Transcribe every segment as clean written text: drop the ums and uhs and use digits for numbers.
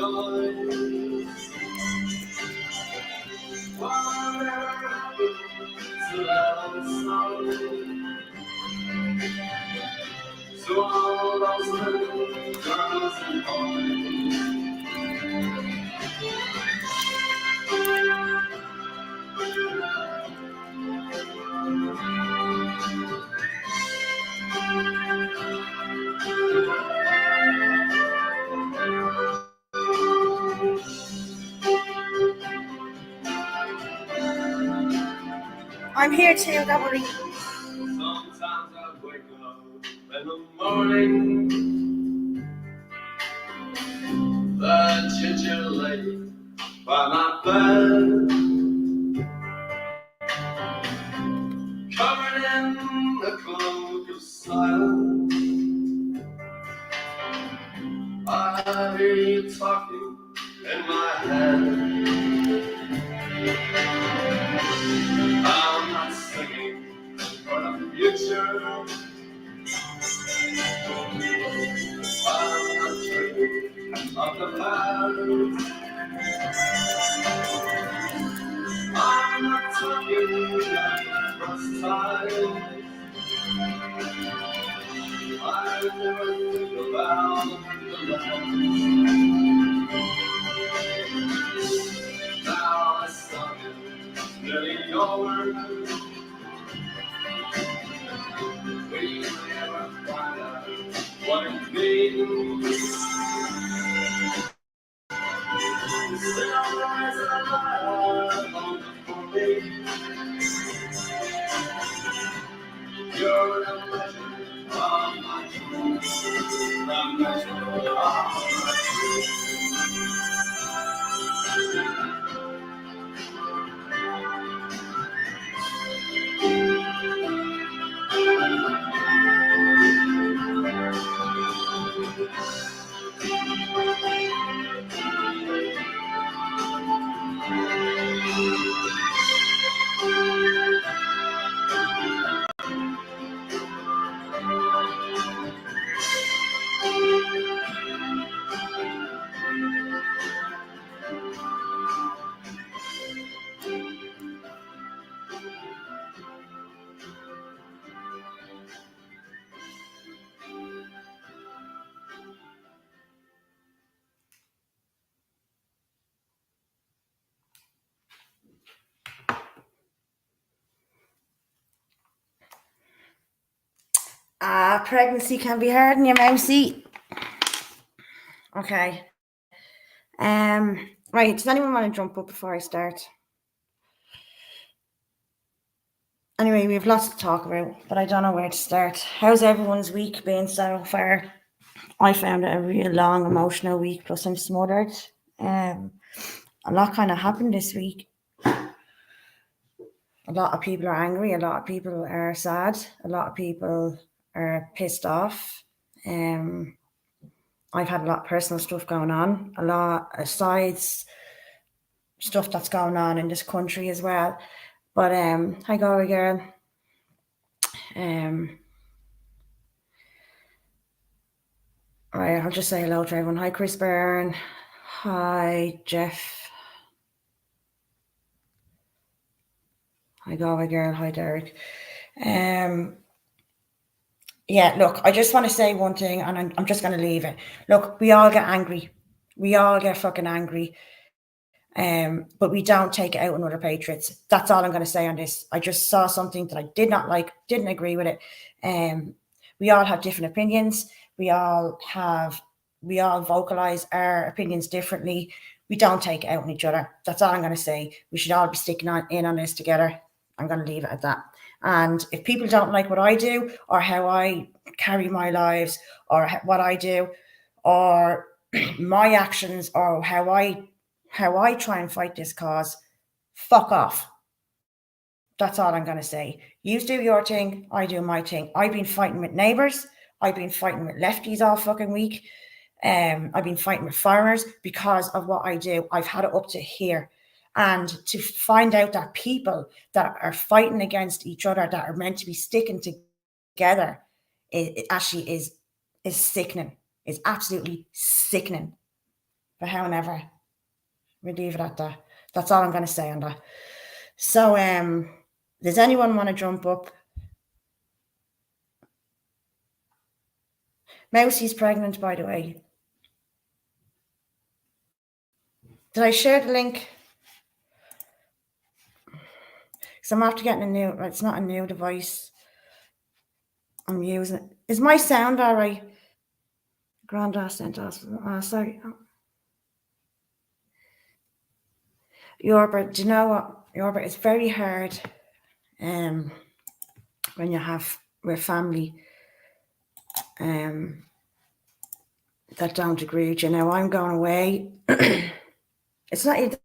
joy. So all those little girls and boys. I'm here too, don't worry. Sometimes I wake up in the morning, the ginger lady by my bed, covered in a cloak of silence. I hear you talking in my head. I'm not singing for the future. I'm not dreaming of the past. I'm not talking about first time. I never think about the last. Now I saw it nearly over. We never find out what it means. Still there's a lot for me. You're the measure of my dreams, the measure of my Pregnancy can be hard on your mousey. Okay. Right, does anyone want to jump up before I start? Anyway, we have lots to talk about, but I don't know where to start. How's everyone's week been so far? I found it a real long, emotional week, plus I'm smothered. A lot kind of happened this week. A lot of people are angry, a lot of people are sad, a lot of people are pissed off. I've had a lot of personal stuff going on, a lot of sides stuff that's going on in this country as well. But hi Galway girl. Right, I'll just say hello to everyone. Hi Chris Byrne. Hi Jeff. Hi Galway girl. Hi Derek. Yeah, look, I just want to say one thing, and I'm just going to leave it. Look, we all get angry. We all get fucking angry. But we don't take it out on other patriots. That's all I'm going to say on this. I just saw something that I did not like, didn't agree with it. We all have different opinions. We all vocalize our opinions differently. We don't take it out on each other. That's all I'm going to say. We should all be sticking in on this together. I'm going to leave it at that. And if people don't like what I do, or how I carry my lives, or what I do, or my actions, or how I try and fight this cause, fuck off. That's all I'm going to say. You do your thing, I do my thing. I've been fighting with neighbours. I've been fighting with lefties all fucking week. I've been fighting with farmers because of what I do. I've had it up to here. And to find out that people that are fighting against each other, that are meant to be sticking together, it actually is sickening. It's absolutely sickening. But however, we leave it at that. That's all I'm going to say on that. So, does anyone want to jump up? Mousie's pregnant, by the way. Did I share the link? Because I'm after getting a new, it's not a new device. I'm using it. Is my sound all right? Grandad sent us. Sorry. Yorbert, do you know what? Yorbert, it's very hard when you have with family that don't agree with you. Now I'm going away. It's not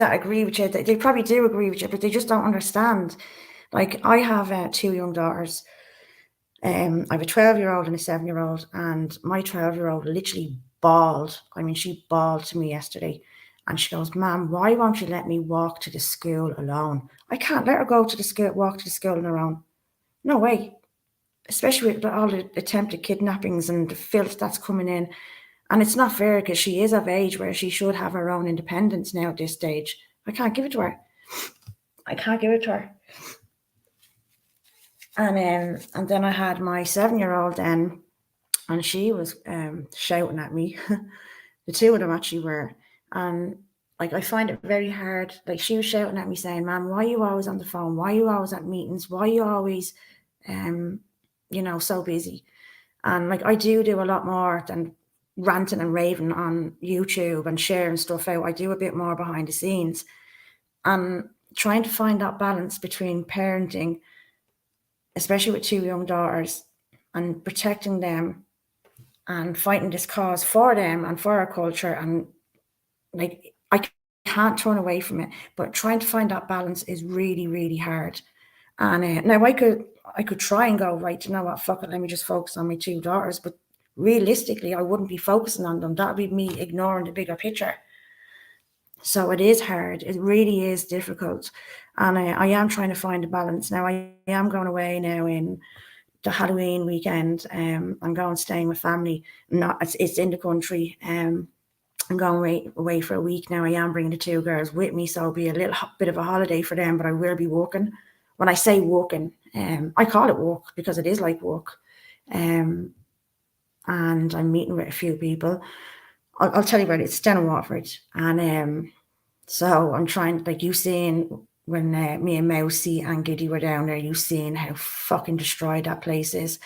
that agree with you. They probably do agree with you, but they just don't understand. Like, I have 2 young daughters. I have a 12-year-old and a 7-year-old, and my 12-year-old literally bawled. I mean, she bawled to me yesterday, and she goes, "Mom, why won't you let me walk to the school alone? I can't let her go to the school, walk to the school on her own. No way." Especially with all the attempted kidnappings and the filth that's coming in. And it's not fair, because she is of age where she should have her own independence now at this stage. I can't give it to her. And then I had my 7-year-old then, and she was shouting at me. The two of them actually were. And like, I find it very hard. Like, she was shouting at me saying, "Mom, why are you always on the phone? Why are you always at meetings? Why are you always, so busy?" And like, I do a lot more than ranting and raving on YouTube and sharing stuff out. I do a bit more behind the scenes. And trying to find that balance between parenting, especially with 2 young daughters, and protecting them and fighting this cause for them and for our culture. And like, I can't turn away from it, but trying to find that balance is really, really hard. And now I could try and go, right, you know what, fuck it, let me just focus on my 2 daughters. But realistically, I wouldn't be focusing on them. That would be me ignoring the bigger picture. So it is hard. It really is difficult. And I am trying to find a balance. Now, I am going away now in the Halloween weekend. I'm going staying with family. It's in the country. I'm going away for a week now. I am bringing the 2 girls with me, so it'll be a little bit of a holiday for them, but I will be working. When I say working, I call it work because it is like work. And I'm meeting with a few people. I'll tell you about it. It's down in Watford. And so I'm trying, like, you seen when me and Mousy and Giddy were down there, you seen how fucking destroyed that place is.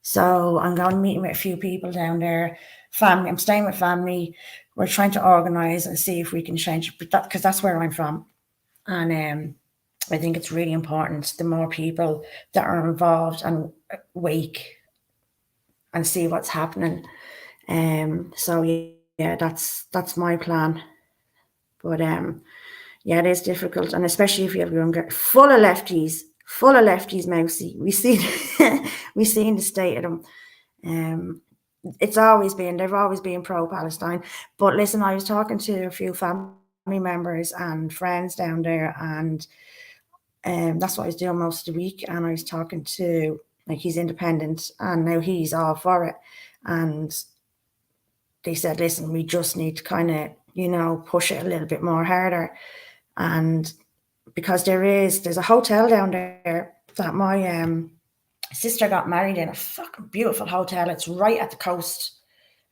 So I'm going meeting with a few people down there. Family, I'm staying with family. We're trying to organise and see if we can change it, because that's where I'm from. And I think it's really important, the more people that are involved and wake and see what's happening. So yeah, that's my plan. But yeah, it is difficult, and especially if you have younger, full of lefties, Mousy. We see the state of them. They've always been pro-Palestine. But listen, I was talking to a few family members and friends down there, and that's what I was doing most of the week. And I was talking to, like, he's independent, and now he's all for it. And they said, listen, we just need to kind of, push it a little bit more harder. And because there's a hotel down there that my sister got married in, a fucking beautiful hotel. It's right at the coast.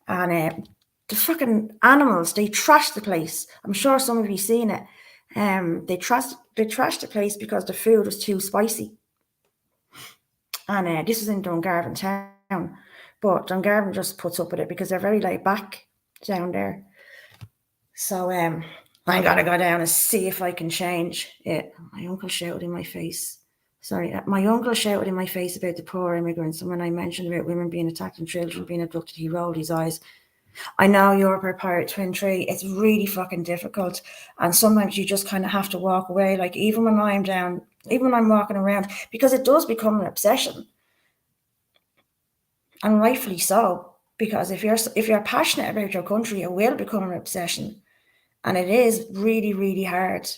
And the fucking animals, they trashed the place. I'm sure some of you seen it. They trashed the place because the food was too spicy. And this is in Dungarvan town. But Dungarvan just puts up with it because they're very laid back down there. So I gotta go down and see if I can change it. My uncle shouted in my face. Sorry, my uncle shouted in my face about the poor immigrants. And when I mentioned about women being attacked and children being abducted, he rolled his eyes. I know you're a Pirate Twin Tree. It's really fucking difficult. And sometimes you just kind of have to walk away. Like, even when I'm walking around, because it does become an obsession. And rightfully so. Because if you're passionate about your country, it will become an obsession. And it is really, really hard,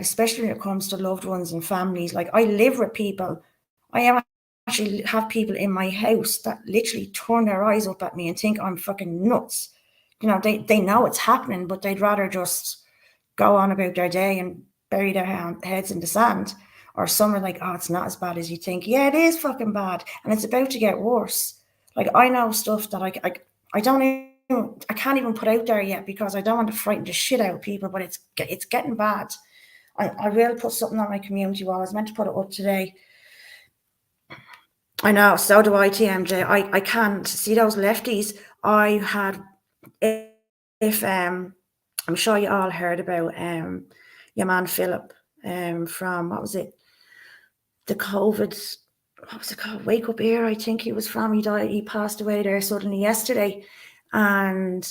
especially when it comes to loved ones and families. Like, I live with people. I actually have people in my house that literally turn their eyes up at me and think I'm fucking nuts you know, they know it's happening, but they'd rather just go on about their day and bury their heads in the sand. Or some are like, oh, it's not as bad as you think. Yeah, it is fucking bad, and it's about to get worse. Like, I know stuff that I don't even, I can't even put out there yet because I don't want to frighten the shit out of people, but it's getting bad. I will put something on my community wall. I was meant to put it up today. I know, so do I, TMJ. I can't see those lefties. I had, if I'm sure you all heard about your man Philip from, what was it, the COVID, what was it called, Wake Up Air, I think he was from. He passed away there suddenly yesterday. And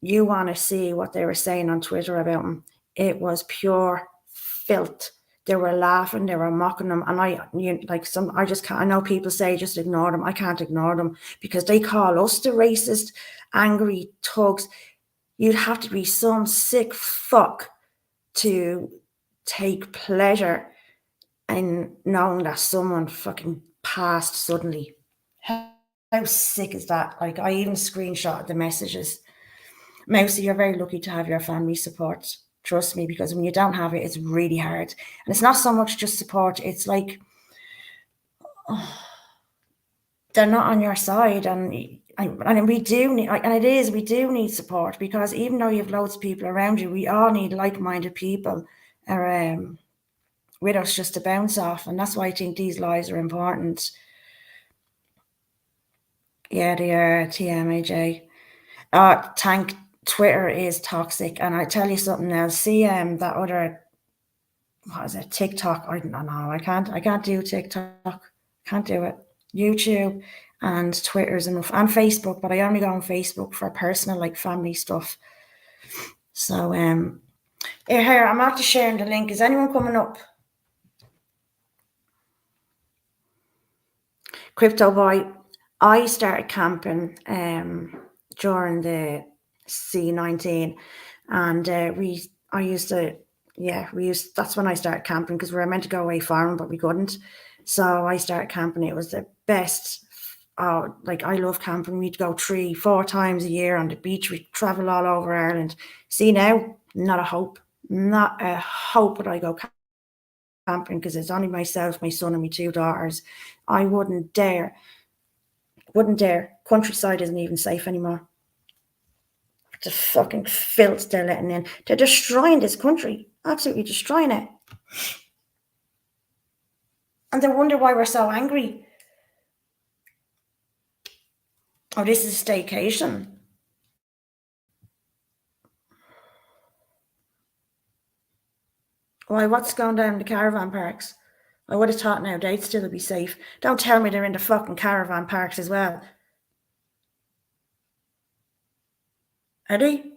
you want to see what they were saying on Twitter about him. It was pure filth. They were laughing, they were mocking them, and I just can't. I know people say just ignore them. I can't ignore them because they call us the racist, angry thugs. You'd have to be some sick fuck to take pleasure in knowing that someone fucking passed suddenly. How sick is that? Like, I even screenshot the messages. Mousy, you're very lucky to have your family support. Trust me, because when you don't have it, it's really hard. And it's not so much just support. It's like, they're not on your side. And we do need, and it is, we do need support, because even though you have loads of people around you, we all need like-minded people with us just to bounce off. And that's why I think these lives are important. Yeah, they are, TMAJ. Tank Twitter is toxic, and I tell you something else. See, that other, what is it, TikTok? I don't know. I can't do TikTok. Can't do it. YouTube and Twitter's enough, and Facebook, but I only go on Facebook for personal, like, family stuff. So here, I'm after sharing the link. Is anyone coming up? Crypto Boy, I started camping during the C19, and that's when I started camping, because we were meant to go away farming, but we couldn't. So I started camping. It was the best. Like, I love camping. We'd go 3-4 times a year on the beach. We'd travel all over Ireland. See, now, not a hope would I go camping, because it's only myself, my son, and my 2 daughters. I wouldn't dare. Countryside isn't even safe anymore. The fucking filth they're letting in. They're destroying this country. Absolutely destroying it. And they wonder why we're so angry. Oh, this is a staycation. Why, what's going down in the caravan parks? I would have thought now they'd still be safe. Don't tell me they're in the fucking caravan parks as well. Are they?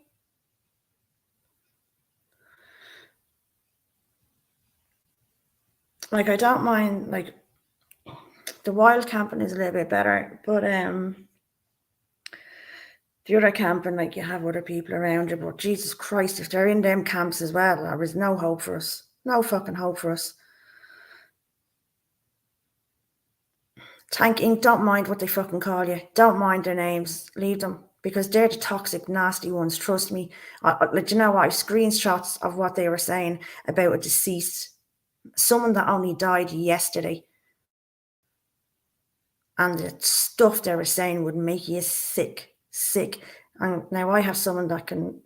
Like, I don't mind, like, the wild camping is a little bit better, but the other camping, like, you have other people around you, but Jesus Christ, if they're in them camps as well, there is no hope for us. No fucking hope for us. Tank Inc., don't mind what they fucking call you. Don't mind their names. Leave them, because they're the toxic, nasty ones. Trust me. Like, you know what? I have screenshots of what they were saying about a deceased, someone that only died yesterday. And the stuff they were saying would make you sick. And now I have someone that can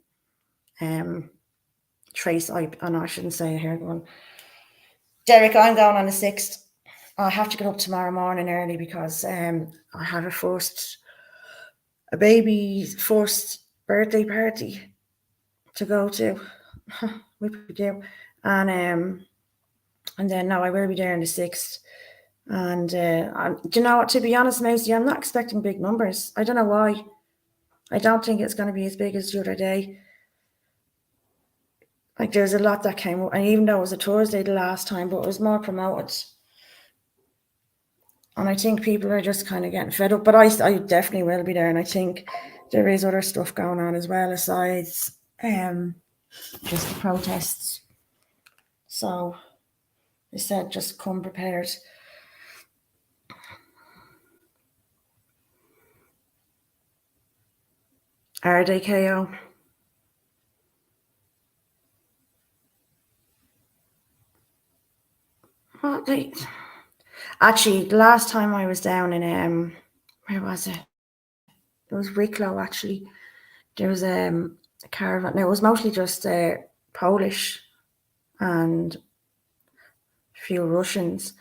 trace. I shouldn't say I heard one. Derek, I'm going on the 6th. I have to get up tomorrow morning early, because I have a baby's first birthday party to go to. We do. And then now I will be there on the 6th. And do you know what, to be honest, Mousy, I'm not expecting big numbers. I don't know why. I don't think it's going to be as big as the other day. Like, there's a lot that came up, and even though it was a Thursday the last time, but it was more promoted. And I think people are just kind of getting fed up. But I definitely will be there, and I think there is other stuff going on as well, besides just the protests. So they said just come prepared. Are they KO? Well, actually, the last time I was down in where was it? It was Wicklow, actually. There was a caravan. Now, it was mostly just Polish and a few Russians.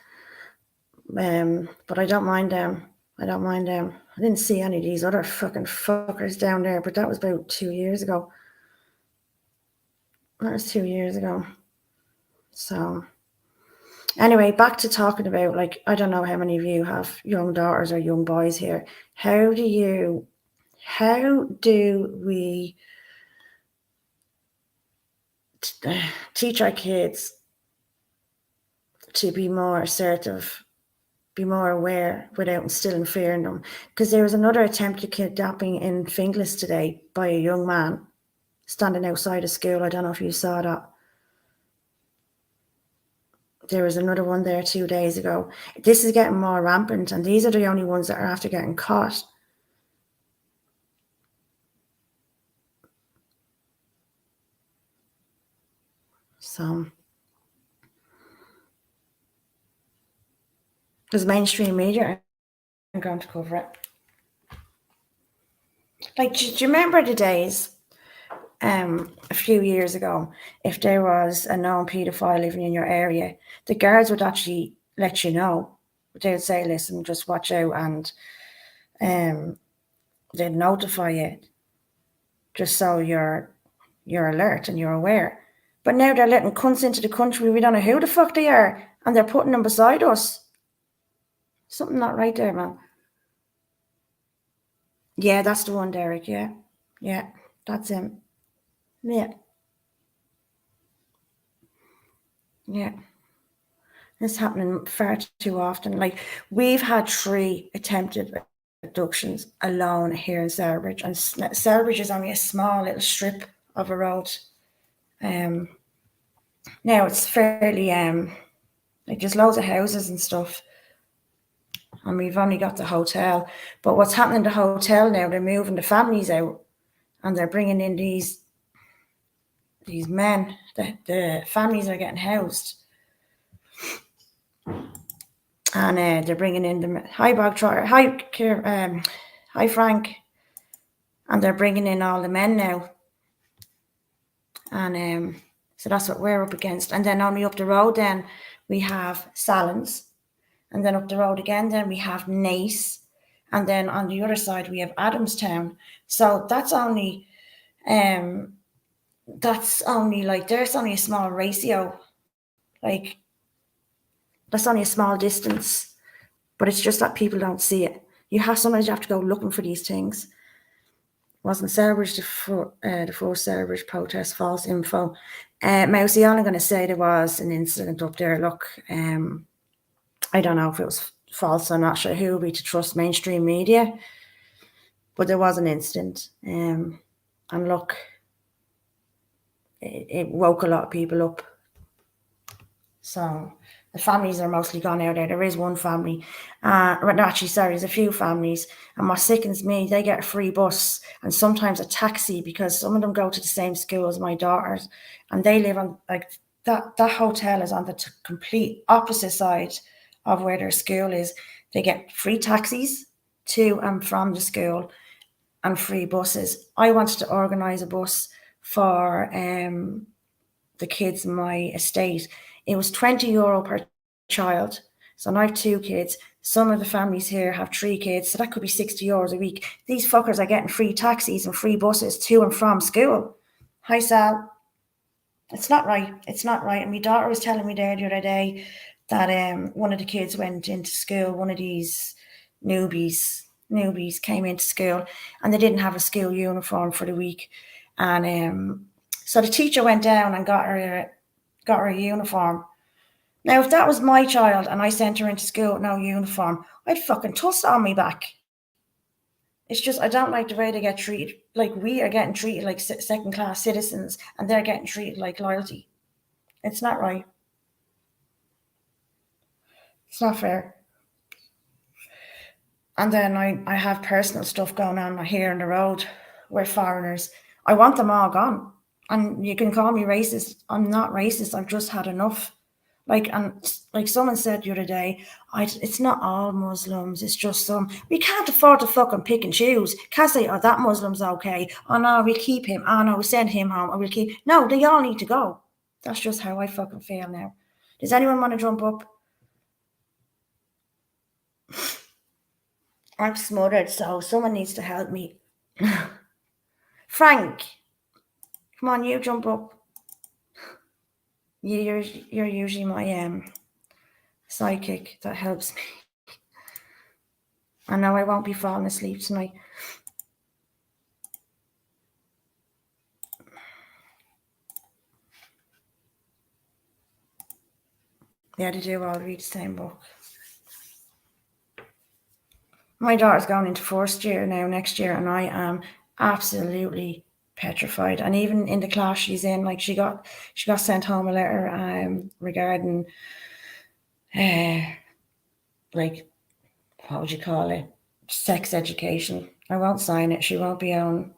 But I don't mind them. I don't mind them. I didn't see any of these other fucking fuckers down there, but that was about 2 years ago. That was 2 years ago. So, anyway, back to talking about, like, I don't know how many of you have young daughters or young boys here. How do we teach our kids to be more assertive, be more aware without instilling fear in them? Because there was another attempt at kidnapping in Finglas today by a young man standing outside a school. I don't know if you saw that. There was another one there 2 days ago. This is getting more rampant, and these are the only ones that are after getting caught. So, because mainstream media are going to cover it. Like, do you remember the days a few years ago, if there was a known paedophile living in your area, the guards would actually let you know. They would say, listen, just watch out, and they'd notify you just so you're alert and you're aware. But now they're letting cunts into the country. We don't know who the fuck they are, and they're putting them beside us. Something not right there, man. Yeah, that's the one, Derek. Yeah, that's him. Yeah. It's happening far too often. Like, we've had 3 attempted abductions alone here in Celbridge, and Celbridge is only a small little strip of a road. Now it's fairly like, there's loads of houses and stuff, and we've only got the hotel. But what's happening in the hotel now, they're moving the families out, and they're bringing in these men. The families are getting housed, and they're bringing in the Bog Trotter, hi Frank, and they're bringing in all the men now, and so that's what we're up against. And then only up the road, then we have Salins, and then up the road again, then we have Naas, and then on the other side we have Adamstown. So that's only like, there's only a small ratio, like, that's only a small distance, but it's just that people don't see it. Sometimes you have to go looking for these things. Wasn't Celbridge the first Celbridge protest? False info. Mousy, all I'm going to say, there was an incident up there. Look, I don't know if it was false. I'm not sure who would be to trust mainstream media, but there was an incident. And look, it woke a lot of people up. So the families are mostly gone out there. There is one family. There's a few families. And what sickens me, they get a free bus and sometimes a taxi, because some of them go to the same school as my daughters, and they live on, like, that hotel is on the complete opposite side of where their school is. They get free taxis to and from the school and free buses. I wanted to organise a bus for the kids in my estate. It was €20 per child. So I have 2 kids. Some of the families here have 3 kids, so that could be €60 a week. These fuckers are getting free taxis and free buses to and from school. Hi, Sal. It's not right. It's not right. And my daughter was telling me there the other day that one of the kids went into school, one of these newbies came into school, and they didn't have a school uniform for the week. And so the teacher went down and got her a uniform. Now, if that was my child and I sent her into school with no uniform, I'd fucking toss on me back. It's just, I don't like the way they get treated. Like, we are getting treated like second-class citizens, and they're getting treated like loyalty. It's not right. It's not fair. And then I have personal stuff going on here on the road we're foreigners. I want them all gone. And you can call me racist. I'm not racist. I've just had enough. Like someone said the other day, it's not all Muslims, it's just some. We can't afford to fucking pick and choose. Can't say, oh, that Muslim's okay. Oh no, we'll keep him. Oh no, we'll send him home. Or we'll keep. No, they all need to go. That's just how I fucking feel now. Does anyone want to jump up? I'm smothered, so someone needs to help me. Frank, come on, you jump up. You're usually my sidekick that helps me. I know I won't be falling asleep tonight. Yeah, they do all read the same book. My daughter's going into first year now next year, and I am absolutely petrified. And even in the class she's in, like she got sent home a letter regarding like, what would you call it? Sex education. I won't sign it. She won't be on.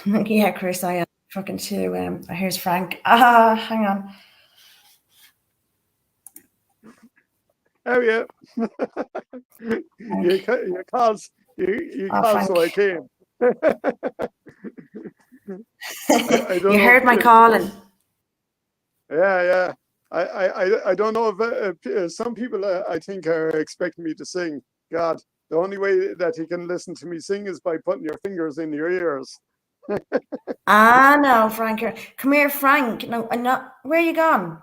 Yeah, Chris, I am fucking too. Here's Frank. Hang on. Oh yeah. you called so I came. I don't you heard my calling. Yeah. I don't know if some people I think are expecting me to sing. God, the only way that you can listen to me sing is by putting your fingers in your ears. No, Frank. Come here, Frank. No, I'm not. Where you gone?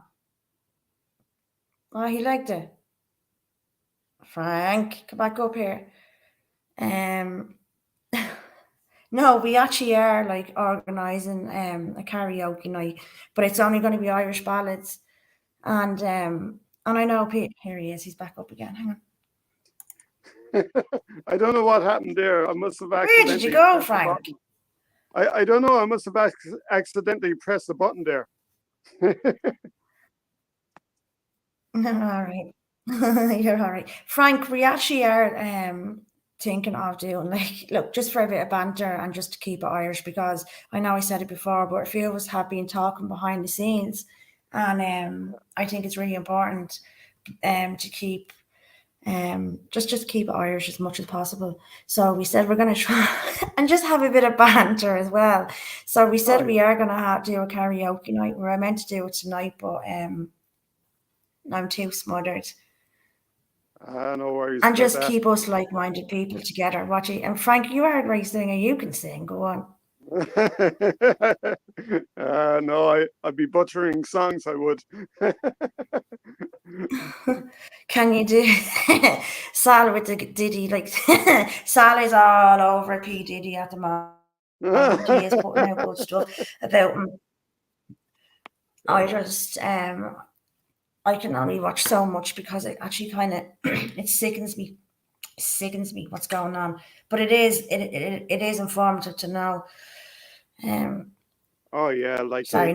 Oh, he liked it. Frank, come back up here. No, we actually are like organising a karaoke night, but it's only going to be Irish ballads. And I know Pete. Here he is. He's back up again. Hang on. I don't know what happened there. I must have accidentally. Where did you go, Frank? I don't know. I must have accidentally pressed the button there. All right. You're all right. Frank, we actually are thinking of doing, like, look, just for a bit of banter and just to keep it Irish, because I know I said it before, but a few of us have been talking behind the scenes, and I think it's really important to keep just keep it Irish as much as possible. So we said we're going to try and just have a bit of banter as well. So we said we are going to do a karaoke night. We're meant to do it tonight, but I'm too smothered. No worries. And just keep us like-minded people together. And Frank, you are a great singer. You can sing. Go on. No, I'd be butchering songs. I would. Can you do Sal with the Diddy? Like Sal is all over P Diddy at the moment. He is putting out good stuff about him. I just I can only watch so much because it actually kind of it sickens me what's going on. But it is informative to know. Oh yeah, like sorry,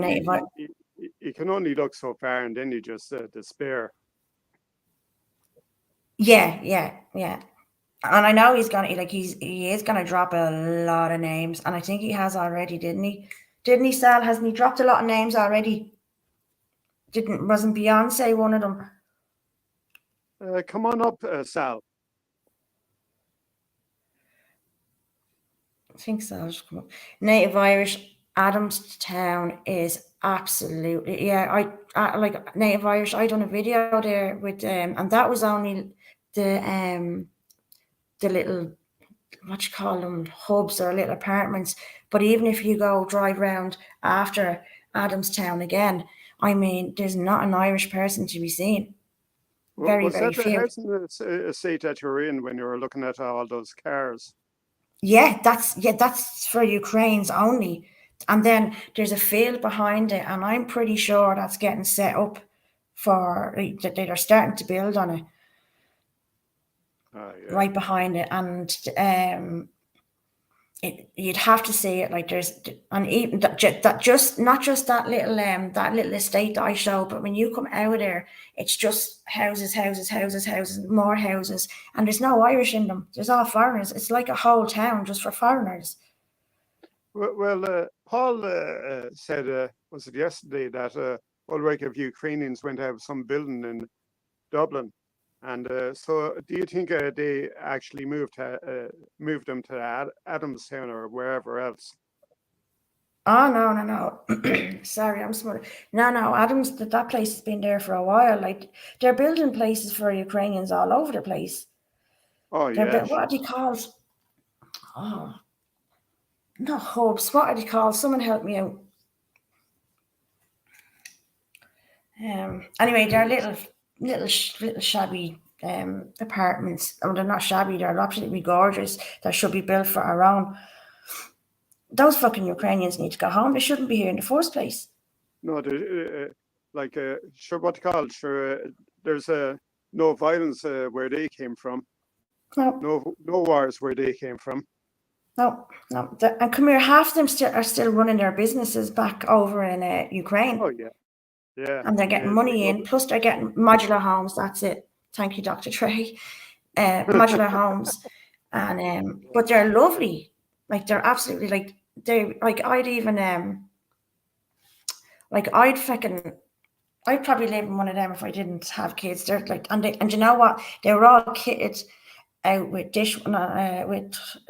you can only look so far, and then you just despair. Yeah. And I know he is gonna drop a lot of names, and I think he has already, didn't he, Sal? Hasn't he dropped a lot of names already? Wasn't Beyonce one of them? Come on up, Sal. I think so. Just come up. Native Irish, Adamstown is absolutely, yeah. I like Native Irish. I done a video there with and that was only the little, what you call them, hubs or little apartments. But even if you go drive around after Adamstown again, I mean, there's not an Irish person to be seen. Very few. Was that the housing estate that you were in when you were looking at all those cars? Yeah, that's for Ukrainians only. And then there's a field behind it, and I'm pretty sure that's getting set up for that. They're starting to build on it. Yeah. Right behind it, and you'd have to see it like there's, and even that just not just that little estate that I showed, but when you come out of there, it's just houses, more houses, and there's no Irish in them. There's all foreigners. It's like a whole town just for foreigners. Well, Paul said, was it yesterday, that all right, if Ukrainians went to have some building in Dublin, and so do you think they actually moved them to Adamstown or wherever else? Oh no. Sorry, I'm smart. No, Adams, that place has been there for a while. Like they're building places for Ukrainians all over the place. Oh They're yeah, what are they called? Oh, not hubs. What are they called? Someone help me out. Anyway, they're little shabby apartments. Oh, they're not shabby. They're absolutely gorgeous. That should be built for our own. Those fucking Ukrainians need to go home. They shouldn't be here in the first place. no, like sure, what they call it? Sure, there's no violence where they came from. No wars where they came from. No. And come here, half of them are still running their businesses back over in Ukraine. Oh yeah. And they're getting money in, plus they're getting modular homes. That's it. Thank you, Dr. Trey. Modular homes, and but they're lovely. Like they're absolutely like I'd even I'd probably live in one of them if I didn't have kids. They're like, and you know what? They were all kitted out with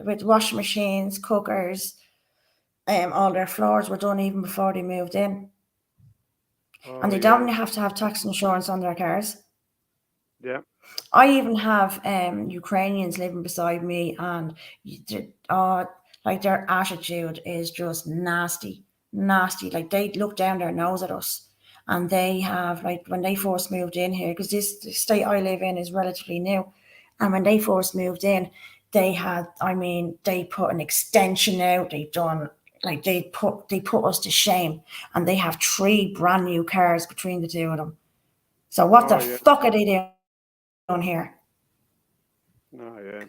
with washing machines, cookers. All their floors were done even before they moved in. Oh, And they don't have to have tax insurance on their cars. Yeah. I even have Ukrainians living beside me, and like their attitude is just nasty. Like they look down their nose at us, and they have, like, when they first moved in here, because the state I live in is relatively new, and when they first moved in, they put an extension out. They've done. Like they put us to shame, and they have 3 brand new cars between the two of them. So what the fuck are they doing here? Oh yeah.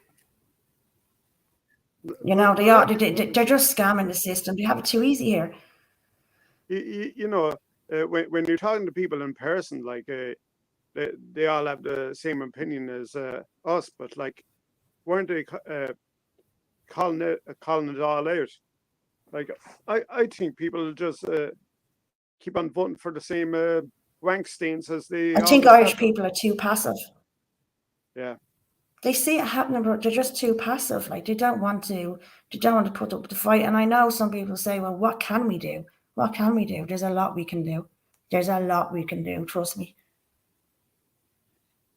You know, they're just scamming the system. They have it too easy here. You know, when you're talking to people in person, like they all have the same opinion as us, but like, weren't they calling it all out? Like, I think people just keep on voting for the same wank stains as they. I think Irish people are too passive. Yeah. They see it happening, but they're just too passive. Like they don't want to put up the fight. And I know some people say, well, what can we do? What can we do? There's a lot we can do. Trust me.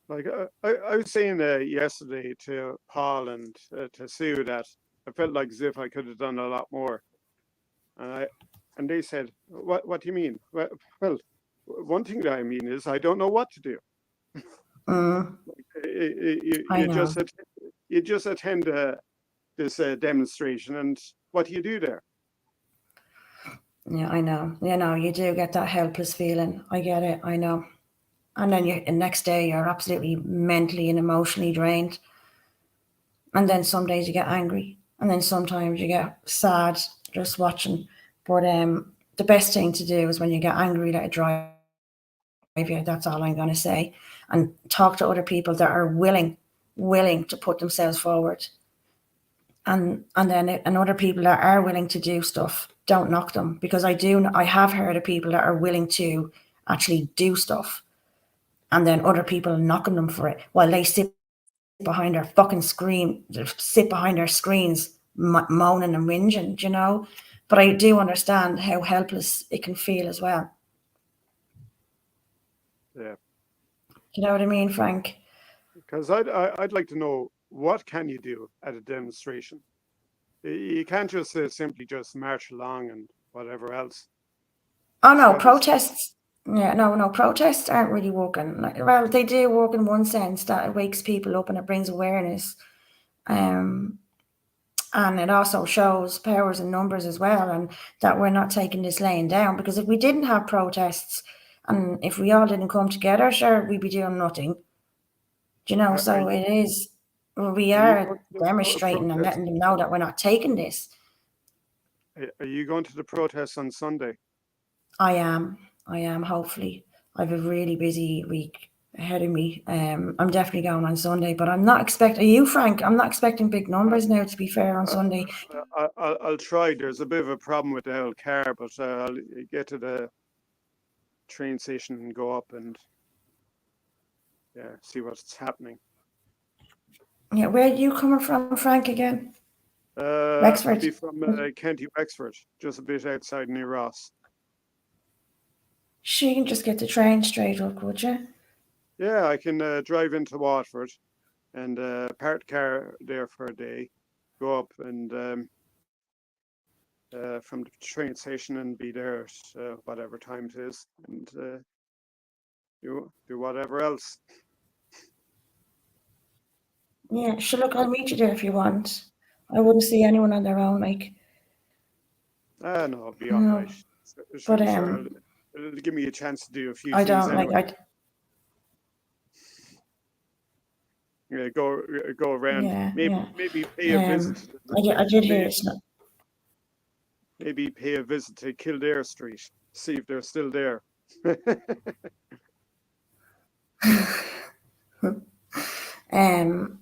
Like I was saying yesterday to Paul and to Sue that I felt like as if I could have done a lot more. And they said, what do you mean? Well, one thing that I mean is I don't know what to do. You just attend this demonstration, and what do you do there? Yeah, I know. You know, you do get that helpless feeling. I get it. I know. And then the next day you're absolutely mentally and emotionally drained. And then some days you get angry, and then sometimes you get sad just watching. But the best thing to do is when you get angry, let it drive you. That's all I'm going to say. And talk to other people that are willing to put themselves forward. And other people that are willing to do stuff, don't knock them, because I have heard of people that are willing to actually do stuff, and then other people knocking them for it while they sit behind their fucking screens moaning and whinging, you know. But I do understand how helpless it can feel as well. Yeah. You know what I mean, Frank? Because I'd like to know, what can you do at a demonstration? You can't just simply just march along and whatever else. Oh no, protests. Yeah, no, protests aren't really working. Well, they do work in one sense, that it wakes people up and it brings awareness. And it also shows powers and numbers as well, and that we're not taking this laying down. Because if we didn't have protests, and if we all didn't come together, sure, we'd be doing nothing. Do you know? So it is. we Are you are going to the demonstrating and protest? letting them know that we're not taking this. Are you going to the protest on Sunday? I am, hopefully. I have a really busy week ahead of me. I'm definitely going on Sunday, but I'm not expecting, are you, Frank? I'm not expecting big numbers now, to be fair, on Sunday. I'll try. There's a bit of a problem with the old car, but I'll get to the train station and go up and see what's happening. Yeah, where are you coming from, Frank, again? I'll Wexford? be from County Wexford, just a bit outside near Ross. She can just get the train straight up, would you? Yeah, I can drive into Waterford and park the car there for a day, go up and from the train station and be there at whatever time it is, and do whatever else. Yeah, sure, look, I'll meet you there if you want. I wouldn't see anyone on their own, like. No, it'll be all No, right. but Sure, it'll give me a chance to do a few I things don't, like, anyway. Go around. yeah, Maybe pay a visit. I did hear it's not. Maybe pay a visit to Kildare Street. See if they're still there.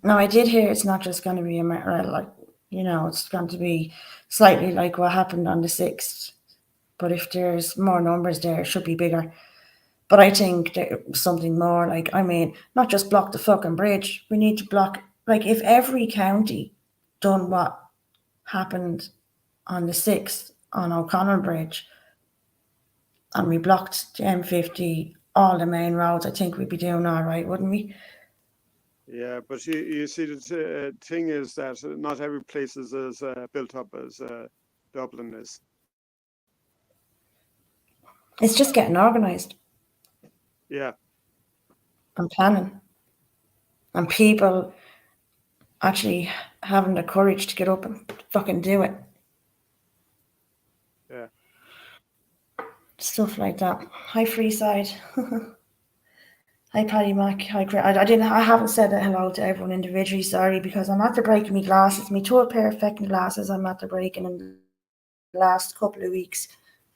No, I did hear it's not just going to be a matter like, it's going to be slightly like what happened on the 6th. But if there's more numbers there, it should be bigger. But I think something more like, not just block the fucking bridge. We need to block, like, if every county done what happened on the 6th on O'Connell Bridge and we blocked the M50, all the main roads, I think we'd be doing all right, wouldn't we? Yeah, but you see, the thing is that not every place is as built up as Dublin is. It's just getting organised. Yeah. And planning. And people actually having the courage to get up and fucking do it. Yeah. Stuff like that. Hi, Freeside. Hi, Paddy Mac. Hi, Chris. I haven't said hello to everyone individually, sorry, because I'm after breaking my glasses. My third pair of fucking glasses I'm after breaking in the last couple of weeks.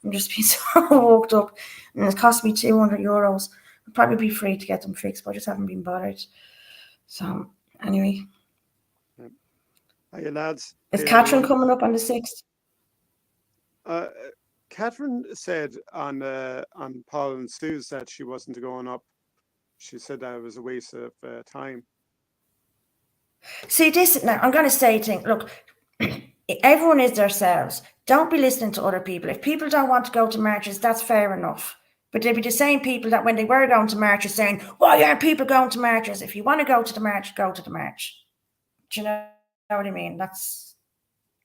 I'm just being so worked up. And it cost me €200. I'd probably be free to get them fixed, but I just haven't been bothered. So, anyway. Hiya, lads. Is Catherine coming up on the 6th? Catherine said on Paul and Sue's that she wasn't going up. She said that it was a waste of time. See, this now, I'm going to say a thing. Look, everyone is themselves. Don't be listening to other people. If people don't want to go to marches, that's fair enough. But they'll be the same people that when they were going to marches saying, why aren't people going to marches? If you want to go to the march, go to the march. Do you know what I mean? That's...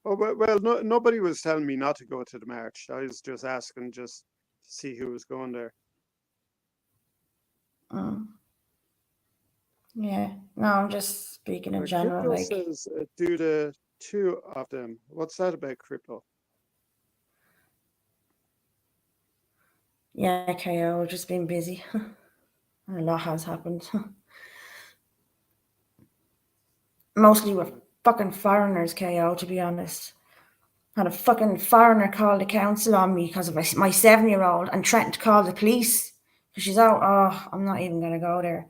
Oh, well, nobody was telling me not to go to the march. I was just asking just to see who was going there. Yeah, no, I'm just speaking in general. Crypto like, says do the two of them. What's that about, Crypto? Yeah, KO, just been busy. A lot has happened. Mostly with fucking foreigners, KO, to be honest. Had a fucking foreigner call the council on me because of my 7-year-old and threatened to call the police. Because she's out, I'm not even going to go there.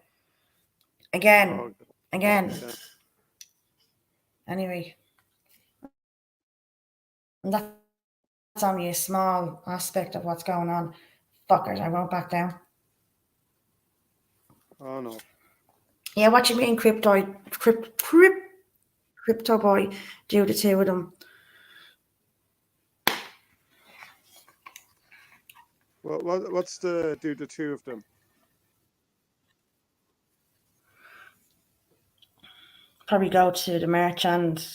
Again. Yeah. Anyway. And that's only a small aspect of what's going on. Fuckers, I won't back down. Oh, no. Yeah, what you mean, Crypto Boy, do the two of them. What's the do the two of them? Probably go to the march and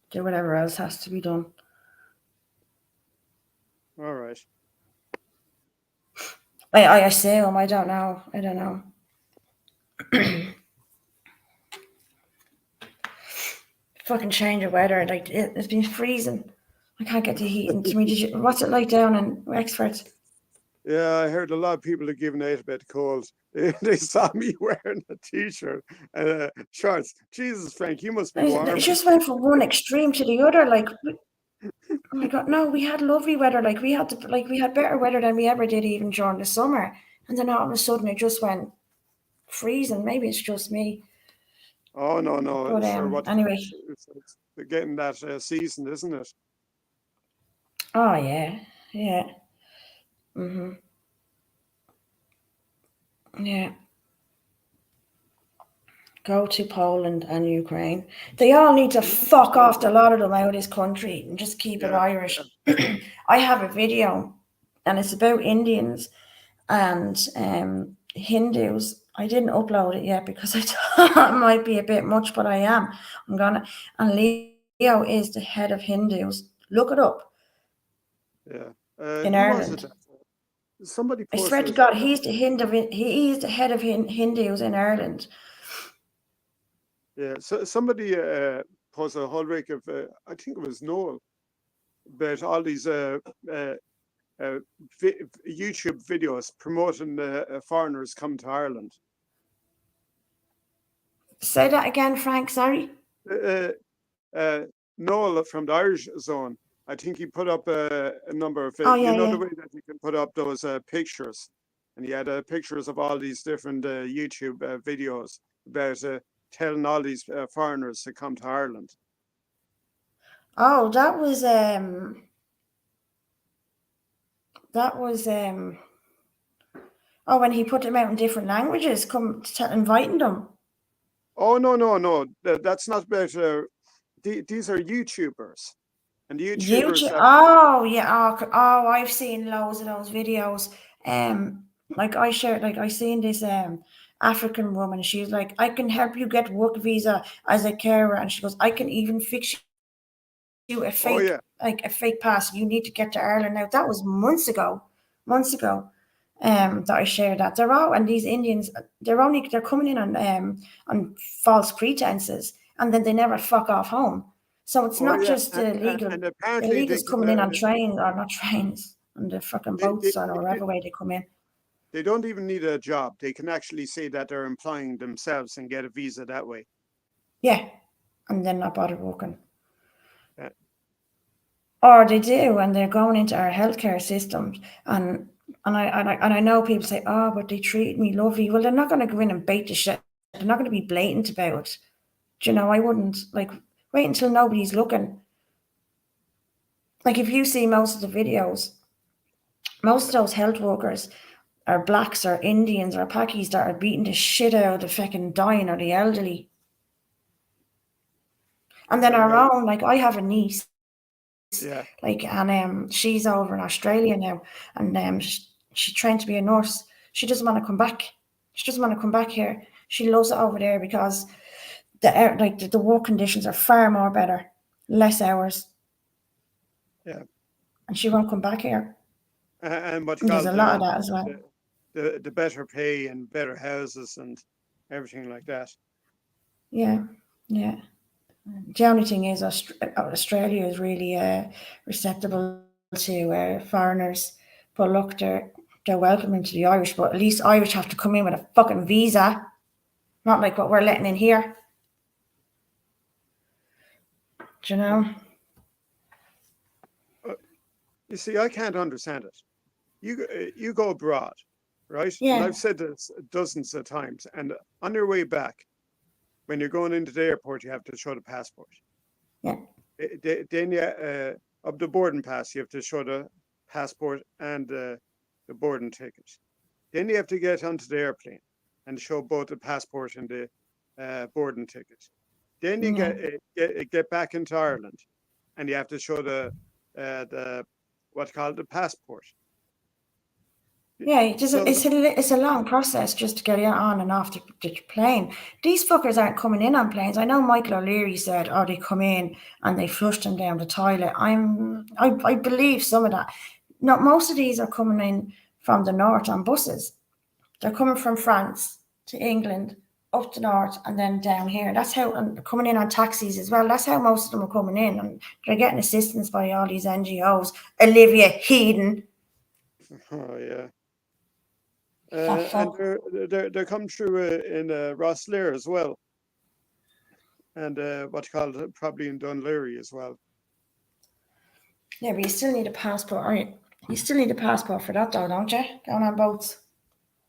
do whatever else has to be done. All right. I assume. I don't know. Fucking change of weather. Like, it's been freezing. I can't get the heat into me. What's it like down in Wexford? Yeah, I heard a lot of people are giving out about the cold. They saw me wearing a t-shirt and shorts. Jesus, Frank, you must be It warm. just went from one extreme to the other. Like, oh my God, no, we had lovely weather. Like we had better weather than we ever did even during the summer. And then all of a sudden it just went freezing. Maybe it's just me. Oh no, But sure. What anyway. it's getting that season, isn't it? Oh yeah. Yeah. Yeah. Go to Poland and Ukraine. They all need to fuck off, a lot of them, out of this country and just keep it Yeah, Irish. I have a video and it's about Indians and Hindus. I didn't upload it yet because I thought it might be a bit much, but I am. I'm gonna. And Leo is the head of Hindus. Look it up yeah. in Who was it? Ireland. Somebody I swear to posted. God, he's the head of Hindus in Ireland. Yeah, so somebody posted a whole week of I think it was Noel, about all these YouTube videos promoting foreigners come to Ireland. Say that again, Frank. Sorry. Noel from the Irish Zone, I think he put up a number of, Oh, yeah, you know, yeah. the way that you can put up those pictures, and he had pictures of all these different YouTube videos about telling all these foreigners to come to Ireland. Oh, that was oh, when he put them out in different languages, inviting them. Oh no, that's not about. These are YouTubers, and the YouTubers. Oh yeah. Oh, I've seen loads of those videos. Like I shared, like I seen this African woman. She's like, I can help you get work visa as a carer, and she goes, I can even fix you a fake, Oh yeah. like a fake pass. You need to get to Ireland now. That was months ago. That I shared that. They're all, and these Indians, they're coming in on false pretenses, and then they never fuck off home. So it's Oh not yeah. just illegal. And apparently Illegals coming in on trains, or not trains, on the fucking boats or whatever way they come in. They don't even need a job. They can actually say that they're employing themselves and get a visa that way. Yeah, and then not bother working. Yeah. Or they do, and they're going into our healthcare systems, and I know people say, oh, but they treat me lovely. Well, they're not going to go in and bait the shit. They're not going to be blatant about it. Do you know, I wouldn't, like, wait until nobody's looking. Like, if you see most of the videos, most of those health workers are blacks or Indians or Pakis that are beating the shit out of the fucking dying or the elderly. And then our own, like, I have a niece. Yeah. Like, and she's over in Australia now, and she's trained to be a nurse. She doesn't want to come back. She doesn't want to come back here. She loves it over there because the work conditions are far more better, less hours. Yeah. And she won't come back here. And there's a lot of that as well. The better pay and better houses and everything like that. Yeah. The only thing is Australia is really receptive to foreigners, but look, they're welcoming to the Irish, but at least Irish have to come in with a fucking visa, not like what we're letting in here. Do you know? You see, I can't understand it. You go abroad, right? Yeah. And I've said this dozens of times, and on your way back, when you're going into the airport, you have to show the passport. Yeah. Then of the boarding pass, you have to show the passport and the boarding ticket. Then you have to get onto the airplane and show both the passport and the boarding ticket. Then you get back into Ireland, and you have to show the what's called the passport. Yeah, it's a long process just to get on and off the plane. These fuckers aren't coming in on planes. I know Michael O'Leary said, oh, they come in and they flush them down the toilet. I believe some of that. No, most of these are coming in from the north on buses. They're coming from France to England, up the north, and then down here. That's how, and coming in on taxis as well. That's how most of them are coming in, and they're getting assistance by all these NGOs. Olivia Heaton. Oh yeah. Oh, And fuck. they're come through in Rosslare as well, and what you call it, probably in Dunleary as well. Yeah, but you still need a passport, aren't you? You still need a passport for that, though, don't you? Going on boats.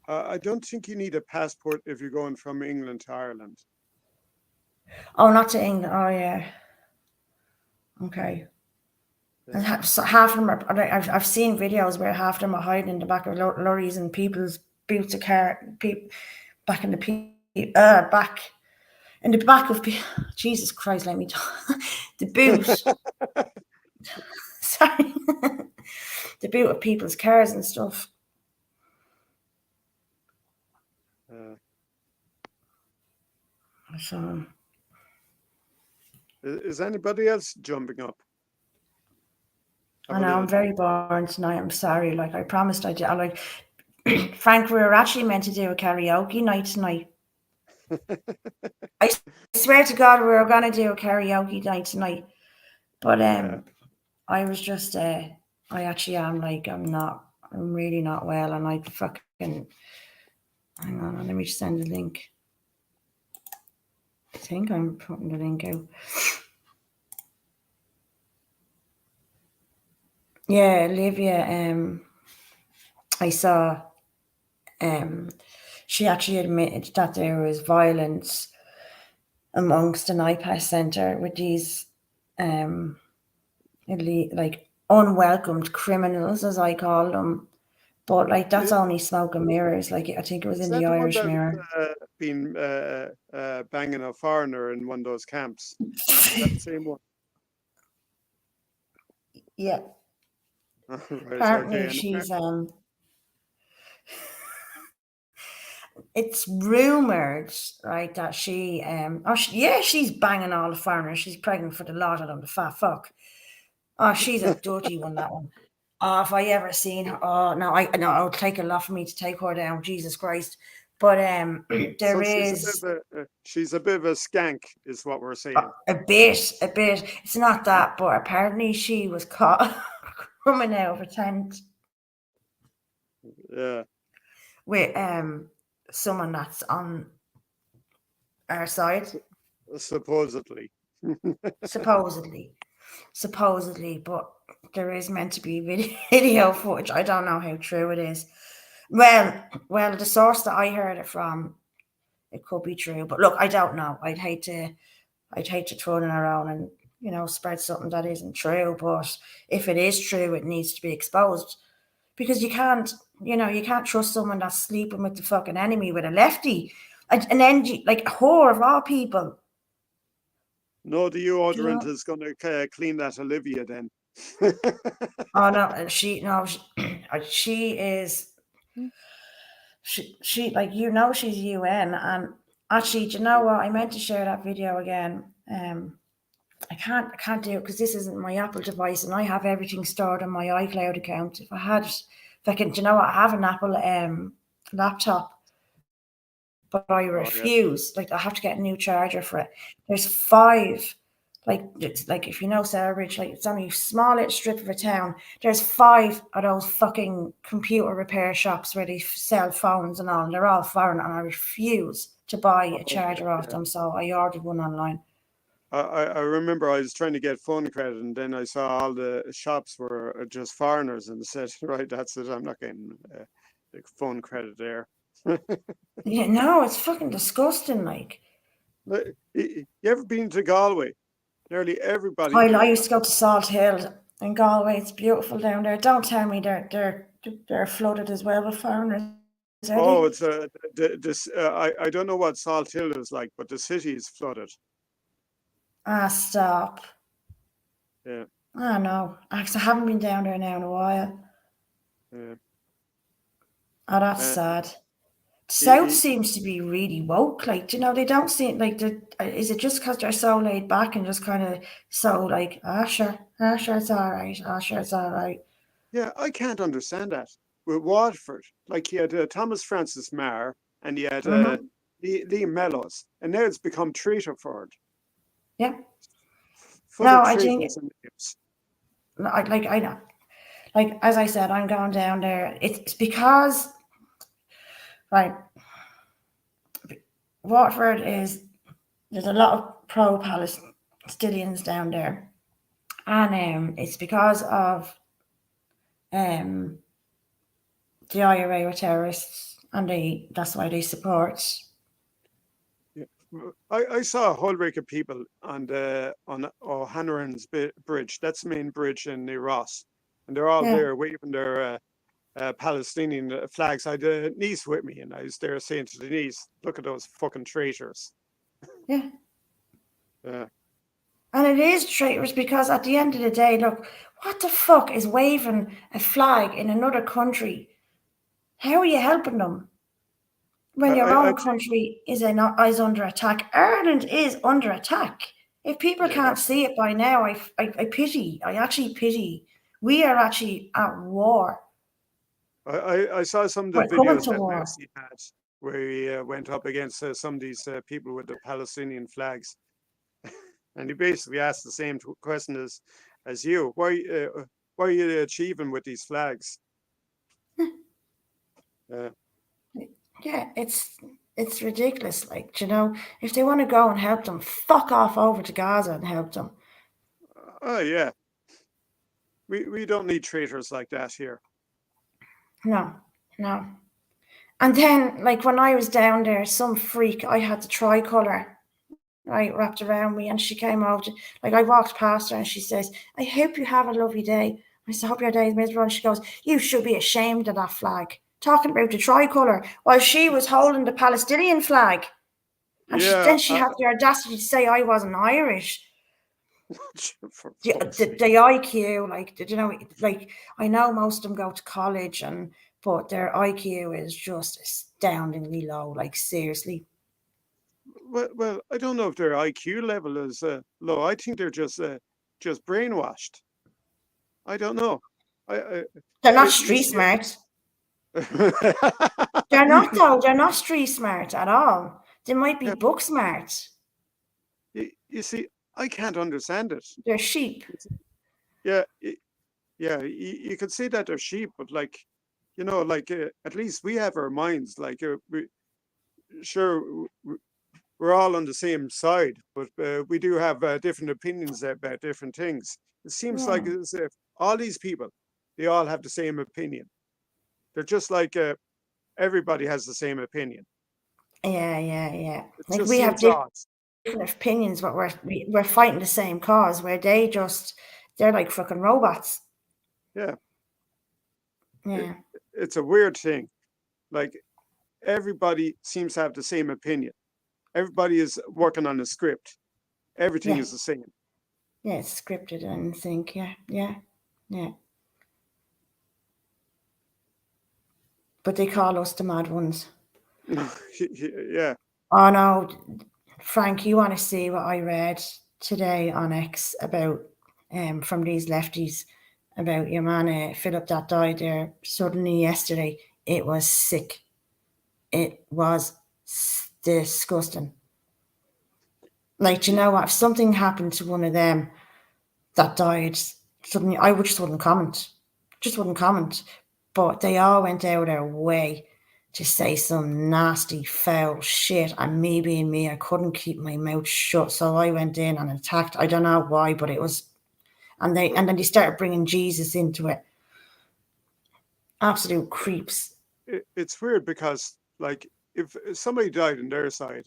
I don't think you need a passport if you're going from England to Ireland. Oh, not to England. Oh, yeah. Okay. And Yeah. so half of them are. I've seen videos where half of them are hiding in the back of lorries and people's boots of car. Back in the back in the back of. Jesus Christ, let me talk. The boot. Sorry. The boot of people's cars and stuff. So. Is anybody else jumping up? I know I'm very boring tonight. I'm sorry. Like I promised I did. I like Frank. We were actually meant to do a karaoke night tonight. I swear to God, we were going to do a karaoke night tonight. But I was just I actually am like I'm really not well, and I fucking hang on. Let me just send the link. I think I'm putting the link out. Yeah, Olivia. I saw. She actually admitted that there was violence amongst an IPAS centre with these like unwelcomed criminals, as I call them. But like that's only smoke and mirrors. Like I think it was Is in that the the one Irish that Mirror. been banging a foreigner in one of those camps? Is that the same one? Yeah. Right, Apparently okay. she's it's rumored, right, that she's banging all the foreigners. She's pregnant for the lot of them, the fat fuck. Oh, she's a dirty one, that one. Oh, if I ever seen her, oh no, it would take a lot for me to take her down, Jesus Christ. But there So is she's a bit of a skank, is what we're saying. a bit. It's not that, but apparently she was caught coming out of a tent Yeah. with someone that's on our side. Supposedly. Supposedly, but there is meant to be video footage. I don't know how true it is. Well, the source that I heard it from, it could be true. But look, I don't know. I'd hate to throw it around and spread something that isn't true. But if it is true, it needs to be exposed because you can't trust someone that's sleeping with the fucking enemy with a lefty, and then like a whore of all people. No, the deodorant is going to clean that Olivia then. Oh no, she is. She like she's UN, and actually, do you know what? I meant to share that video again. I can't do it because this isn't my Apple device, and I have everything stored on my iCloud account. If I can, do you know what? I have an Apple laptop, but I refuse. Like I have to get a new charger for it. There's 5. It's like if you know Celerbridge, like it's only a small little strip of a town. There's 5 of those fucking computer repair shops where they sell phones and all. And they're all foreign, and I refuse to buy a charger off them. So I ordered one online. I remember I was trying to get phone credit, and then I saw all the shops were just foreigners, and said, "Right, that's it. I'm not getting phone credit there." Yeah, no, it's fucking disgusting. Like, you ever been to Galway? Nearly everybody. I used to go to Salt Hill in Galway. It's beautiful down there. Don't tell me they're flooded as well with foreigners. Oh, it's I don't know what Salt Hill is like, but the city is flooded. Ah, stop. Yeah. I know. Actually, I haven't been down there now in a while. Yeah. Oh, that's sad. South seems to be really woke. Like, they don't seem like is it just because they're so laid back and just kind of so like, sure, it's all right. Sure, it's all right. Yeah, I can't understand that. With Waterford, like he had Thomas Francis Marr and he had Liam Mellows, and now it's become Treaterford. Yeah. No, I think I know. like as I said, I'm going down there. It's because, right, Waterford there's a lot of pro-Palestinians down there, and it's because of the IRA were terrorists, and that's why they support. Yeah. I saw a whole wreck of people on O'Hanrahan's Bridge. That's the main bridge in Ross, and they're all Yeah. there waving their Palestinian flags. I had a niece with me, and I was there saying to the niece, "Look at those fucking traitors." Yeah. Yeah. And it is traitors because at the end of the day, look, what the fuck is waving a flag in another country? How are you helping them when your I own country is under attack? Ireland is under attack. If people Yeah. can't see it by now, I actually pity. We are actually at war. I saw some of the We're coming videos to that war. Messi had where he went up against some of these people with the Palestinian flags, and he basically asked the same question as you. Why are you achieving with these flags? Yeah, it's ridiculous. Like, you know, if they want to go and help them, fuck off over to Gaza and help them. Oh yeah, we don't need traitors like that here. No. And then, like, when I was down there, some freak, I had the tricolour, right, wrapped around me, and she came over. I walked past her, and she says, "I hope you have a lovely day." I said, "Hope your day is miserable." And she goes, "You should be ashamed of that flag." Talking about the tricolour, while she was holding the Palestinian flag. And Yeah. she had the audacity to say I wasn't Irish. For The fuck's sake. IQ, like, you know, like, I know most of them go to college, but their IQ is just astoundingly low. Like, seriously. Well, I don't know if their IQ level is low. I think they're just brainwashed. I don't know. They're not You street see, smart. They're not, though. They're not street smart at all. They might be Yeah. book smart. you see, I can't understand it. They're sheep. Yeah, you could say that they're sheep, but like, you know, like at least we have our minds. Like, we're all on the same side, but we do have different opinions about different things. It seems like Yeah. as if all these people, they all have the same opinion. They're just like everybody has the same opinion. Yeah. It Like, just we have seems odd. different opinions, but we're fighting the same cause, where they're like fucking robots. Yeah, Yeah. it's a weird thing. Like, everybody seems to have the same opinion. Everybody is working on a script. Everything Yeah. is the same. Yeah, it's scripted and think, yeah. But they call us the mad ones. Yeah. Oh no, Frank, you want to see what I read today on X about from these lefties about your man Philip that died there suddenly yesterday? It was sick. It was disgusting. Like, you know what? If something happened to one of them that died suddenly, I just wouldn't comment. Just wouldn't comment. But they all went out of their way to say some nasty, foul shit. And me being me, I couldn't keep my mouth shut. So I went in and attacked. I don't know why, but it was, and then they started bringing Jesus into it. Absolute creeps. It's weird because, like, if somebody died on their side,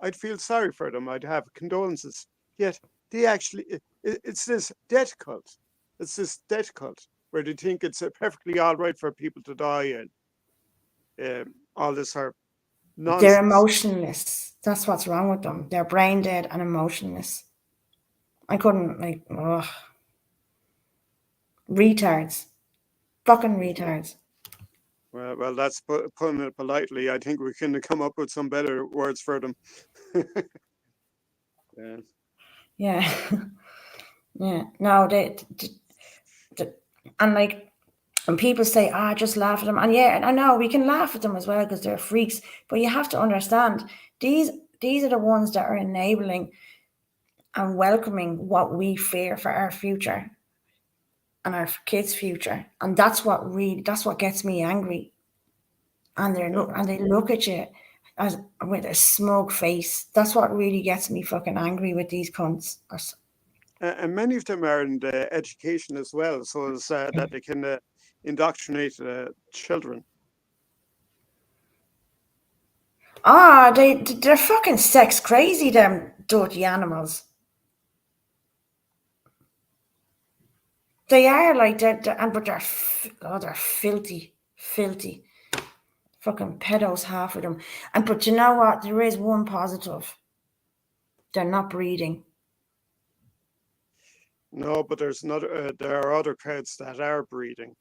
I'd feel sorry for them. I'd have condolences. Yet they actually, it's this death cult. It's this death cult where they think it's perfectly all right for people to die, and all this sort of nonsense. They're emotionless. That's what's wrong with them. They're brain dead and emotionless. I couldn't, like, ugh. Retards. Fucking retards. Well, that's putting it politely. I think we can come up with some better words for them. Yeah. Yeah. Yeah. No, and like, and people say, just laugh at them. And yeah, I know we can laugh at them as well because they're freaks. But you have to understand, these are the ones that are enabling and welcoming what we fear for our future. and our kids' future. And that's what gets me angry. And they look at you as with a smug face. That's what really gets me fucking angry with these cunts. And many of them are in the education as well, so as that they can indoctrinate children. They're fucking sex crazy, them dirty animals. They are like that, but they're filthy, filthy. Fucking pedos, half of them. But you know what? There is one positive. They're not breeding. No, but there are other crowds that are breeding.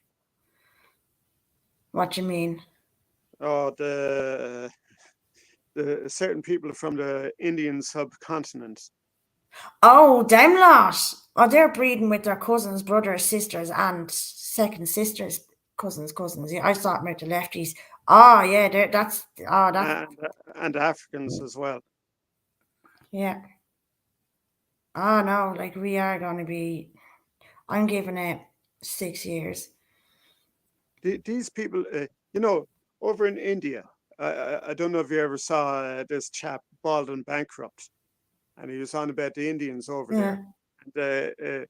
What do you mean? Oh, the certain people from the Indian subcontinent. Oh, them lot. Oh, they're breeding with their cousins, brothers, sisters, and second sisters, cousins. Yeah, I thought about the lefties. Oh, yeah, that's and Africans as well. Yeah. Oh no, like we are going to be. I'm giving it 6 years. These people, over in India, I don't know if you ever saw this chap, Bald and Bankrupt, and he was on about the Indians over there. And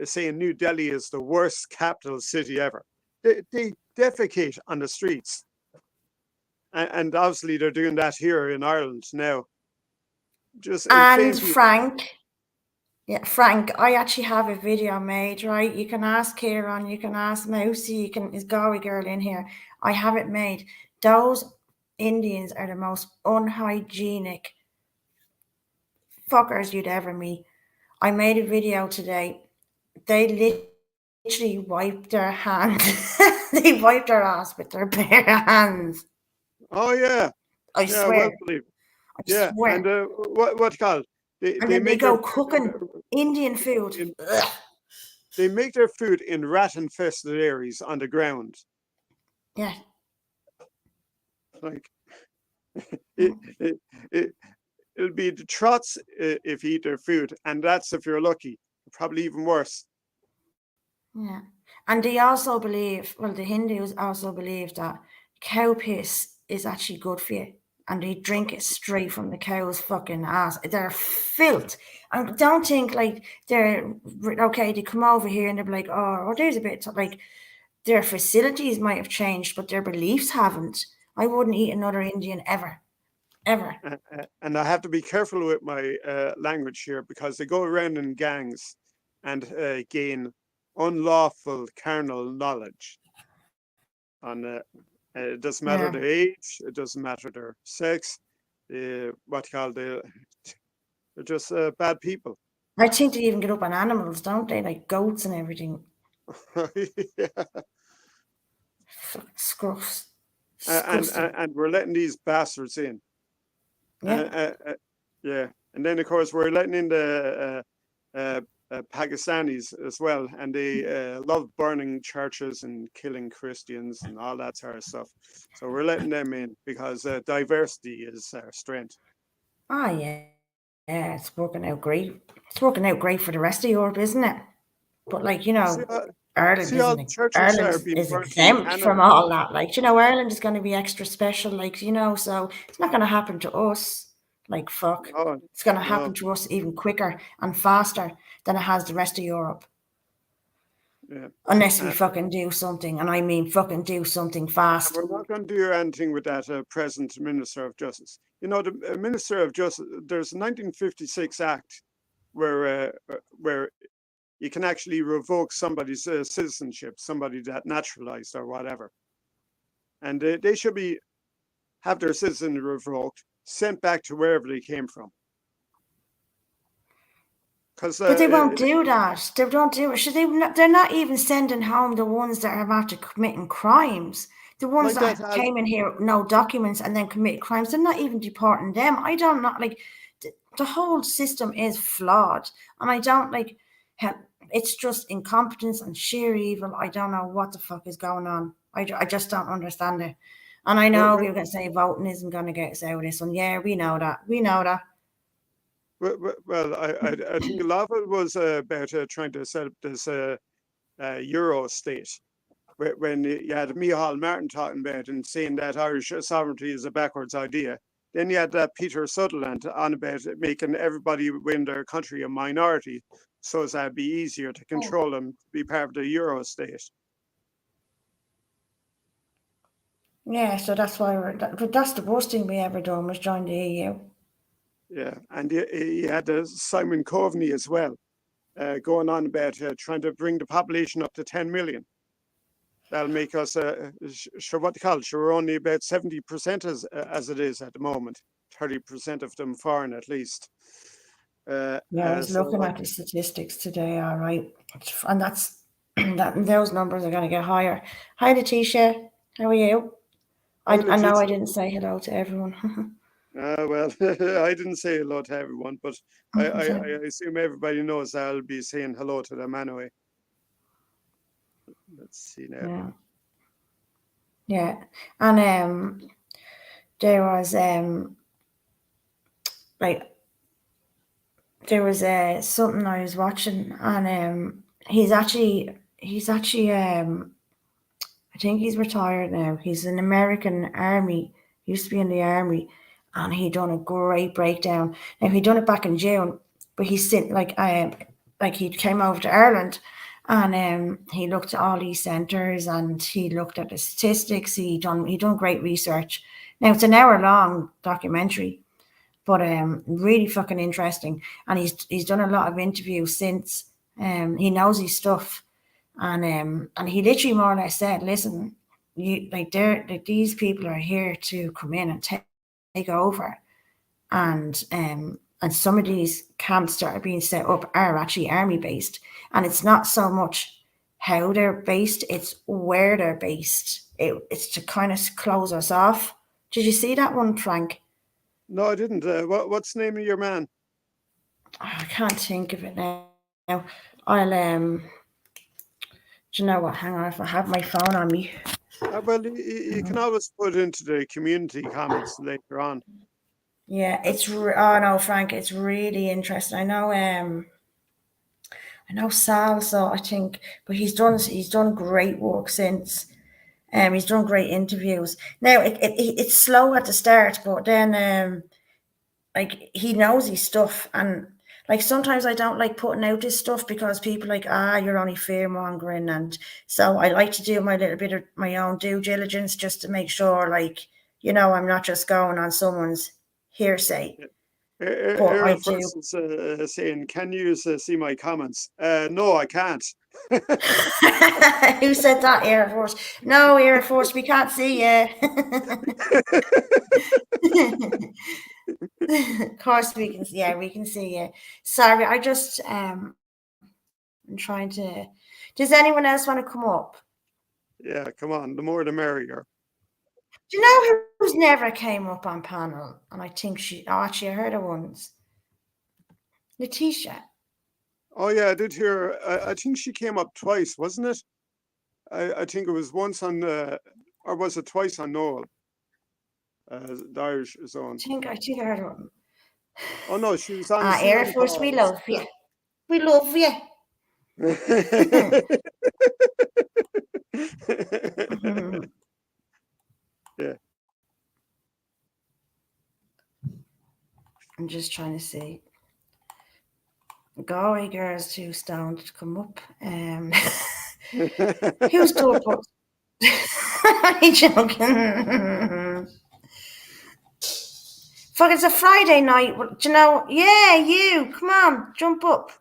saying New Delhi is the worst capital city ever. They defecate on the streets. And obviously they're doing that here in Ireland now. And Frank, I actually have a video made, right? You can ask Kieran, you can ask Mousy, is Galway girl in here. I have it made. Those Indians are the most unhygienic fuckers you'd ever meet. I made a video today. They literally wiped their hands. They wiped their ass with their bare hands. Oh yeah. I swear. I swear. And what's called? They go cooking Indian food. They make their food in rat-infested areas on the ground. Yeah. Like it'll be the trots if you eat their food, and that's if you're lucky. Probably even worse. Yeah. And they also believe, the Hindus also believe that cow piss is actually good for you. And they drink it straight from the cow's fucking ass. They're filth. And don't think like they're okay. They come over here and they're like, oh, there's a bit like their facilities might have changed, but their beliefs haven't. I wouldn't eat another Indian ever. And I have to be careful with my language here because they go around in gangs and gain unlawful carnal knowledge on it doesn't matter their age, it doesn't matter their sex, they're just bad people. I think they even get up on animals, don't they? Like goats and everything. Yeah. Scruffs. And we're letting these bastards in. Yeah. Yeah. And then, of course, we're letting in the Pakistanis as well, and they love burning churches and killing Christians and all that sort of stuff. So we're letting them in because diversity is our strength. Oh yeah, it's working out great. It's working out great for the rest of Europe, isn't it? But like Ireland is exempt from all that. Like Ireland is going to be extra special. Like so it's not going to happen to us. Like fuck, it's going to happen to us even quicker and faster than it has the rest of Europe. Yeah. Unless we fucking do something, and I mean fucking do something fast. We're not going to do anything with that present Minister of Justice. The Minister of Justice, there's a 1956 Act where you can actually revoke somebody's citizenship, somebody that naturalized or whatever. And they should have their citizenship revoked, sent back to wherever they came from. But they won't do that. They don't do it. They're not even sending home the ones that are after committing crimes. The ones that came in here, no documents, and then committed crimes. They're not even deporting them. I don't know. Like the whole system is flawed, and I don't like. It's just incompetence and sheer evil. I don't know what the fuck is going on. I just don't understand it. And I know you're going to say voting isn't going to get us out of this one. Yeah, we know that. Well, I think a lot of it was about trying to set up this Euro state. When you had Micheál Martin talking about and saying that Irish sovereignty is a backwards idea. Then you had Peter Sutherland on about making everybody within their country a minority, so as that'd be easier to control them, to be part of the Euro state. Yeah, so that's why but that's the worst thing we ever done was join the EU. Yeah, and you had Simon Coveney as well, going on about trying to bring the population up to 10 million. That'll make us, sure, what they call it, sure, we're only about 70% as it is at the moment, 30% of them foreign at least. Yeah, I was So looking at the statistics today, all right. And that's those numbers are going to get higher. Hi, Letitia. How are you? I know I Letitia. didn't say hello to everyone. Well, I didn't say hello to everyone, but I assume everybody knows that I'll be saying hello to them anyway. Let's see now. Yeah. Yeah. And there was like there was something I was watching, and he's actually I think he's retired now. He's an American Army, used to be in the Army, and he done a great breakdown. Now he done it back in June, but he's sitting like he came over to Ireland, and he looked at all these centres and he looked at the statistics. He done great research. Now it's an hour long documentary, but really fucking interesting. And he's done a lot of interviews since. He knows his stuff, and he literally more or less said, "Listen, these people are here to come in and take over, and some of these camps that are being set up are actually army based, and it's not so much how they're based, it's where they're based. It's to kind of close us off." Did you see that one, Frank? No, I didn't. What's the name of your man? I can't think of it now. I'll do you know what? Hang on, if I have my phone on me. Well, you can always put it into the community comments later on. Yeah, oh no, Frank, it's really interesting. I know Sal, so I think, but he's done great work since. He's done great interviews. Now it's slow at the start, but then like he knows his stuff, and like sometimes I don't like putting out this stuff because people are like, you're only fear mongering, and so I like to do my little bit of my own due diligence just to make sure, like, I'm not just going on someone's hearsay. But I Air do. Force is saying, "Can you see my comments?" No, I can't. Who said that, Air Force? No, Air Force, we can't see you. Of course we can. Yeah, we can see you. Sorry, I just I'm trying to. Does anyone else want to come up? Yeah, come on. The more the merrier. Do you know who's never came up on panel? And I think actually I heard her once. Letitia. Oh yeah, I did hear. I think she came up twice, wasn't it? I think it was once on, or was it twice on Noel? The Irish zone. I think I heard her. Oh no, she was on Air Stephen Force, we Paul's. love you. We love you. Yeah. I'm just trying to see. Galway girls too stoned to come up. Who's door? I'm joking. Fuck, it's a Friday night. Do you know? Yeah, you. Come on, jump up.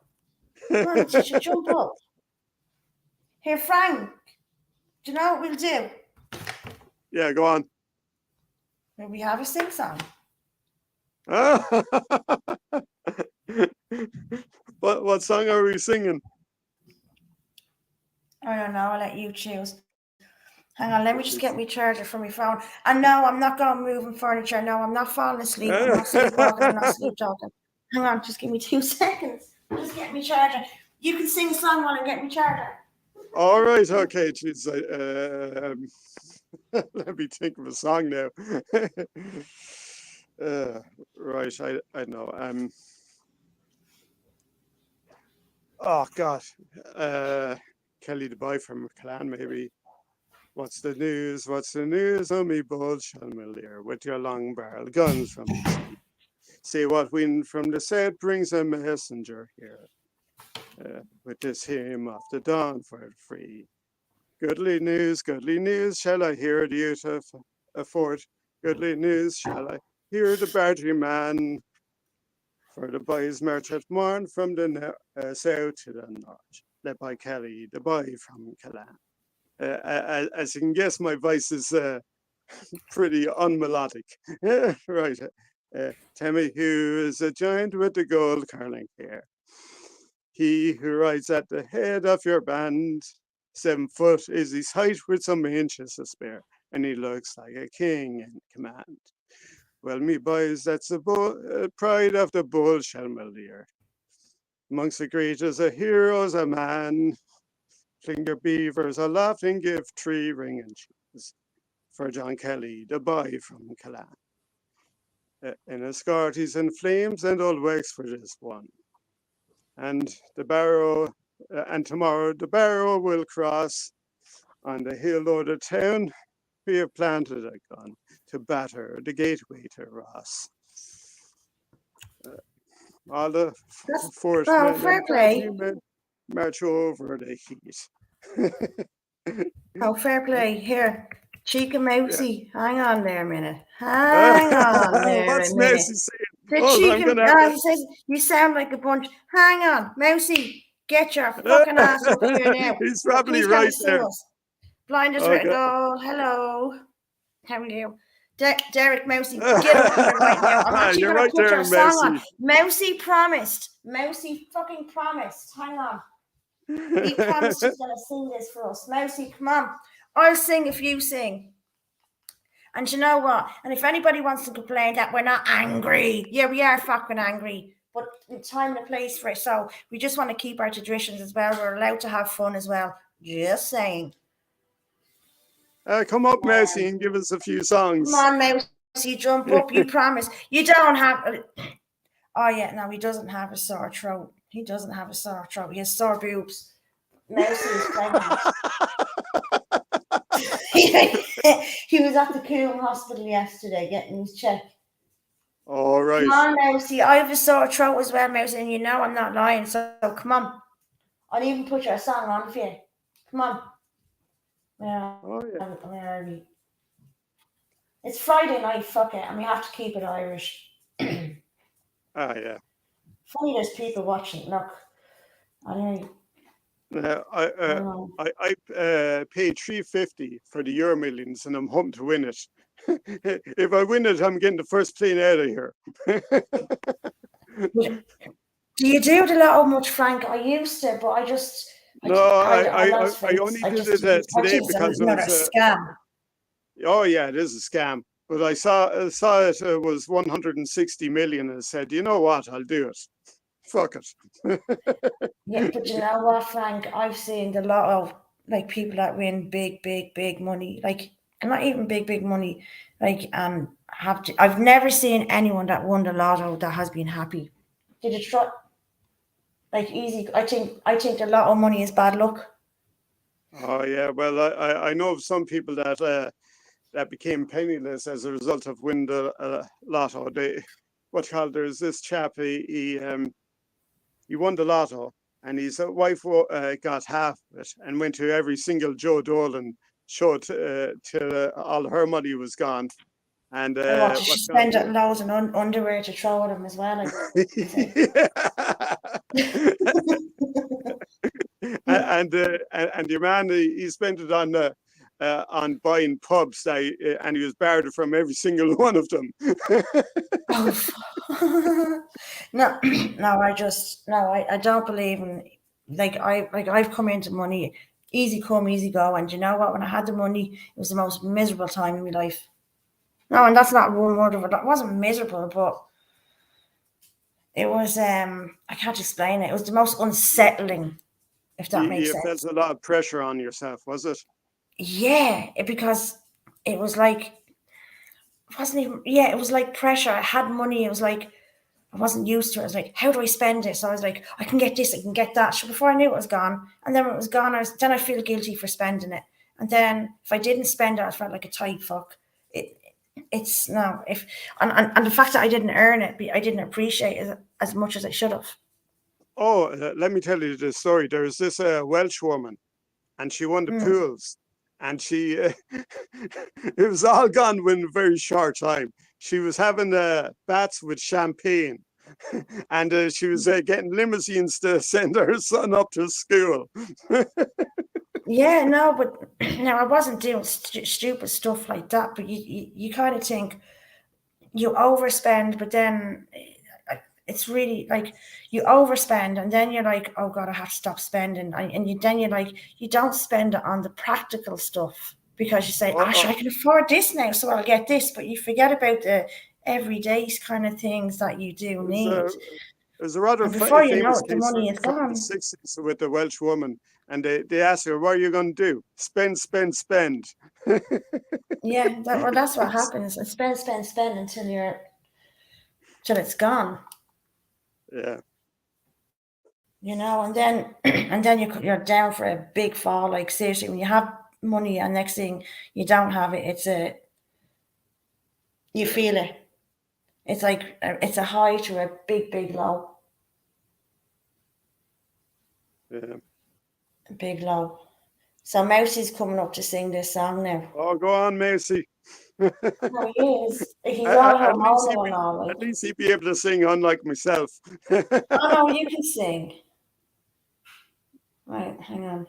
Come on, you should jump up. Here, Frank. Do you know what we'll do? Yeah, go on. Will we have a sing song? What song are we singing? I don't know. I'll let you choose. Hang on, let me just get my charger from my phone. And no, I'm not going moving furniture. No, I'm not falling asleep. I'm not sleepwalking. I'm not sleep talking. Hang on, just give me 2 seconds. Just get me charger. You can sing a song while I get me charger. All right, okay, geez. Let me think of a song now. Right, I know. Oh God. Kelly the boy from Clan, maybe. What's the news? What's the news? Oh, me bold Shelmilier, with your long barrel guns from the sea. See what wind from the south brings a messenger here. With this hymn of the dawn for it free. Goodly news, shall I hear the youth of a fort? Goodly news, shall I hear the bargery man? For the boys march at morn from the south to the north, led by Kelly, the boy from Callan. As you can guess, my voice is pretty unmelodic. Right. Timmy, who is a giant with the gold curling hair. He who rides at the head of your band, 7 foot is his height with some inches to spare, and he looks like a king in command. Well, me boys, that's the pride of the bull Shelmilier. Amongst the greatest of heroes, a man. Fling your beavers aloft and give 3 ringing cheers for John Kelly, the boy from Callan. In a skirt he's in flames and old Wexford is one. And the barrow, and tomorrow the barrow will cross on the hill o'er the town. We have planted a gun to batter the gateway to Ross. All the force Oh, fair play. march over the heat. Oh, fair play. Here, Cheeky Mousy. Hang on there a minute. Hang on there What's a minute. Mousy saying? The Oh, Cheeky, I'm gonna he says, you sound like a bunch. Hang on, Mousy. Get your fucking ass up here now. He's probably Please right come sing there. us. Blind as Oh, red God. gold. Hello. How are you? Derek Mousy, get up here right now. I'm actually You're going right to put there, your song on. Mousy. Mousy promised. Mousy fucking promised. Hang on. He promised he's going to sing this for us. Mousy, come on. I'll sing if you sing. And you know what? And if anybody wants to complain that we're not angry, yeah, we are fucking angry. But it's time and a place for it. So we just want to keep our traditions as well. We're allowed to have fun as well. Just saying. Come up, Mousy, and give us a few songs. Come on, Mousy, jump up. You promise. You don't have... Oh, yeah, no, he doesn't have a sore throat. He doesn't have a sore throat. He has sore boobs. Mousy is pregnant. He was at the Coombe Hospital yesterday getting his check. All right. Come on, Mousy. I have a sore throat as well, Mousy, and you know I'm not lying. So come on. I'll even put your song on for you. Come on. Where are we? It's Friday night, fuck it, and we have to keep it Irish. Yeah. Funny, there's people watching. Look, I paid $350 for the Euro Millions, and I'm hoping to win it. If I win it, I'm getting the first plane out of here. Do you do the lotto much, Frank? I used to, but I just. I only did it today because it was a scam. Oh yeah, it is a scam. But I saw it was 160 million, and I said, you know what, I'll do it. Fuck it. Yeah, but you know what, Frank? I've seen a lot of like people that win big money, like and not even big money, like I've never seen anyone that won the lotto that has been happy. Did you try? Like easy, I think a lot of money is bad luck. Oh yeah, well I know of some people that became penniless as a result of winning the lotto. There's this chap he won the lotto and his wife got half of it and went to every single Joe Dolan show till all her money was gone. And did she spend loads on underwear to throw at him as well? And your man, he spent it on buying pubs, and he was barred from every single one of them. No, I don't believe in I've come into money, easy come, easy go, and you know what? When I had the money, it was the most miserable time in my life. No, and that's not one word of it. It wasn't miserable, but it was I can't explain it. It was the most unsettling, if that makes sense. You felt a lot of pressure on yourself, was it? Yeah, because it was like it wasn't even it was like pressure. I had money. It was like I wasn't used to it. I was like, how do I spend it? So I was like, I can get this, I can get that. So before I knew it was gone. And then when it was gone, then I feel guilty for spending it. And then if I didn't spend it, I felt like a tight fuck. It's no, if and the fact that I didn't earn it, I didn't appreciate it as much as I should have. Oh, let me tell you this story. There's this Welsh woman, and she won the pools, and she it was all gone within a very short time. She was having baths with champagne, and she was getting limousines to send her son up to school. Yeah, no, but no, I wasn't doing stupid stuff like that. But you kind of think you overspend, but then it's really like you overspend, and then you're like, oh God, I have to stop spending. Then you're like, you don't spend it on the practical stuff because you say, I can afford this now, so I'll get this. But you forget about the everyday kind of things that you do need. There's a rather before you know famous it, the case money in is the gone. 60s with the Welsh woman, and they asked her, what are you going to do? Spend. Yeah, that's what happens. And spend until it's gone. Yeah. You know, and then you're down for a big fall. Like seriously, when you have money and next thing you don't have it, you feel it. It's like it's a high to a big low. Yeah. A big low. So Mousie's coming up to sing this song now. Oh, go on, Macy. No, he is. He's all at least he'd be able to sing, unlike myself. Oh no, you can sing. Right, hang on.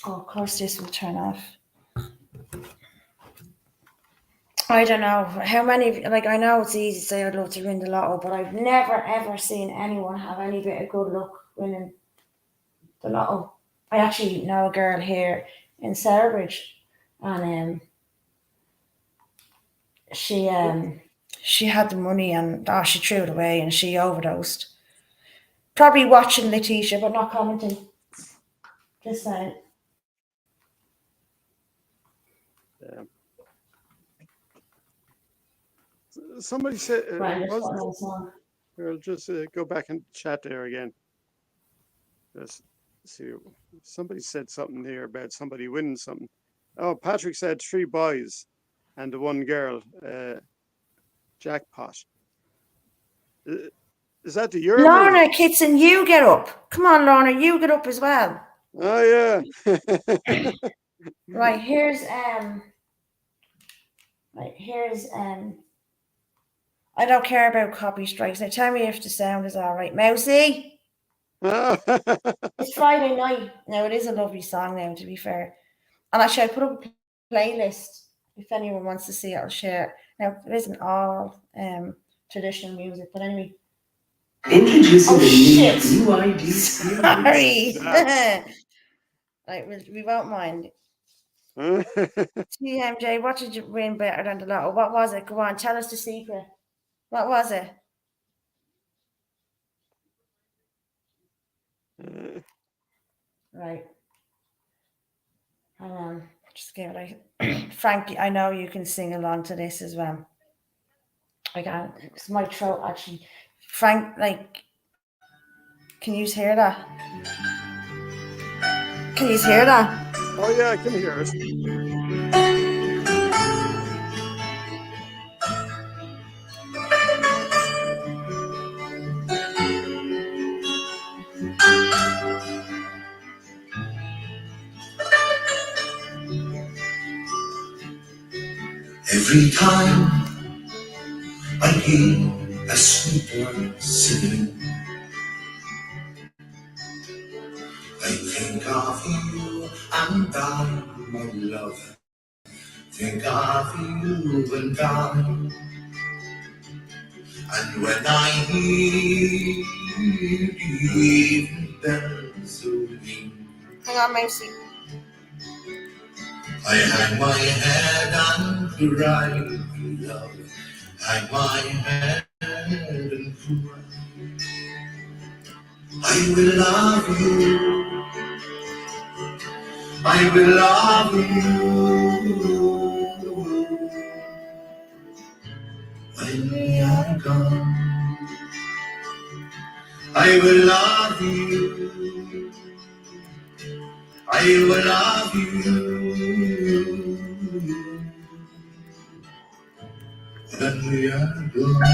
Oh, of course this will turn off. I don't know how many, like I know it's easy to say I'd love to win the lotto, but I've never ever seen anyone have any bit of good luck winning the lotto. I actually know a girl here in Sarabridge, and she had the money and she threw it away and she overdosed. Probably watching Letitia, but not commenting. Just saying. Yeah. Somebody said, we'll just go back and chat there again. Let's see. Somebody said something there about somebody winning something. Oh, Patrick said 3 boys and the 1 girl. Jackpot. Is that the Euro? Lorna Kitson, you get up. Come on, Lorna, you get up as well. Oh yeah. Right, here's I don't care about copy strikes. Now tell me if the sound is all right. Mousy. It's Friday night. Now it is a lovely song now, to be fair. And actually I put up a playlist. If anyone wants to see it, I'll share it. Now it isn't all traditional music, but anyway. Introducing the new UID. Sorry. Right, we won't mind. TMJ, what did you win better than the lotto? What was it? Go on, tell us the secret. What was it? Right. Hang on. Just give it like Frankie, I know you can sing along to this as well. I can't, because my throat actually. Frank, like, can you hear that? Can you hear that? Oh yeah, I can hear it. Every time I hear a sweet bird singing, I think of you and I, my love. Think of you and I. And when I hear the evening bells ringing, Hang on, Macy. I hang my head and cry, love. Hang my head and cry. I will love you. I will love you. When we are I will love you. I will love you. When we are gone.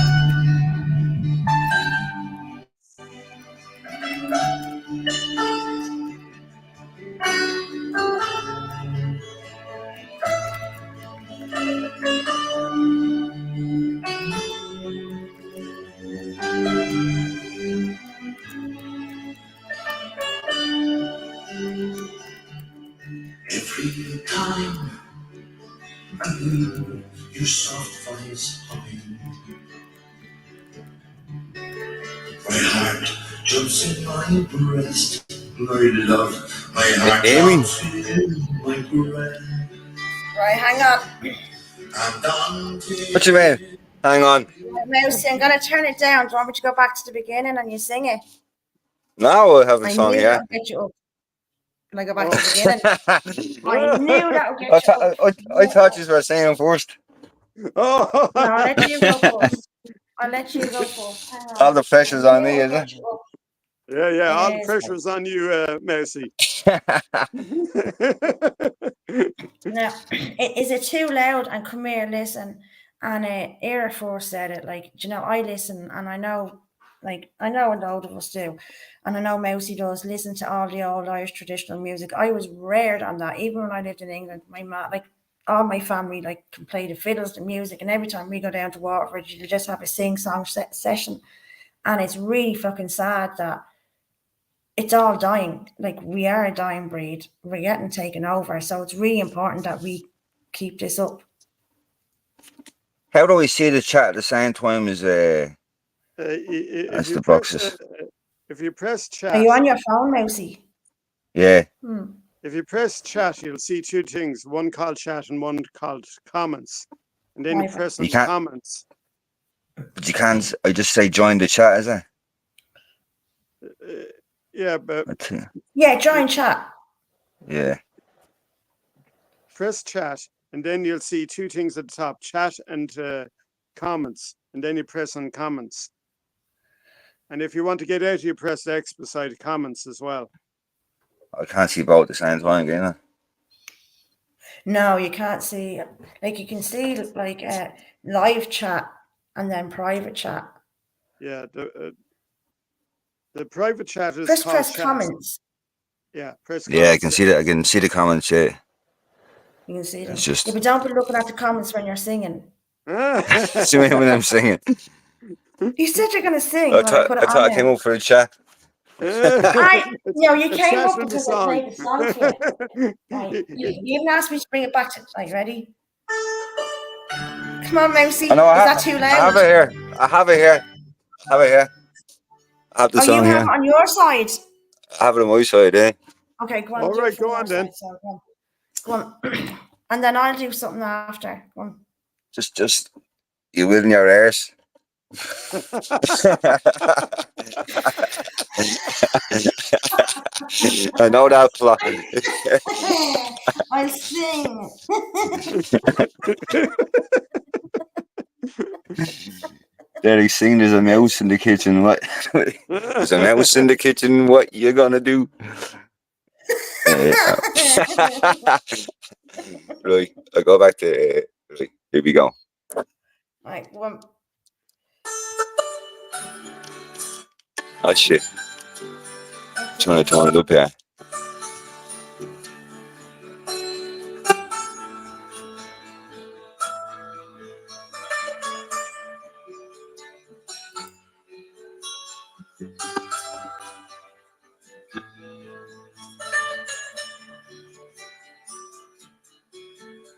Every time I hear your soft voice humming, my heart jumps in my breast. My love, my heart Amy? jumps in my breast. Right, hang on. And until What you mean? Hang on. Mousy, I'm going to turn it down. Do you want me to go back to the beginning and you sing it? Now I have a I song knew here. that'll get you up. Can I go back to the beginning? I knew that would I, get you up. I thought you were saying first. Oh, No, I'll let you go first. I'll let you go first. Hang on. All the pressure's on me, I is knew it? it'd get you up. yeah. All the It is. pressure's on you, Mercy. Now, is it too loud? And come here, listen. And Era Force said it. Like, do you know, I listen, and I know, like, I know a load of us do, and I know Mousy does listen to all the old Irish traditional music. I was reared on that, even when I lived in England. My mom, like, all my family, like, can play the fiddles, the music, and every time we go down to Waterford, you just have a sing-song session, and it's really fucking sad that it's all dying. Like, we are a dying breed. We're getting taken over. So it's really important that we keep this up. How do we see the chat at the same time as if the you boxes? if you press chat, Are you on your phone, Mousy? Yeah. if you press chat, you'll see two things: one called chat and one called comments. And then you Private. press You on can't- comments. But you can't. I just say join the chat, is it? Yeah, but Yeah, join chat. Yeah. press chat, and then you'll see two things at the top: chat and comments. And then you press on comments. And if you want to get out, you press X beside comments as well. I can't see both at the same time, can I? No, you can't see. Like, you can see, like, live chat and then private chat. Yeah, the private chat is Press called chat. comments. Yeah, press. Yeah, I comments. can see that. I can see the comments. Yeah. You can see them. It's just. Yeah, but don't be looking at the comments when you're singing. See me when I'm singing. You said you're going to sing I when I thought put I it thought on I came there. up for a chat. You It's came chat up and the because I song. played the song for you. Right. You even asked me to bring it back to. Are you ready? Come on, Mousy. I know. Is that too I have loud? it here. I have it here. I have the Oh, you song have here. it on your side. I have it on my side, eh? Okay, go on. All do it right, from go your on then. side, so go on. And then I'll do something after. Go on. Just you with in your ears. I know that plot. I sing. There he's singing. There's a mouse in the kitchen. What? There's a mouse in the kitchen. What you gonna do? Right, I go back to. Right, here we go. Right, go on. Oh shit! Trying to turn it up here.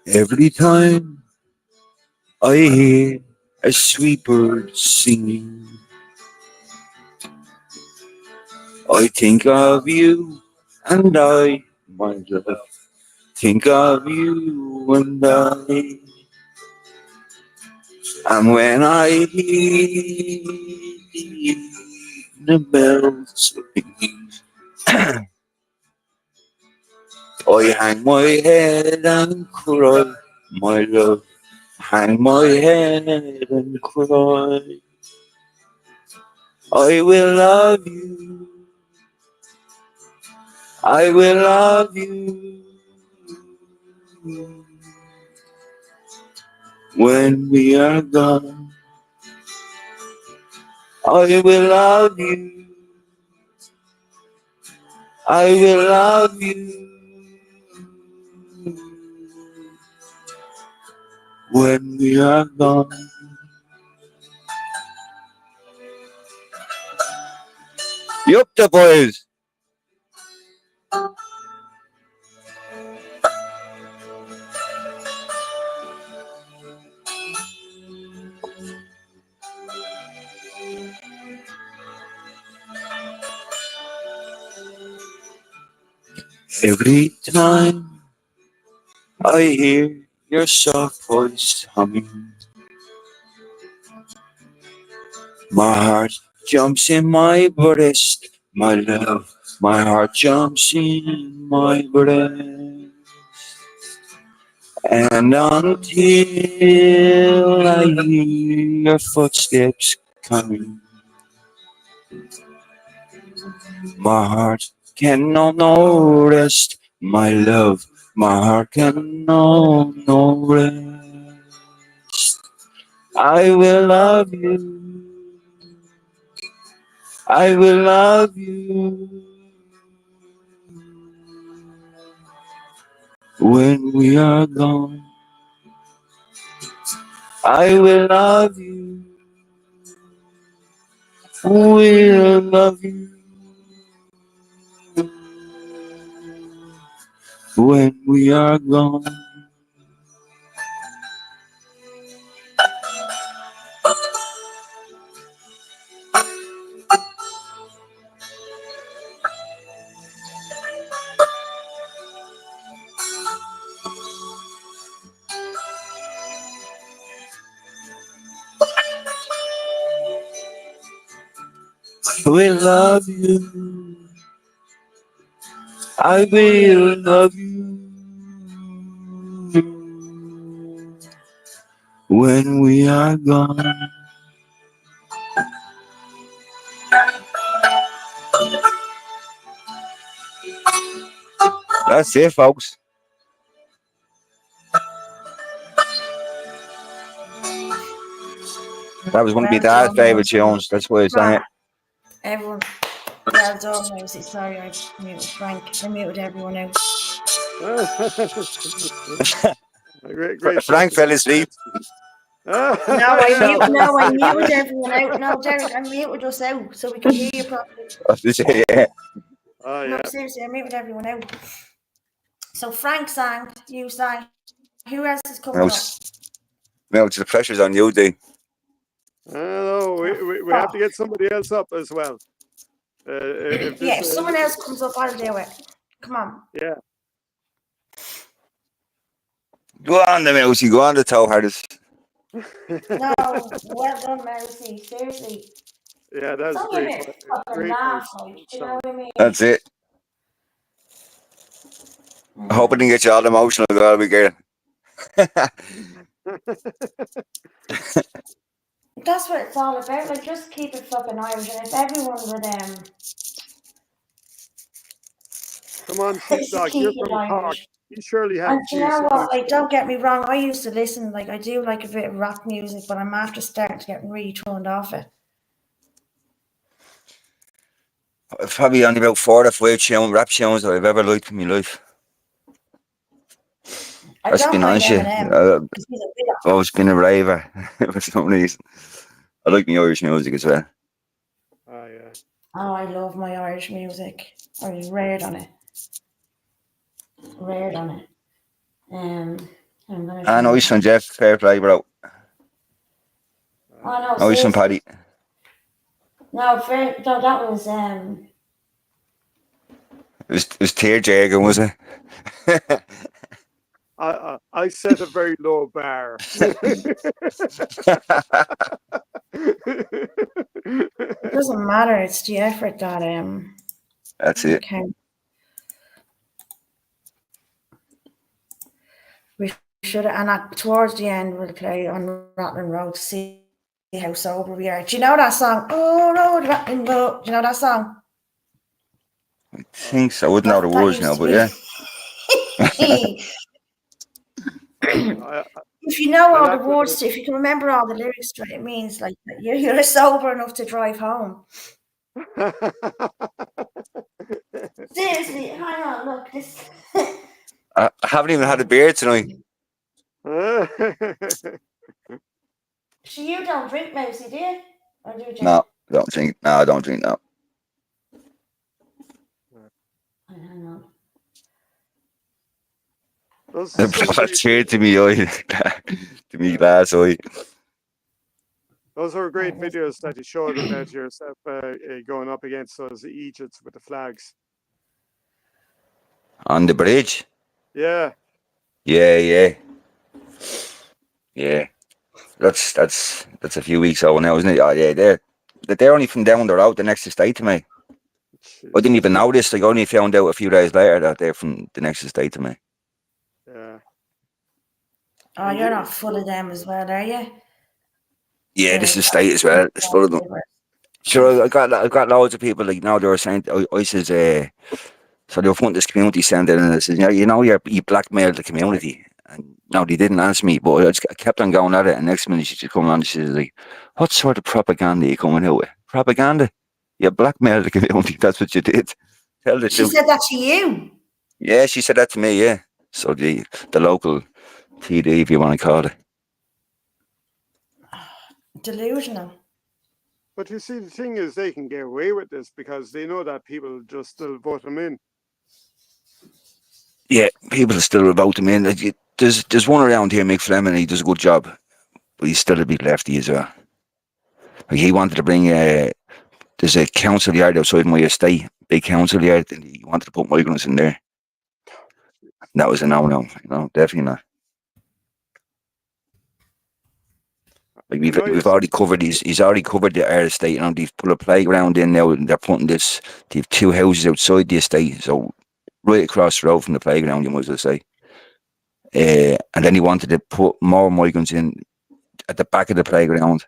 Every time I hear a sweet bird singing, I think of you and I, my love. Think of you and I. And when I hear the bells ringing, I hang my head and cry, my love. Hang my head and cry. I will love you. I will love you. When we are gone, I will love you. I will love you. When we are gone. Yup, the boys. Every time I hear your soft voice humming, my heart jumps in my breast, my love. My heart jumps in my breast. And until I hear your footsteps coming, my heart can know no rest, my love. My heart can know no rest. I will love you. I will love you. When we are gone, I will love you. We'll love you. When we are gone. I will love you. I will love you. When we are gone. That's it, folks. That was one of my Well dad's done, favourite Maisie. tunes. That's why I sang it. Right. Everyone, well done, Maisie. Sorry, I muted Frank. I muted everyone out. Great Frank session. fell asleep. No, Yeah, I muted everyone out. No, Derek, I muted us out so we can hear you properly. Yeah. Oh No, yeah. seriously, I muted everyone out. So Frank sang, you sang. Who else is coming up? No, the pressure's on you, D. No, we have to get somebody else up as well. If Yeah, this, if someone else comes up, I'll do it. Come on. yeah. Go on, the Mousy. Go on, the toe hardest. No, well done, Mercy. Seriously. Yeah, It's that's only a great. bit of fucking Great voice. laugh, like, you know what I mean? That's it. I hope I didn't get you all emotional, girl. We get it. That's what it's all about. Like, just keep it fucking Irish. And if everyone would Come on, just sheepdog. keep You're it from Cork. Irish. You surely have And a you few know what? songs. Like, don't get me wrong. I used to listen. Like, I do like a bit of rock music, but I'm after starting to get really turned off it. Probably only about 4 or 5 rap tunes that I've ever liked in my life. I That's don't been like honest. Eminem. I've He's a bit of always been a raver for some reason. I like my Irish music as well. Oh yeah. Oh, I love my Irish music. I was reared on it. Reared on it. I'm gonna. Ah, nice one, Jeff. Fair play, bro. Oh no, Nice one, seriously. Paddy. No, fair. No, that was It was tear jerking, was it? I set a very low bar. It doesn't matter. It's the effort that That's it. Okay. We should, and towards the end we'll play on Rutland Road to see how sober we are. Do you know that song? Oh, road rocking boat. Do you know that song? I think so. I wouldn't know the That words used now, to but be. yeah. If you know all I'll the have words, if you can remember all the lyrics to it, it means like that you're sober enough to drive home. Seriously, hang on, look, this. I haven't even had a beer tonight. So you don't drink, Mousy, do you? Or do you? No, I don't drink that. Hang on. Those are some great Cheer to me, eye. To me, glass eye. Those are great Right, videos that you showed about yourself going up against those Egypts with the flags. On the bridge. Yeah. Yeah. That's a few weeks old now, isn't it? Oh yeah, they're only from down the road, the next estate to me. I didn't even know this. I only found out a few days later that they're from the next estate to me. Yeah. Oh, you're not full of them as well, are you? Yeah, this estate as well. It's full of them. Sure, I got loads of people like now they were saying I says so they were from this community centre and I said, you blackmailed the community. And no, they didn't answer me, but I kept on going at it. And next minute she just come on and she says like, what sort of propaganda are you coming out with? Propaganda? You blackmailed the community, that's what you did. Tell the She truth. said that to you. Yeah, she said that to me, yeah. So the local TD, if you want to call it. Delusional. But you see, the thing is, they can get away with this because they know that people just still vote them in. Yeah, people still vote him in. There's one around here, Mick Fleming, he does a good job, but he's still a bit lefty as well. Like he wanted to bring there's a council yard outside my estate, big council yard, and he wanted to put migrants in there. And that was a no, definitely not. Like we've already covered he's already covered the our estate, they've put a playground in now and they're putting they've 2 houses outside the estate, so right across the road from the playground, you might as well say. And then he wanted to put more migrants in at the back of the playground,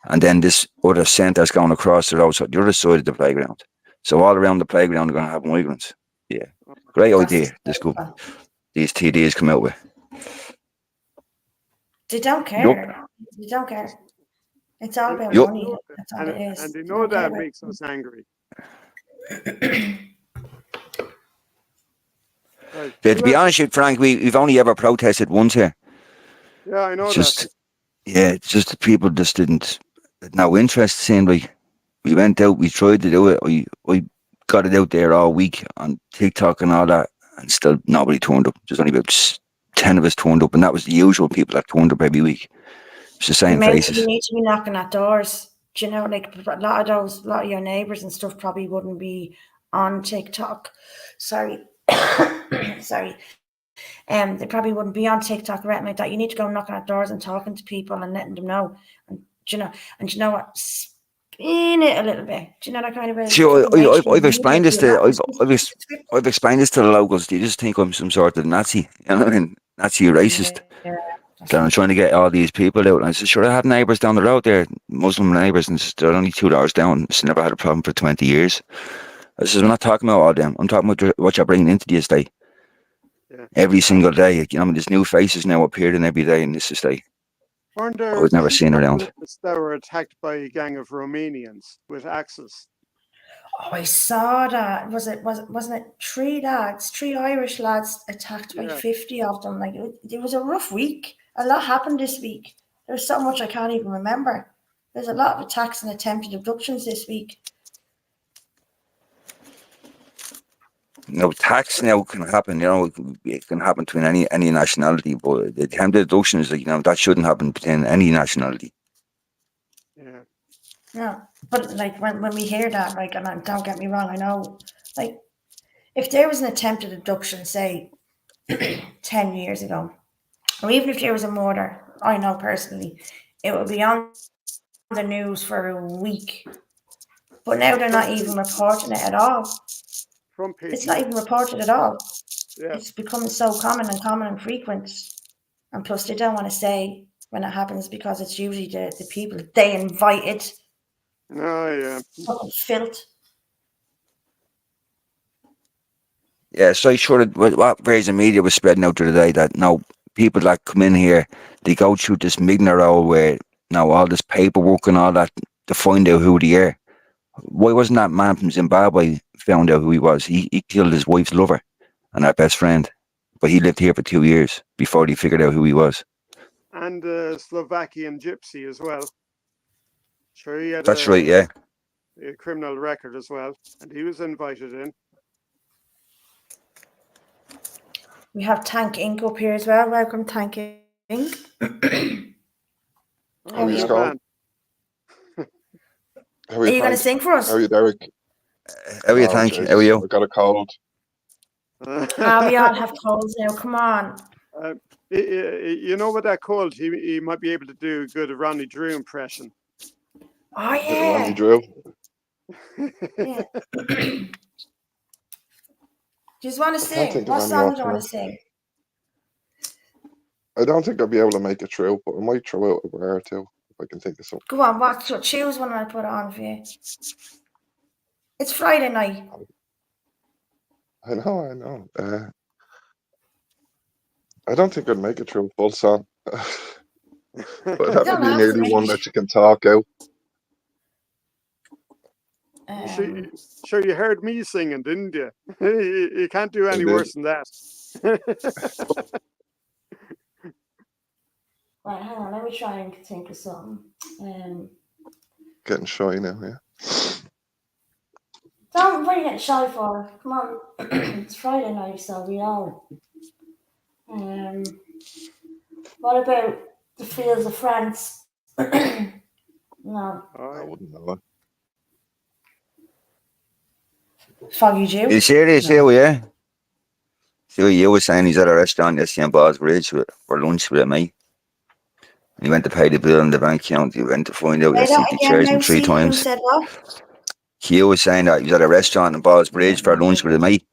and then this other centre's going across the road, so the other side of the playground. So all around the playground are going to have migrants. Yeah, great idea. This good. These TDs come out with. They don't care. They don't care. It's all about money. That's all it is. And they know that makes us angry. Right. Yeah, to be honest with you, Frank, we've only ever protested once here. Yeah, I know that. Yeah, it's just the people just had no interest. Seemed like we went out, we tried to do it. I got it out there all week on TikTok and all that, and still nobody turned up. There's only about 10 of us turned up, and that was the usual people that turned up every week. It's the same faces. You need to be knocking at doors. Do you know, like a lot of your neighbours and stuff probably wouldn't be on TikTok. Sorry. Sorry. They probably wouldn't be on TikTok or anything like that. You need to go knocking at doors and talking to people and letting them know. And you know what? Spin it a little bit. Do you know that kind of way? Sure, I've explained this to I've explained this to the locals. Do you just think I'm some sort of Nazi? You know what I mean? Nazi racist. Yeah. I'm trying to get all these people out. And I said, sure, I have neighbours down the road there, Muslim neighbours, and they're only 2 hours down. It's never had a problem for 20 years. I said, I'm not talking about all them. I'm talking about what you're bringing into the estate. Yeah. Every single day. There's new faces now appearing every day in this estate. Weren't there I was never seen around. That were attacked by a gang of Romanians with axes? Oh, I saw that. Wasn't it 3 Irish lads attacked by 50 of them? Like it was a rough week. A lot happened this week. There's so much I can't even remember. There's a lot of attacks and attempted abductions this week. Attacks now can happen. It can happen between any nationality, but the attempted abduction is that shouldn't happen between any nationality. Yeah, but like when we hear that, like, and don't get me wrong, I know, like, if there was an attempted abduction, say 10 years ago, or even if there was a murder, I know personally, it would be on the news for a week. But now they're not even reporting it at all. It's not even reported at all. Yeah. It's becoming so common and frequent. And plus, they don't want to say when it happens because it's usually the people they invited. Oh yeah. Fucking filth. Yeah, so sure that what Virgin Media was spreading out the other day that now people that come in here, they go through this rigmarole where now all this paperwork and all that to find out who they are. Why wasn't that man from Zimbabwe found out who he was? He killed his wife's lover and our best friend, but he lived here for 2 years before he figured out who he was. And Slovakian gypsy as well. Sure, he had That's right, yeah. a criminal record as well, and he was invited in. We have Tank Inc. up here as well. Welcome, Tank Inc. Oh, How are good you? man. How Are you going to sing for us? How are you, Derek? How are you, Oh, thank you? Jesus, How are you? I got a cold. We all have colds now. Come on. You know what that called? He might be able to do a good Ronnie Drew impression. Oh, Ronnie yeah. Drew. Yeah. Do you just want to I can't sing? think of What any song do you offhand. want to sing? I don't think I'll be able to make it through, but I might throw out a bar or two if I can think of something. Go on, choose one and I'll put it on for you. It's Friday night. I know. I don't think I'd make it through a full song. But You that don't would be have to nearly make one it. that you can talk out. Sure, you heard me singing, didn't you? You can't do any did. worse than that. Right, hang on. Let me try and think of something. Getting shy now, yeah. Don't really get shy for. Come on. It's Friday night, so we all. What about the Fields of France? No. I wouldn't know. Foggy Jew? Are you serious, No. yeah? See what you were saying, he's at a restaurant yesterday in Balls Bridge for lunch with a mate. And he went to pay the bill in the bank account. He went to find out Say yesterday that he again, charged him now, 3 see who times. said what? Hugh was saying that he was at a restaurant in Balls Bridge for lunch with a mate.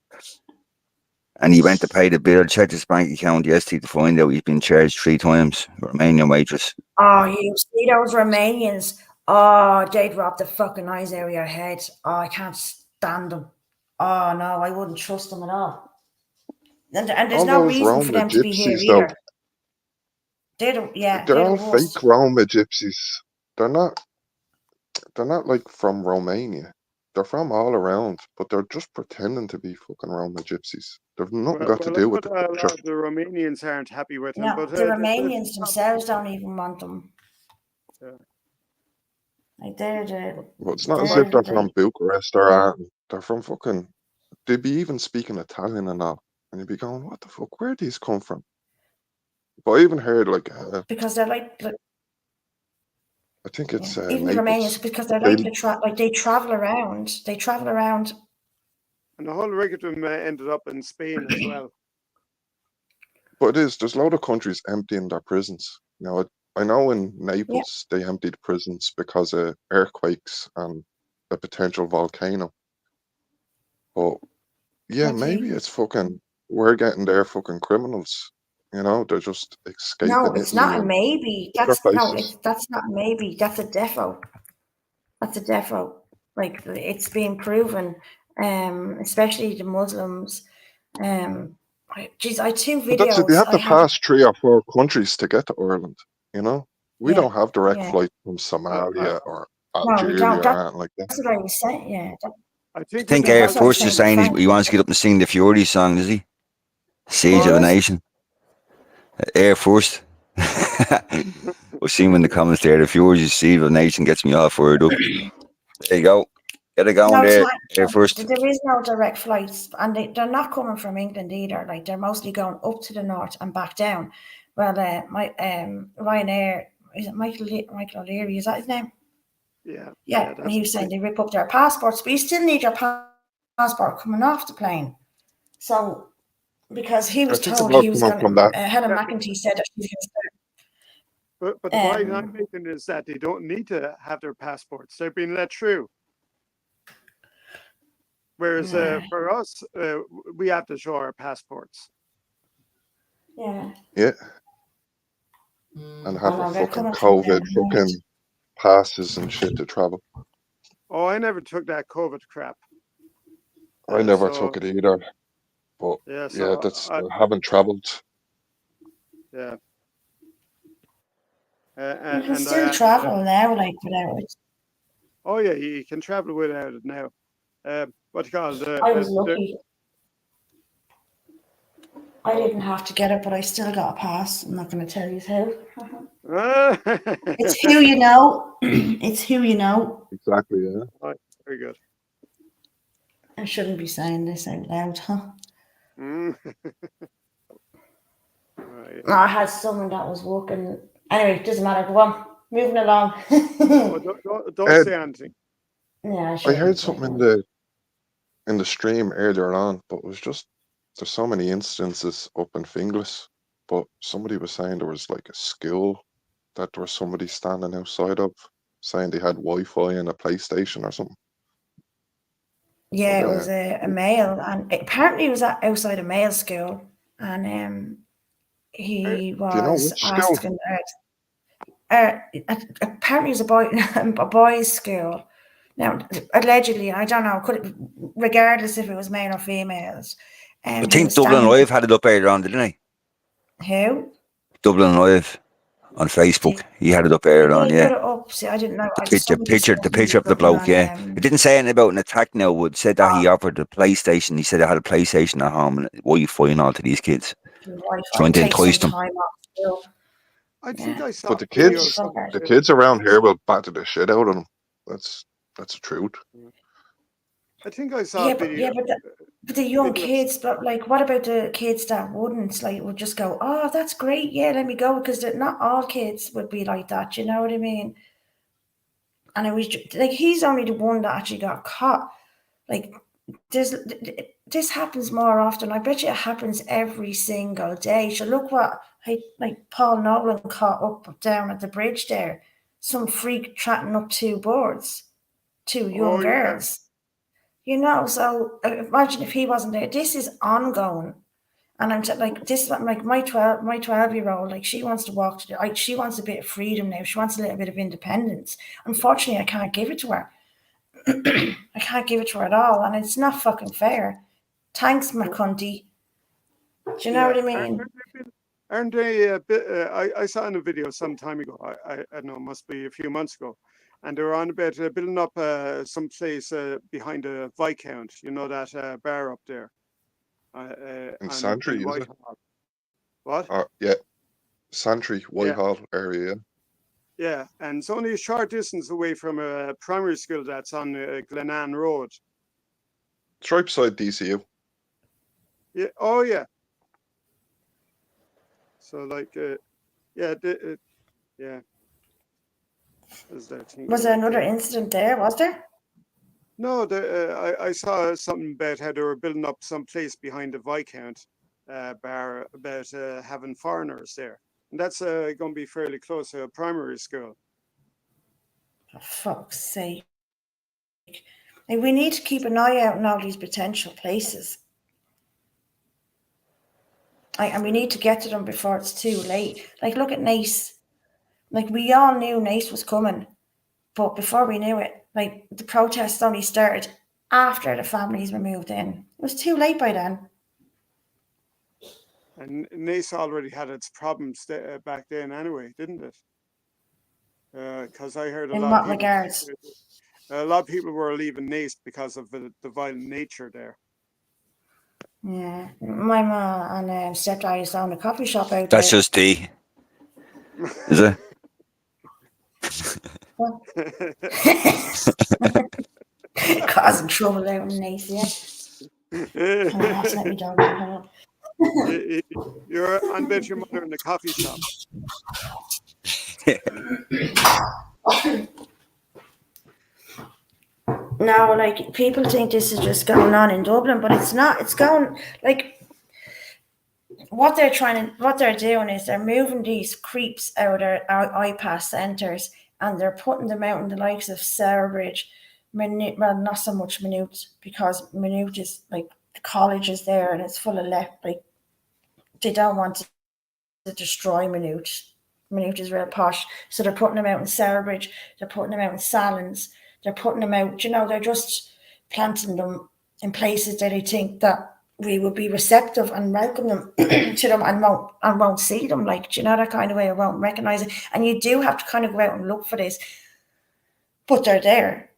And he went to pay the bill, checked his bank account yesterday to find out he's been charged 3 times. Romanian waitress. Oh, you see those Romanians? Oh, they'd rob the fucking eyes out of your head. Oh, I can't stand them. Oh, no, I wouldn't trust them at all. And there's All no those reason for Roma them to be here gypsies, though, either. They're they're the all worst. fake Roma gypsies. They're not like from Romania. They're from all around, but they're just pretending to be fucking Roma gypsies. They've nothing got to I do with bet the a culture. lot of the Romanians aren't happy with him. No, But the Romanians themselves don't even want them. Yeah. Like they're Well, it's not as if they're from Bucharest or anything. They're from fucking. They'd be even speaking Italian and all, and you'd be going, "What the fuck? Where these come from?" But I even heard because they're like I think it's even the Naples. Romanians because they're like they travel around. They travel around. And the whole rig of them ended up in Spain as well. But there's a lot of countries emptying their prisons. I know in Naples they emptied prisons because of earthquakes and a potential volcano. But yeah, maybe it's fucking we're getting their fucking criminals. They're just escaping. No, it's Italy not a and maybe. other That's places. not maybe. That's a defo. That's a defo. Like it's being proven, especially the Muslims. Geez, I had 2 But that's it. They videos. have to pass 3 or 4 countries to get to Ireland. We don't have direct flight from Somalia or Algeria or anything like that. That's what I was saying. Yeah. I I think Air Force is saying he wants to get up and sing the Fury song, does he? Siege of the Nation. Air Force. We'll see him in the comments there. The Fury Siege of the Nation gets me all fired up. There you go. Get it going there. Air Force. There is no direct flights, and they're not coming from England either. Like they're mostly going up to the north and back down. Well, Ryanair, is it Michael O'Leary? Is that his name? Yeah. And he was saying they rip up their passports, but you still need your passport coming off the plane. So, because he was told he was going to, Helen McEntee said that she was going to start. But the point I'm making is that they don't need to have their passports. They're being let through. Whereas for us, we have to show our passports. Yeah. Yeah. and I have know a they're fucking coming from down COVID north. fucking passes and shit to travel. Oh, I never took that COVID crap. I never So took it either, but yeah, yeah, so that's I haven't travelled. yeah, You can and still travel now, like without it. oh yeah, you can travel without it now. What you call I was lucky. I oh. didn't have to get it, but I still got a pass. I'm not going to tell you how. It's Right, who you know. It's who you know. Exactly, yeah. very good. I shouldn't be saying this out loud, huh? Mm. Right. No, I had someone that was walking. Anyway, it doesn't matter. Go on. Moving along. Oh, don't Ed, say anything. Yeah, I I shouldn't heard say something that. in the stream earlier on, but it was just there's so many instances up in Finglas, but somebody was saying there was like a school that there was somebody standing outside of saying they had Wi-Fi and a PlayStation or something. Yeah, But it was a male, and apparently he was outside a male school, and he do you know was which school? asking. Apparently, it was a boy, a boys' school. Now, allegedly, I don't know. Regardless if it was male or females, I he think was Dublin standing. Live had it up earlier on, didn't he? Who? Dublin Live on Facebook. He had it up earlier Did on, they yeah. put it up? See, I didn't know. The I picture, somebody the sent me picture of the something bloke, on. yeah. It didn't say anything about an attack now, it said that he offered a PlayStation. He said he had a PlayStation at home and Wi-Fi and all to these kids. Wi-Fi. Trying to Take some entice them. time off school. I think Yeah. I saw But a video of some. the kids around here will batter the shit out of them. That's the truth. I think I saw a Yeah, video. but the young Video of kids, but like, what about the kids that wouldn't, like, would just go, oh, that's great, yeah, let me go, because not all kids would be like that, you know what I mean? And it was like, he's only the one that actually got caught. Like, this happens more often. I bet you it happens every single day. So look what, like Paul Nolan caught up down at the bridge there. Some freak trotting up two young oh yeah, girls. You know, so imagine if he wasn't there. This is ongoing, and I'm like this. Like my 12-year-old, like she wants to walk she wants a bit of freedom now. She wants a little bit of independence. Unfortunately, I can't give it to her. I can't give it to her at all, and it's not fucking fair. Thanks, McCunty. Do you know yeah. what I mean? Aren't they a bit? I saw in a video some time ago. I don't know, must be a few months ago, and they were on about building up some place behind a Viscount. You know that bar up there. In In Santry, is it? Whitehall. What? Yeah, Santry, Yeah, Whitehall area. yeah, and it's only a short distance away from a primary school that's on Glenanne Road. It's right beside DCU. Yeah. Oh yeah. So like, yeah, yeah. Is that thing Was there right another there? incident there? Was there? No, I saw something about how they were building up some place behind the Viscount bar about having foreigners there. And that's going to be fairly close to a primary school. For fuck's sake! Like, we need to keep an eye out on all these potential places. And we need to get to them before it's too late. Like, look at Nace. Like, we all knew Nace was coming, but before we knew it, like, the protests only started after the families were moved in. It was too late by then. And Nace already had its problems back then anyway, didn't it? Because I heard In what regards? a lot of people were leaving Nace because of the violent nature there. Yeah, my mum and stepdad used to own a coffee shop out That's there. just tea, is it? Causing trouble out in Nace, yeah. Come on, let me dog. You're on bet your mother in the coffee shop. No, like, people think this is just going on in Dublin, but it's not. It's going, like, what they're doing is they're moving these creeps out of our IPAS centres, and they're putting them out in the likes of Saurbridge, well, not so much Maynooth, because Maynooth is like the college is there and it's full of like they don't want to destroy Maynooth. Maynooth is real posh. So they're putting them out in Sowerbridge, they're putting them out in Sallins, they're putting them out, they're just planting them in places that they think that we would be receptive and welcome them to them and won't see them, like, that kind of way, or won't recognise it. And you do have to kind of go out and look for this. But they're there.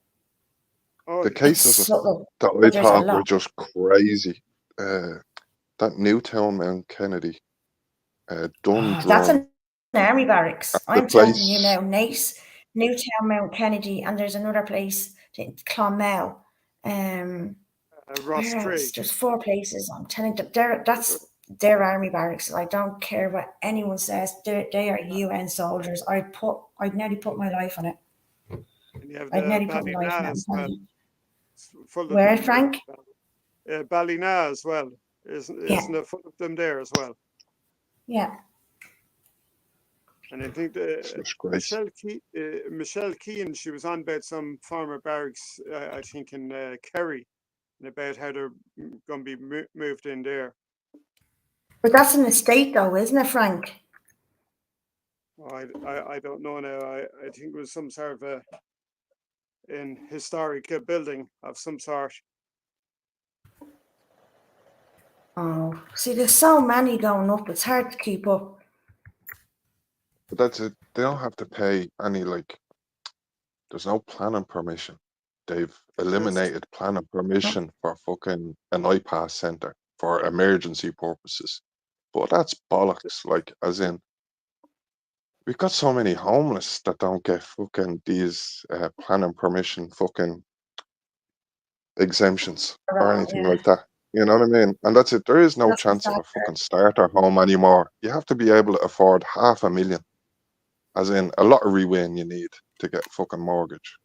Oh, The yeah. cases It's subtle, that I but there's a thought were lot. just crazy. That Newtown Mount Kennedy, That's Dundrum, an army barracks. the I'm telling you place. now, Nace, Newtown, Mount Kennedy, and there's another place, Clonmel. Ross Where else? Craig. There's 4 places. I'm telling you, that's their army barracks. I don't care what anyone says. They are UN soldiers. I'd nearly put my life on it. And you have I'd the nearly put my life on Ballina it. as well. It's full of Where, them. Frank? Ballina as well. Isn't Yeah. it full of them there as well? Yeah. And I think It's disgrace. Michelle Keane, she was on about some former barracks, I think in Kerry, and about how they're going to be moved in there. But that's an estate, though, isn't it, Frank? Oh, I don't know now. I think it was some sort of an historic building of some sort. Oh, see, there's so many going up. It's hard to keep up. But that's it. They don't have to pay any, there's no planning permission. They've eliminated planning permission for fucking an iPass center for emergency purposes. But that's bollocks, as in, we've got so many homeless that don't get fucking these planning permission fucking exemptions or anything like that. You know what I mean? And that's it. There is no That's the chance of sad a fucking starter home anymore. You have to be able to afford $500,000. As in a lottery win you need to get fucking mortgage.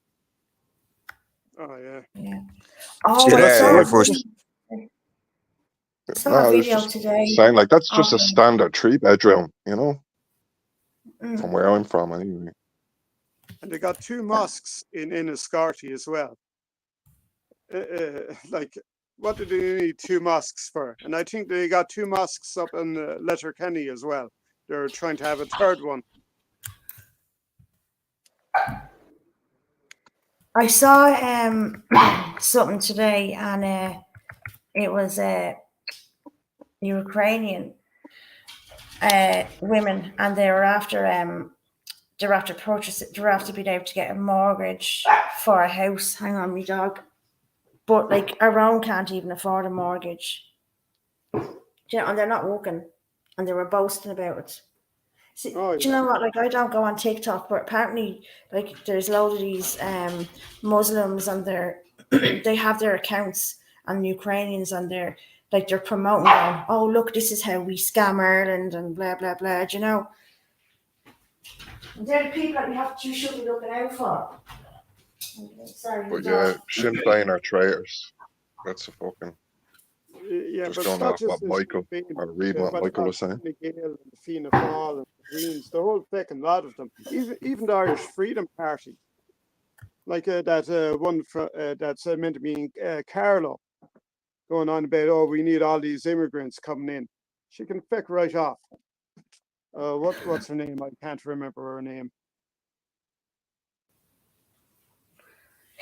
Oh, yeah. Yeah. See Oh, I there, saw No, a I was video just today. saying, that's just a of, standard 3-bedroom, mm, from where I'm from anyway. And they got 2 mosques in Enniscorthy as well. What do they need 2 mosques for? And I think they got 2 mosques up in Letterkenny as well. They're trying to have a 3rd one. I saw something today, and it was Ukrainian women, and they're after being able to get a mortgage for a house. Hang on, me dog. But our own can't even afford a mortgage. And they're not working, and they were boasting about it. See, Oh, do you know what? I don't go on TikTok, but apparently, there's loads of these Muslims, and they have their accounts, and Ukrainians, and they're promoting them. Oh, look, this is how we scam Ireland, and blah blah blah. Do you know? And they're the people that you should be looking out for. Okay, sorry, But yeah, Sinn Féin are traitors. That's a fucking yeah, just but going it's not off what just Michael or read what Michael was saying. Fine Gael and Fianna Fáil and the Greens, the whole fucking lot of them, even the Irish Freedom Party, that one that's meant to be in Carlow, going on about, we need all these immigrants coming in. She can feck right off. What's her name? I can't remember her name.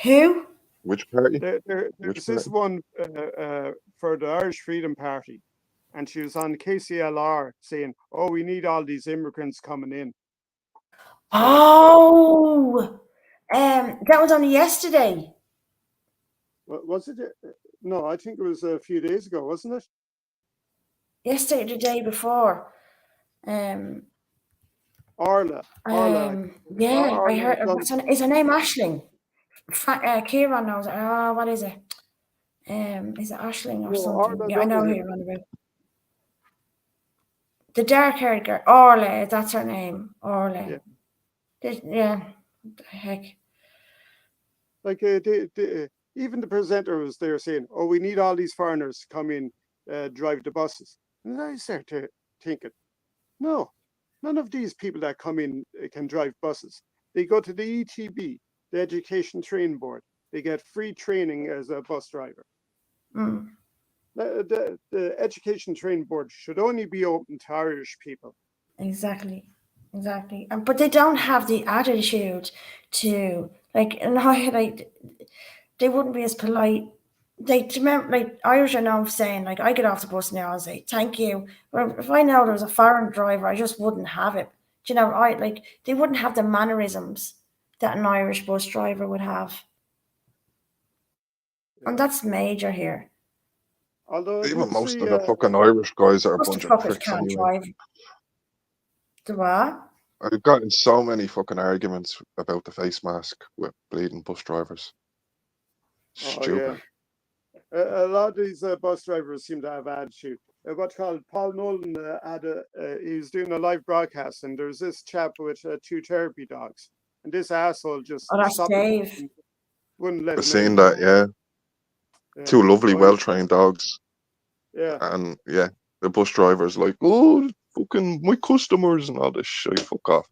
Who? Which party? There's this one for the Irish Freedom Party, and she was on KCLR saying, we need all these immigrants coming in. Oh, that was only yesterday. Was it? No, I think it was a few days ago, wasn't it? Yesterday or the day before. Orla. Yeah, Orla I heard. Is her name Aisling? Kieran knows. What is it? Is it Aisling or something? Orla Yeah, I know who you're on about. The dark-haired girl, Orla. That's her name, Orla. Yeah. What the heck? Even the presenter was there saying, we need all these foreigners to come in, drive the buses. And I started thinking, no, none of these people that come in can drive buses. They go to the ETB, the Education Training Board. They get free training as a bus driver. Mm. The Education Training Board should only be open to Irish people. Exactly. Exactly. But they don't have the attitude to like, and I like they wouldn't be as polite. They remember like Irish are known for saying like I get off the bus now and say thank you. But if I know there was a foreign driver, I just wouldn't have it. Do you know? I like they wouldn't have the mannerisms that an Irish bus driver would have, and Yeah. that's major here. Although I Even did most see, of the fucking Irish guys are a Most bunch of of fuckers pricks can't anyway. drive. The what? I've gotten so many fucking arguments about the face mask with bleeding bus drivers. oh yeah, Stupid. a lot of these bus drivers seem to have attitude. What's called Paul Nolan had he was doing a live broadcast, and there's this chap with 2 therapy dogs, and this asshole just Oh, that's stopped him Dave. and wouldn't let I've him seen in. that, yeah. Yeah. 2 lovely, Oh, well-trained dogs. yeah. And yeah, the bus driver's like, oh, fucking my customers and all this shit. Fuck off.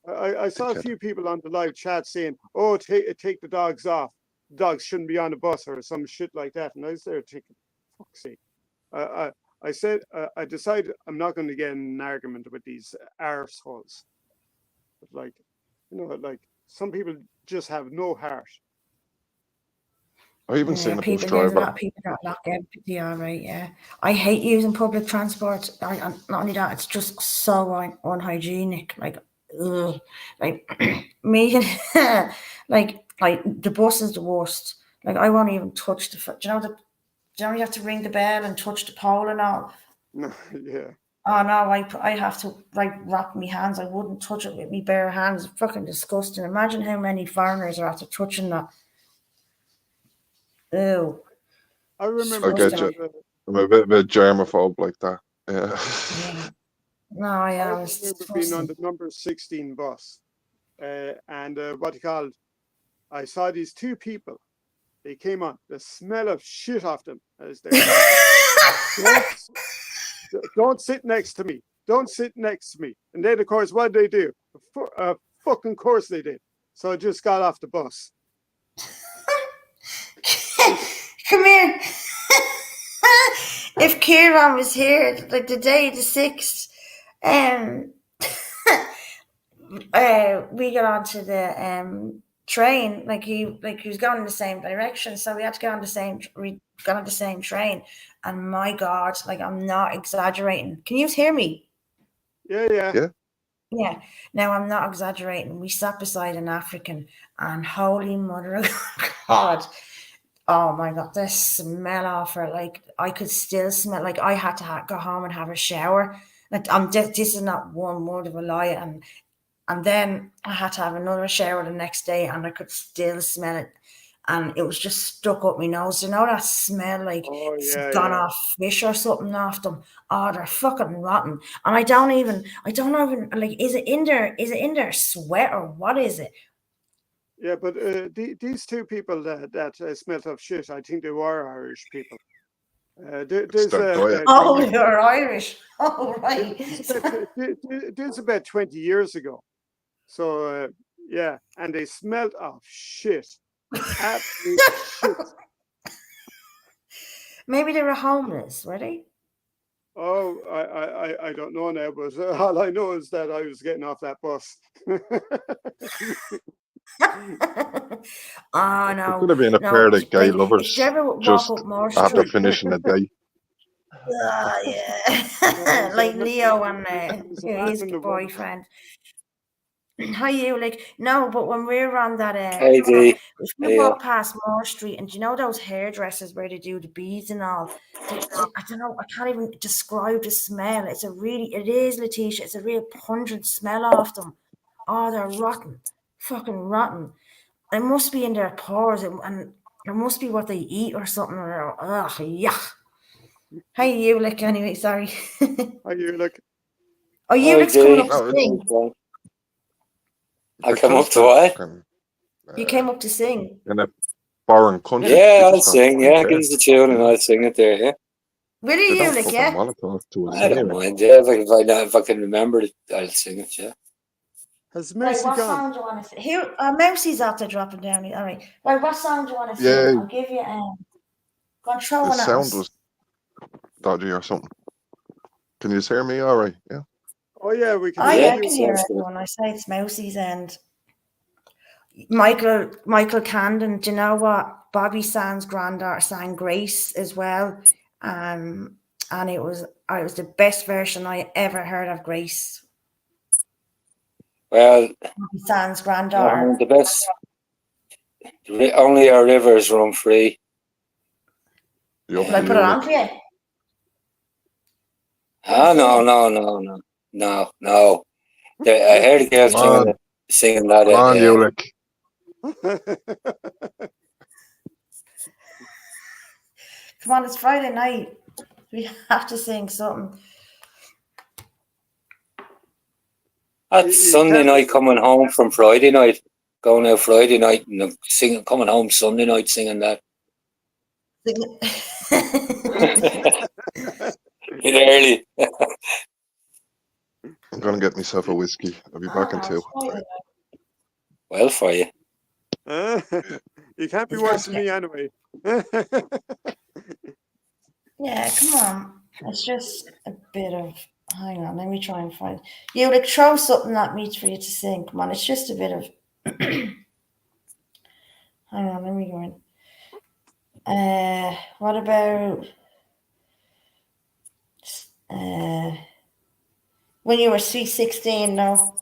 I saw a Dickhead. few people on the live chat saying, "Oh, take the dogs off. Dogs shouldn't be on the bus," or some shit like that. And I was there thinking, "Fuck's sake." I said I decided I'm not going to get in an argument with these arseholes. But like, like some people just have no heart. I even Yeah, seen a bus there's a lot driver. of people that lack empathy, all right, yeah. I hate using public transport. And not only that, it's just so unhygienic. Like, ugh. Like, me, like the bus is the worst. Like, I won't even touch do you know, you have to ring the bell and touch the pole and all? Yeah. Oh, no, I have to, like, wrap my hands. I wouldn't touch it with my bare hands. It's fucking disgusting. Imagine how many foreigners are after touching that. Ew. I remember I get being you. on the I'm a bit of a germaphobe like that. Yeah. Yeah. No, I I am. It's remember being on disgusting. the number 16 bus, and what you call I saw these 2 people. They came on. The smell of shit off them as they were like, don't sit next to me. Don't sit next to me. And then, of course, what did they do? Fucking course they did. So I just got off the bus. Come here. If Kieran was here, like the day the 6th, we got onto the train. Like he was going in the same direction, so we had to get on the same. We got on the same train, and my God, like I'm not exaggerating. Can you hear me? Yeah. Yeah. Yeah. Now I'm not exaggerating. We sat beside an African, and holy mother of God. Oh my God, the smell off her, like I could still smell, like I had to go home and have a shower. Like this is not one word of a lie. And then I had to have another shower the next day and I could still smell it. And it was just stuck up my nose. You know that smell like Oh, it's yeah, gone yeah. off fish or something off them. Oh, they're fucking rotten. And I don't even like, is it in their sweat or what is it? Yeah, but these 2 people that smelt of shit, I think they were Irish people. It's There's their diet. Oh, you're Irish. Oh, right. This about 20 years ago. So yeah, and they smelled of shit. Absolute shit. Maybe they were homeless, were they? Oh, I don't know now, but all I know is that I was getting off that bus. Oh It no, could have been a pair no. of gay Like if you lovers ever walk just up Moore after Street, finishing a day. No, there yeah, was like Leo and there was a man his and a woman. boyfriend. How you like no? But when we're on that, Hey, D. if we Hey, walk past Moore Street, and do you know those hairdressers where they do the beads and all? I don't know. I can't even describe the smell. It is, Letitia. It's a real pungent smell off them. Oh, they're rotten, fucking rotten. It must be in their pores, and it must be what they eat or something. Ugh, yuck. How you look anyway? Sorry. Are you like, Oh, you hi, looks coming D. up to No, sing. I it come up just to that what? fucking You came up to sing. in a foreign country. Yeah, People I'll start sing. fucking Yeah, give care. us a tune You and know, I'll sing it there. Yeah, Will they you don't like fucking yeah? want to talk to us I don't anyway. mind. Yeah, if I can remember it, I'll sing it. Yeah. has Right, Mercy what gone? song do you want to sing? Here, Mousy's after dropping down. All right. Right, what song do you want to sing? Yeah, I'll give you go and throw the one at sound us. was dodgy or something. Can you hear me all right? Yeah. Oh yeah, we can Oh hear yeah, I you. can hear sounds good. everyone. I say it's Mousie's end. Michael Camden, do you know what? Bobby Sands' granddaughter sang Grace as well. And it was the best version I ever heard of Grace. Well, Bobby Sands' granddaughter. the best. Only our rivers run free. The Will I upper put it on Limerick. for you? Ah, no. I heard a girl Come singing that. on, Ulick. Come on, it's Friday night. We have to sing something. That's Sunday night coming home from Friday night. Going out Friday night and singing, coming home Sunday night singing that. Bit early. I'm gonna get myself a whiskey. I'll be back in 2. Well for you. You can't be worse than me anyway. Yeah, come on. It's just a bit of. Hang on, let me try and find. You like throw something at me for you to sing. Come on, it's just a bit of. Hang on, let me go in. What about when you were sweet 16? No.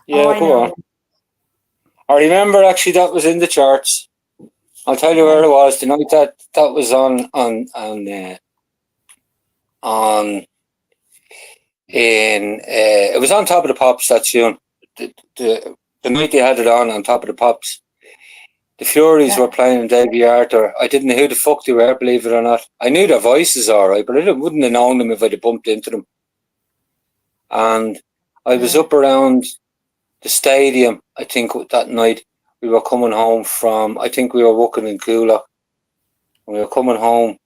Yeah, Oh, I go know. on. I remember actually that was in the charts. I'll tell you where it was. The night that was on it was on Top of the Pops that tune. The night they had it on Top of the Pops. The Furies were playing Davy Arthur. I didn't know who the fuck they were, believe it or not. I knew their voices all right, but I wouldn't have known them if I'd have bumped into them. And I was up around the stadium, I think, that night. We were coming home from, I think we were working in Coolock. We were coming home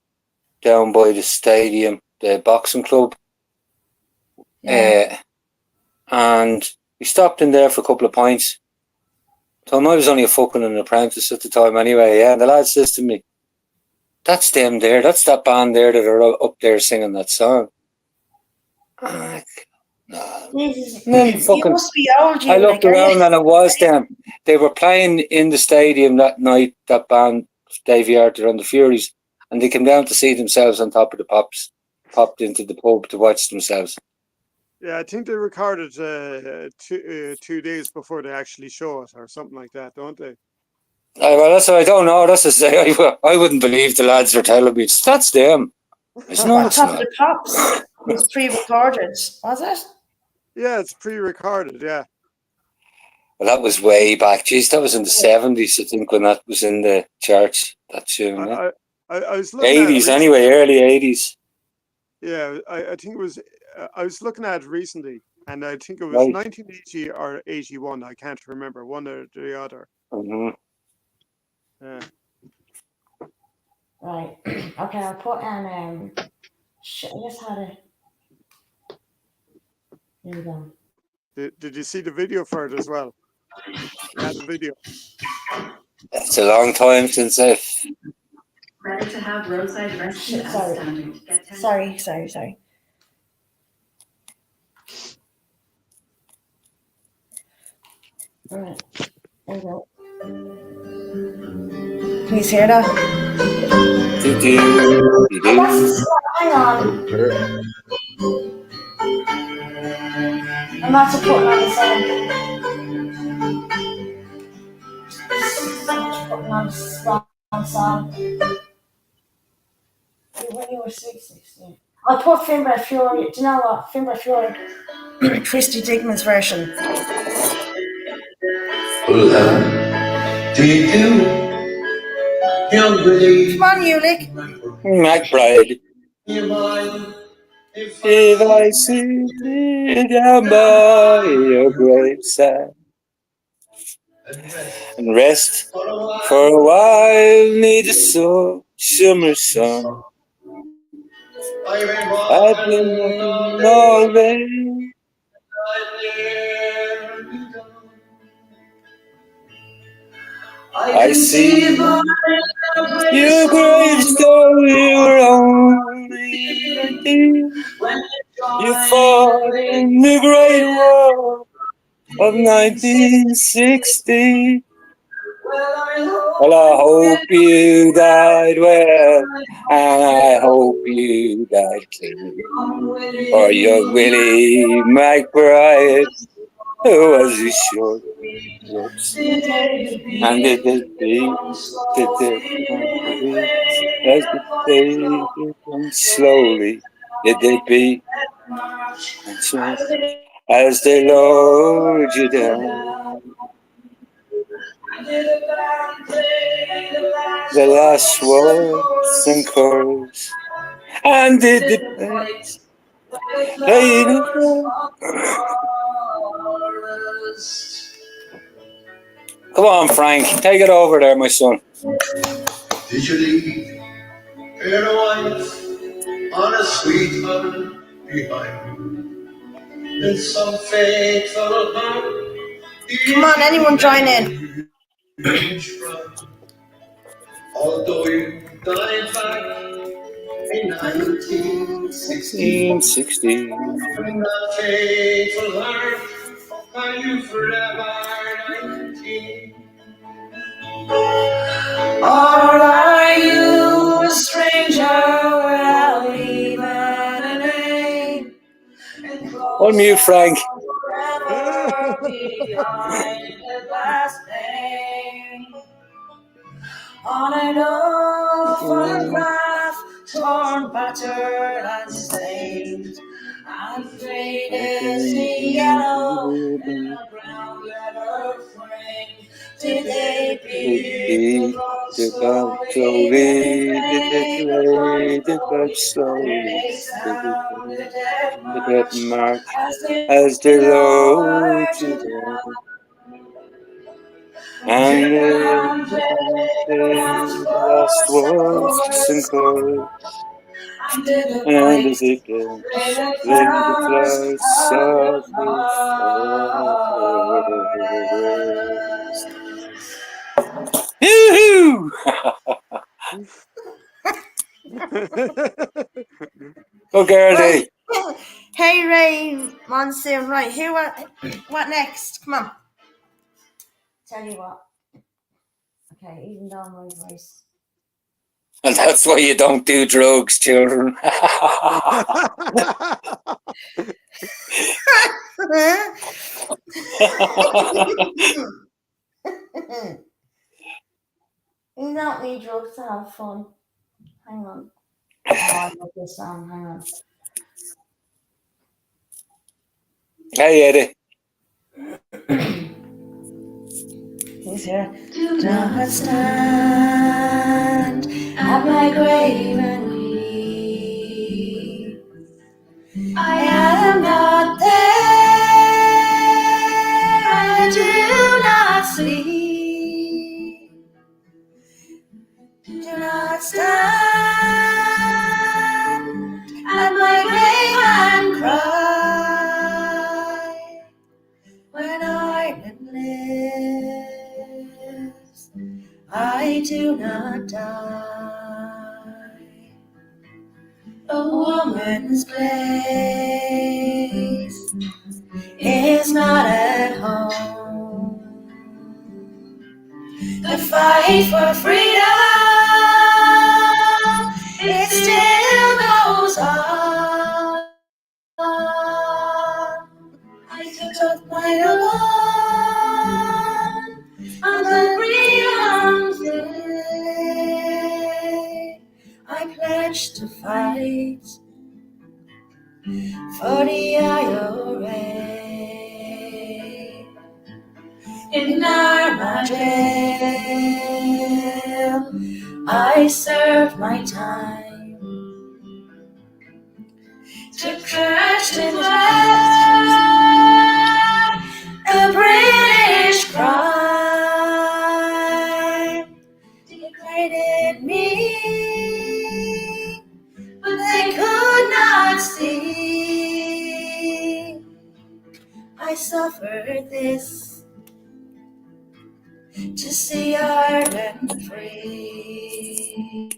down by the stadium, the boxing club. And we stopped in there for a couple of pints. So I was only a fucking an apprentice at the time anyway, yeah. And the lad says to me, that's them there, that's that band there that are up there singing that song. You must be old. I looked around and it was them. They were playing in the stadium that night, that band, Davy Arthur and the Furies, and they came down to see themselves on Top of the Pops, popped into the pub to watch themselves. Yeah, I think they recorded 2 days before they actually show it or something like that, don't they? Well, that's what I don't know. That's to say, I wouldn't believe the lads are telling me that's them. It's not. Top of the Pops was pre-recorded, was it? Yeah, it's pre-recorded. Yeah. Well, that was way back. Jeez, that was in the 70s, I think, when that was in the charts. That tune. I was looking 80s anyway, early 80s. Yeah, I think it was. I was looking at it recently, and I think it was 1980 or 81. I can't remember, one or the other. Mm-hmm. Yeah. Right. Okay, I'll put in. Shit, I just had it. Here we go. Did you see the video for it as well? Yeah, the video. It's a long time since I've. Better to have roadside rescue as standard. Sorry. All right. There we go. Can you hear that? Hang on. I'm not putting on the song. When you were 16. I'll put Finbar Fury. Do you know what? Finbar Fury. Christy Digman's version. Come on, Ulick. McBride. If I sit down by your graveside and rest for a while, need a summer sun. I've been working all day. I see your gravestone, you were only 19. You fought in the Great War of 1960. Well, I hope you died well, and I hope you died clean. Or young Willie McBride, who was his short lips. And did it beat, did it beat, as the day went slowly, did it beat, and just as they lowered you down. The last waltz and chorus, and did the bass play the drum. Come on, Frank, take it over there, my son. Did you leave your wife on a sweetheart behind you? In some faithful home. Come on, anyone join in. Although you died back in 1960, from that faithful heart, are you forever 19? Or are you a stranger without even a name? Unmute, Frank. Forever behind the glass pane. On an old photograph, torn, battered, and stained, and faded to yellow in a brown leather frame. Did they beat the clock slowly? Did they play the clock slowly? Did they play the death march as they lowered you down? And the last waltz and chorus, and as it danced, then the clouds softly falls. Yoo-hoo! Go, Gertie. Hey, Ray, Monsoon. Right, what next? Come on. Tell you what. Okay, even down my voice. And that's why you don't do drugs, children. You don't need drugs to have fun. Hang on. Oh, I love this song. Hang on. Hey, Eddie. He's here. Do not stand at my grave and weep. I am not there. I do not sleep. Do not stand at my grave and cry. When Ireland lives, I do not die. A woman's place is not at home. The fight for freedom, it still goes on. I took my alarm on the freedom's day. I pledged to fight for the IRA. In Armadale, I served my time to crash in a British crime. Degraded me, but they could not see. I suffered this to see Ireland free.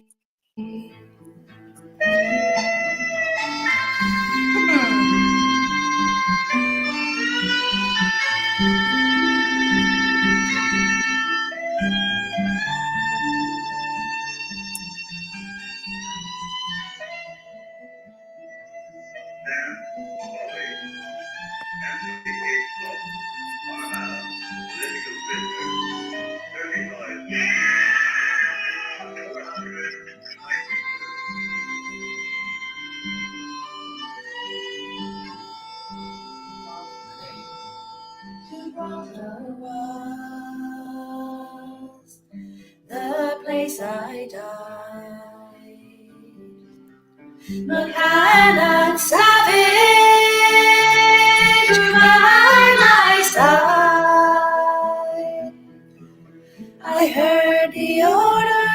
Gibraltar was the place I died. McCann Savage by my side. I heard the order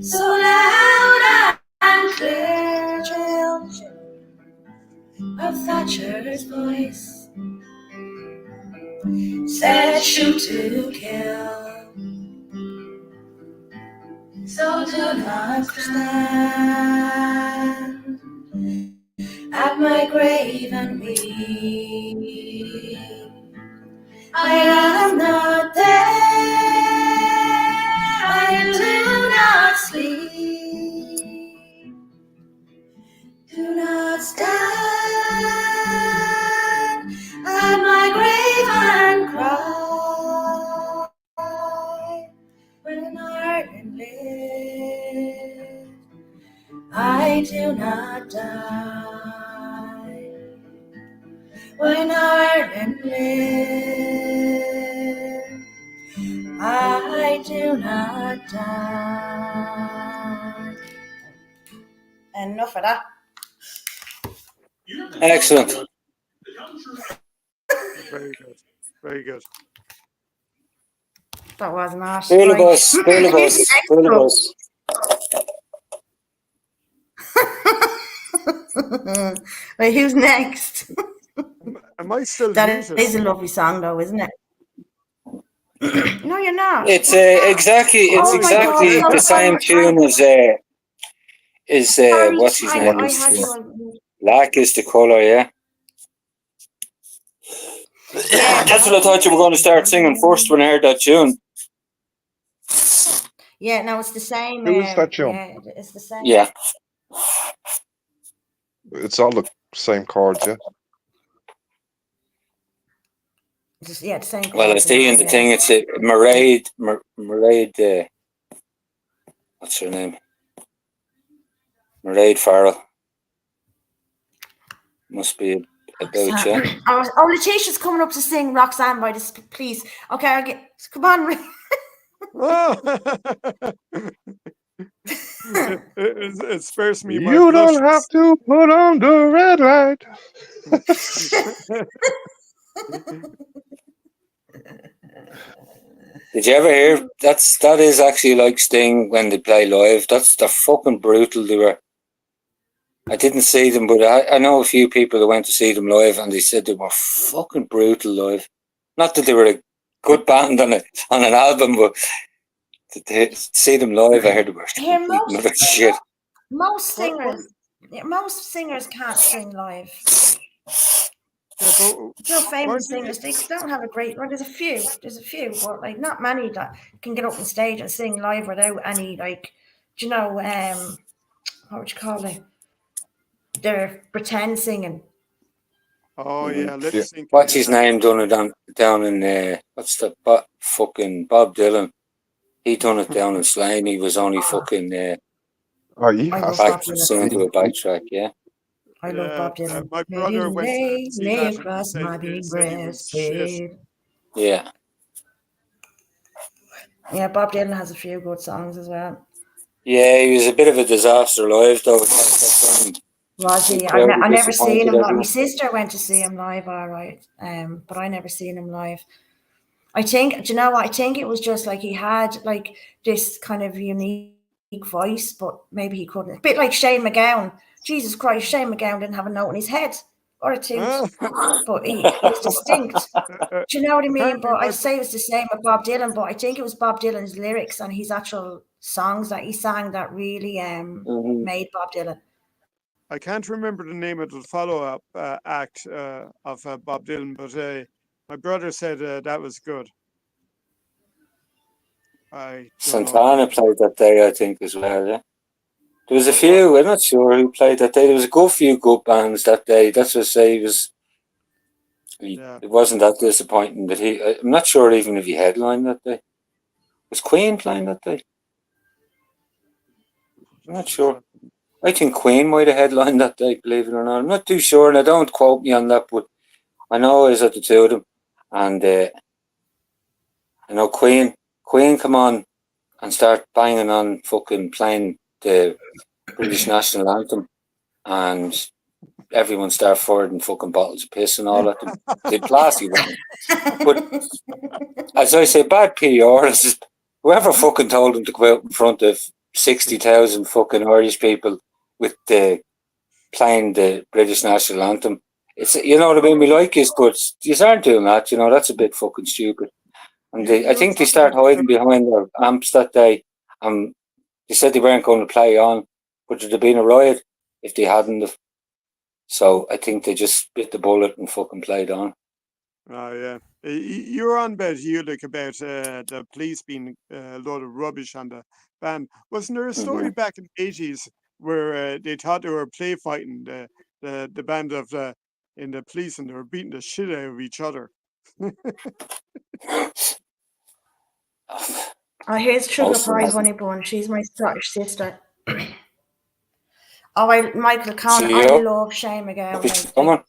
so loud and clear, of Thatcher's voice said shoot to kill. So do not stand at my grave and weep. I am not there, I do not sleep. Do not stand at my grave and cry. When Ireland lives, I do not die. When Ireland lives, I do not die. Enough of that. Excellent. Very good. Very good. That was not. Spoilibus, spoilibus, spoilibus. Right, who's next? Am I still That muted? is a lovely song, though, isn't it? No, you're not. It's exactly Oh my God, the I'm same sorry. tune as Sorry, what's his name? I had you on. Black is the colour, yeah. Yeah. That's what I thought you were going to start singing first when I heard that tune. Yeah, no, it's the same. Who is that, John? Yeah, it's the same. Yeah. It's all the same chords, yeah. It's the same. Well, I chords see in and the all, thing, it's a Mairead, what's her name? Mairead Farrell. Must be about, yeah. Oh, Letitia's coming up to sing Roxanne by this, please. Okay, come on. It spares me my You don't blushes. have to put on the red light. Did you ever hear? That is actually like Sting when they play live. They're fucking brutal. They were. I didn't see them, but I know a few people that went to see them live, and they said they were fucking brutal live. Not that they were a good band on an album, but to see them live, I heard they were another shit. Most singers can't sing live. Famous singers, they don't have a great. Well, there's a few, but like not many that can get up on stage and sing live without any what would you call it? They're pretend singing. Oh yeah, lip sync. What's his name? Done it down in what's the fucking Bob Dylan? He done it down in Slane. He was only fucking Oh, he has singing to a backtrack, yeah. I love Bob Dylan. My brother went to see that across and my said he was shit. Yeah. Yeah, Bob Dylan has a few good songs as well. Yeah, he was a bit of a disaster live, though. Was he? I never seen him. My sister went to see him live, all right. But I never seen him live. I think, do you know what? I think it was just like he had like this kind of unique voice, but maybe he couldn't. A bit like Shane MacGowan. Jesus Christ, Shane MacGowan didn't have a note in his head. or a toot. Ah. But he was distinct. Uh, Do you know what I mean? apparently But I'd my say it was the same with Bob Dylan, but I think it was Bob Dylan's lyrics and his actual songs that he sang that really Mhm. made Bob Dylan. I can't remember the name of the follow-up act of Bob Dylan, but my brother said that was good. I don't know. Santana played that day, I think, as well. Yeah, there was a What? few. I'm not sure who played that day. There was a good few good bands that day. That's what I say. Yeah. It wasn't that disappointing that I'm not sure even if he headlined that day. Was Queen playing that day? I'm not sure. I think Queen might have headlined that day, believe it or not. I'm not too sure, and I don't quote me on that, but I know I was at the two of them, and I know Queen come on and start banging on fucking playing the British national anthem, and everyone start firing fucking bottles of piss and all at them. They'd classy with them. But as I say, bad PR. Whoever fucking told them to go out in front of 60,000 fucking Irish people with playing the British national anthem. It's, you know what I mean? We like it, but you aren't doing that. You know, that's a bit fucking stupid. And I think they start hiding behind their amps that day. They said they weren't going to play on, but there'd have been a riot if they hadn't have. So I think they just bit the bullet and fucking played on. Oh yeah, you were on about Ulick about the police being a load of rubbish on the band. Wasn't there a story back in the 80s where they thought they were play fighting the band of in the police and they were beating the shit out of each other? Here's Sugar Most of them Pie hasn't. Honeybun. She's my Scottish sister. Michael Cowan, See I you. love Shane McGowan. Come on.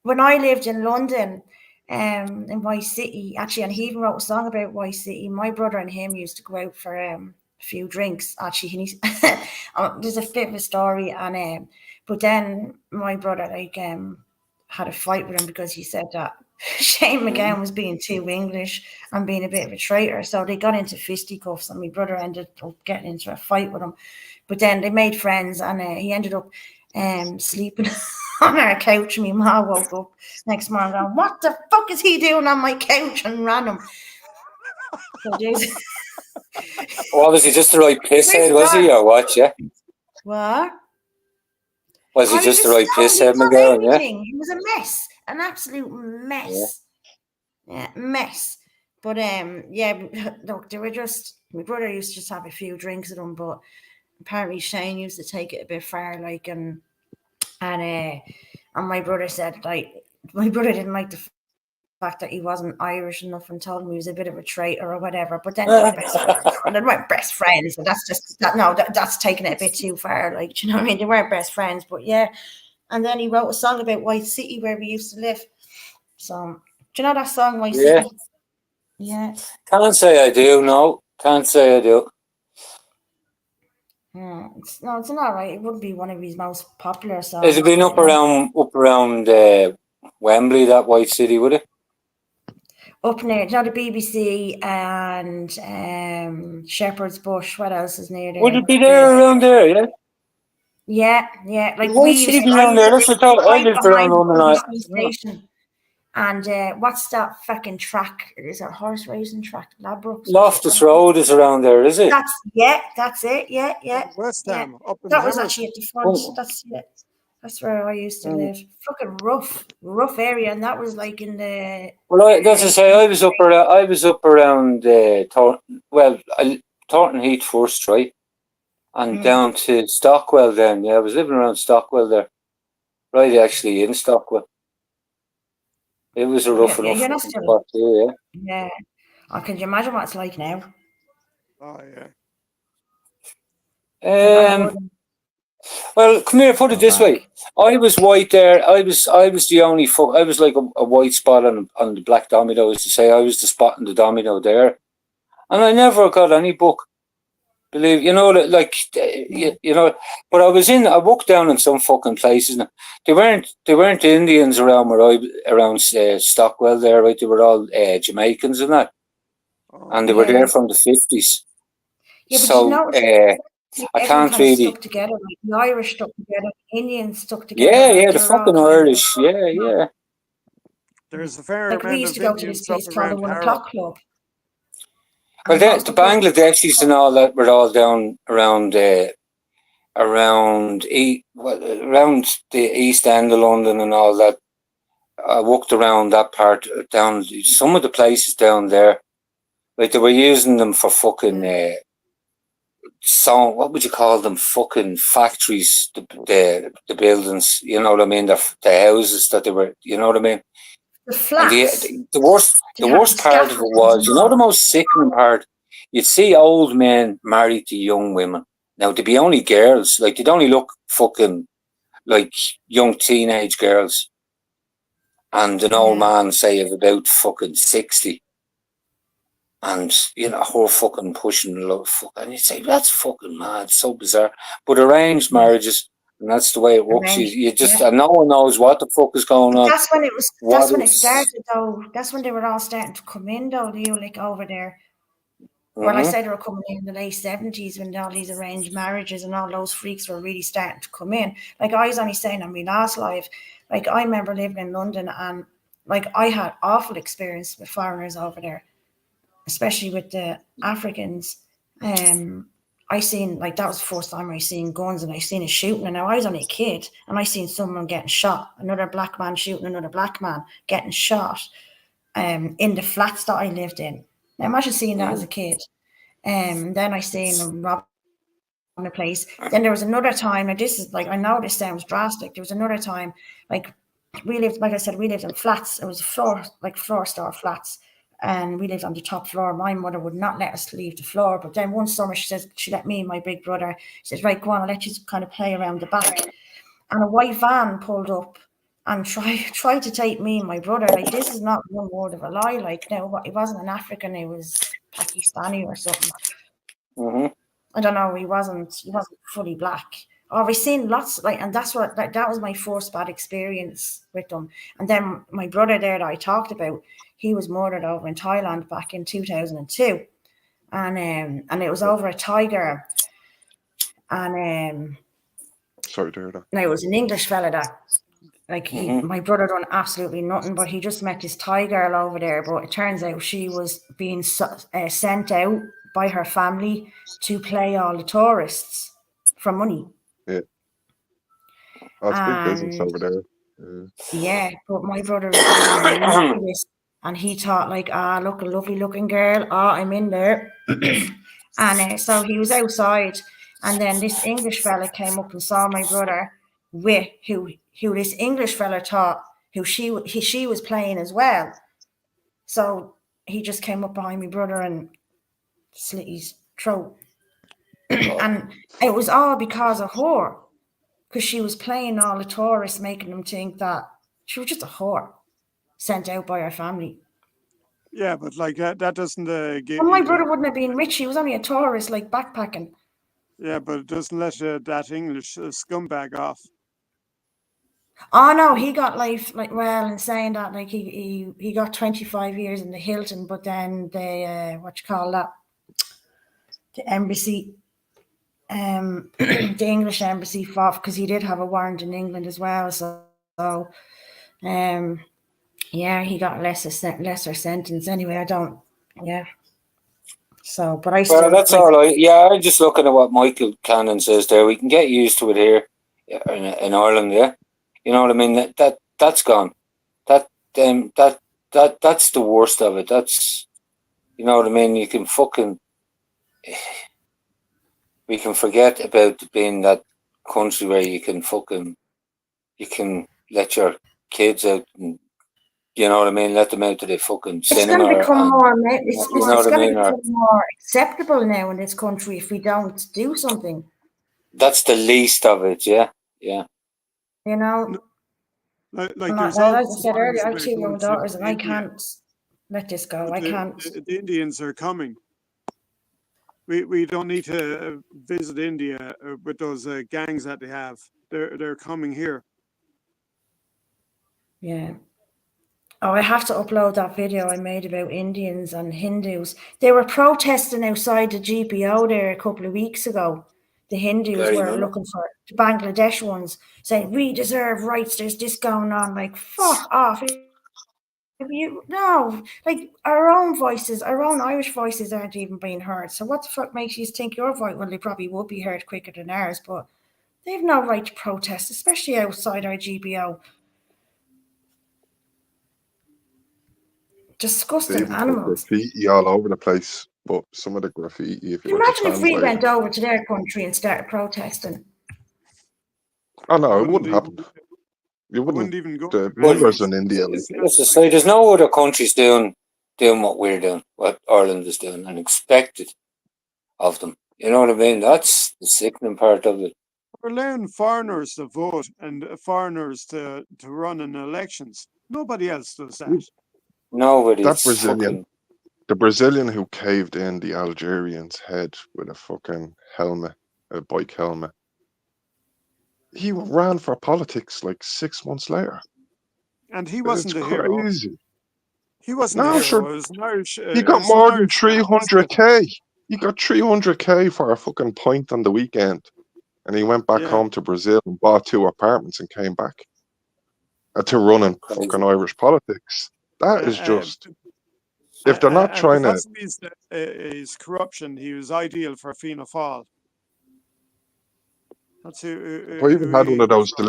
When I lived in London, in White City, actually, and he even wrote a song about White City. My brother and him used to go out for a few drinks. Actually, there's a bit of a story, and but then my brother had a fight with him because he said that Shane McGowan was being too English and being a bit of a traitor. So they got into fisticuffs, and my brother ended up getting into a fight with him. But then they made friends, and he ended up sleeping on our couch. And my mom woke up next morning going, "What the fuck is he doing on my couch?" and ran him. So Well, was he just the right pisshead, was he, or what, yeah? What? Was he just the right pisshead, McGowan, yeah? He was a mess. An absolute mess. Yeah, mess. But yeah, look, they were just, my brother used to just have a few drinks with him, but apparently Shane used to take it a bit far, like, and my brother said, like, my brother didn't like the fact that he wasn't Irish enough and told him he was a bit of a traitor or whatever. But then they weren't best friends, and that's just that. No, that's taking it a bit too far. Like, do you know what I mean? They weren't best friends, but yeah. And then he wrote a song about White City where we used to live. So, do you know that song, White City? Yeah. Can't say I do. No, can't say I do. It's not right. It wouldn't be one of his most popular songs. It'd been up around Wembley, that White City, would it? Up near, you know, the BBC and Shepherd's Bush. What else is near there? Would it be there around there? Yeah. Yeah. Like White City be around there. That's what I lived around London. Station. And what's that fucking track? Is it a horse racing track? Labrooks. Loftus Road is around there, is it? That's it. Yeah. West Ham, up in that was Hammersmith. actually at the front. That's it. That's where I used to live. Fucking rough area, and that was like in the. Well, that's to say, I was up around Thornton Heath first, right, and down to Stockwell. Then, yeah, I was living around Stockwell there, right, actually in Stockwell. It was a rough enough spot too, yeah. Oh, can you imagine what it's like now? Oh yeah. Well, come here. Put it this way: I was white there. I was the only. I was like a white spot on the black domino. As to say, I was the spot on the domino there, and I never got any book. Believe you know, like you know. But I walked down in some fucking places. Now. They weren't Indians around around Stockwell there, right? They were all Jamaicans and that, and they were there from the 50s. Yeah, but so. I Everyone can't kind of really. stuck together. Like the Irish stuck together, the Indians stuck together. Yeah, Like yeah, they the were all fucking kind of. Irish. Yeah, yeah. There's a fair Like we amount used of to go to this Indians up place called the around 1 o'clock Harrow. Club, Well, and most the of the Bangladeshis and all that were all down around around the East End of London and all that. I walked around that part down some of the places down there. Like they were using them for fucking what would you call them? Fucking factories, the buildings. You know what I mean? The houses that they were. You know what I mean? the And flats. the worst They had the part of it scaffoldings was, and you know, the all. most sickening part. You'd see old men married to young women. Now they'd be only girls, like they'd only look fucking like young teenage girls, and an old Yeah. man say of about fucking 60, and you know her fucking pushing a lot of fuck, and you say that's fucking mad, so bizarre. But arranged Yeah. marriages, and that's the way it works. Arranged. You just Yeah. and no one knows what the fuck is going on. That's when it was. That's What when it is? started, though. That's when they were all starting to come in, though. You like over there. Well, I Mm-hmm. say they were coming in the late 70s when all these arranged marriages and all those freaks were really starting to come in. Like I was only saying on my last live, like I remember living in London and like I had awful experience with foreigners over there, especially with the Africans. I seen like that was the first time I seen guns and I seen a shooting. And now I was only a kid and I seen someone getting shot, another black man shooting another black man getting shot in the flats that I lived in. Now imagine seeing that as a kid. Then I seen them robbing a place. Then there was another time, and this is like I know this sounds drastic. There was another time, like we lived, like I said, we lived in flats. It was floor store flats, and we lived on the top floor. My mother would not let us leave the floor, but then one summer she says she let me and my big brother. She says, "Right, go on, I'll let you kind of play around the back." And a white van pulled up and tried to take me and my brother. Like this is not one word of a lie. Like no, it wasn't an African. It was Pakistani or something. Mm-hmm. I don't know. He wasn't fully black. Oh, we've seen lots like, and that's what that was my first bad experience with them. And then my brother there that I talked about, he was murdered over in Thailand back in 2002, and it was over a tiger. And Sorry to hear that. now it was an English fella that. Like Mm-hmm. my brother done absolutely nothing, but he just met this Thai girl over there. But it turns out she was being sent out by her family to play all the tourists for money. Yeah. Oh, it's big business And over there. yeah, but my brother is really naive to this, and he thought like, look, a lovely looking girl. I'm in there, and so he was outside, and then this English fella came up and saw my brother with who this English fella thought who she was playing as well. So he just came up behind my brother and slit his throat, and it was all because of her. Because she was playing all the tourists, making them think that she was just a whore sent out by her family. Yeah, but like that doesn't get. And my brother wouldn't have been rich. He was only a tourist, like backpacking. Yeah, but it doesn't let that English scumbag off. Oh no, he got life. Like, well, in saying that, like he got 25 years in the Hilton, but then the what you call that, the embassy, the English embassy fought because he did have a warrant in England as well. So yeah, he got lesser sentence. Anyway, I don't. Yeah. So, but I Well, still that's like. all right. Yeah, I'm just looking at what Michael Cannon says there. We can get used to it here in Ireland. Yeah, you know what I mean. That's gone. That's the worst of it. That's, you know what I mean. You can fucking, we can forget about being that country where you can let your kids out and, you know what I mean, let them out to the fucking It's going cinema to become and, more. you know It's what I going to mean. Or become more acceptable now in this country if we don't do something. that's the least of it. Yeah, yeah. You know, Like like there's I always said worries earlier, I have about 2 going young to daughters, and I India, can't let this go. but I can't. the Indians are coming. We don't need to visit India with those gangs that they have. They're coming here. Yeah. Oh, I have to upload that video I made about Indians and Hindus. They were protesting outside the GPO there a couple of weeks ago. the Hindus Gary were Miller. looking for the Bangladesh ones, saying we deserve rights. There's this going on. Like, fuck off. No, like our own voices, our own Irish voices aren't even being heard. So what the fuck makes you think your voice? Well, they probably would be heard quicker than ours, but they have no right to protest, especially outside our GBO. They Disgusting even put animals. graffiti all over the place. But some of the graffiti, if you were to Imagine if we translate, went over to their country and started protesting. oh no, it Wouldn't wouldn't even- happen. You I wouldn't. wouldn't even go. The to numbers Ireland. in India, like, Let's just say there's no other countries doing what we're doing, what Ireland is doing, and expected of them. You know what I mean? That's the sickening part of it. We're allowing foreigners to vote and foreigners to run in elections. Nobody else does that. Nobody's that Brazilian, fucking. the Brazilian who caved in the Algerian's head with a fucking helmet, a bike helmet. He ran for politics like 6 months later. And he wasn't It's a hero. crazy. He wasn't No, a hero. sure. It was an Irish. He got more than 300k. He got 300k for a fucking pint on the weekend, and he went back Yeah. home to Brazil and bought 2 apartments and came back to run in fucking Irish politics. That is just, if they're not trying to. Because of his corruption, he was ideal for Fianna Fáil. That's who. I even had he one of those was.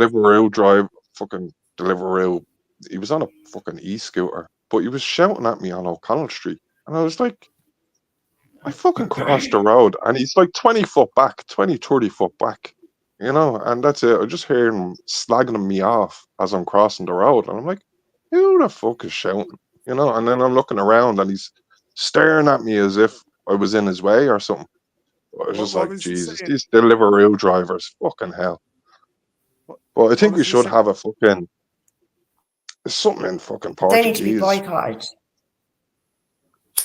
Deliveroo. He was on a fucking e-scooter, but he was shouting at me on O'Connell Street, and I was like, I fucking crossed the road, and he's like 20 foot back, 20, 30 foot back, you know, and that's it. I just hear him slagging me off as I'm crossing the road, and I'm like, who the fuck is shouting, you know? And then I'm looking around, and he's staring at me as if I was in his way or something. I was just What like, was he Jesus, saying? these Deliveroo drivers, fucking hell. But I think we was he should saying? have a fucking something in fucking They need to be Portuguese. boycotted.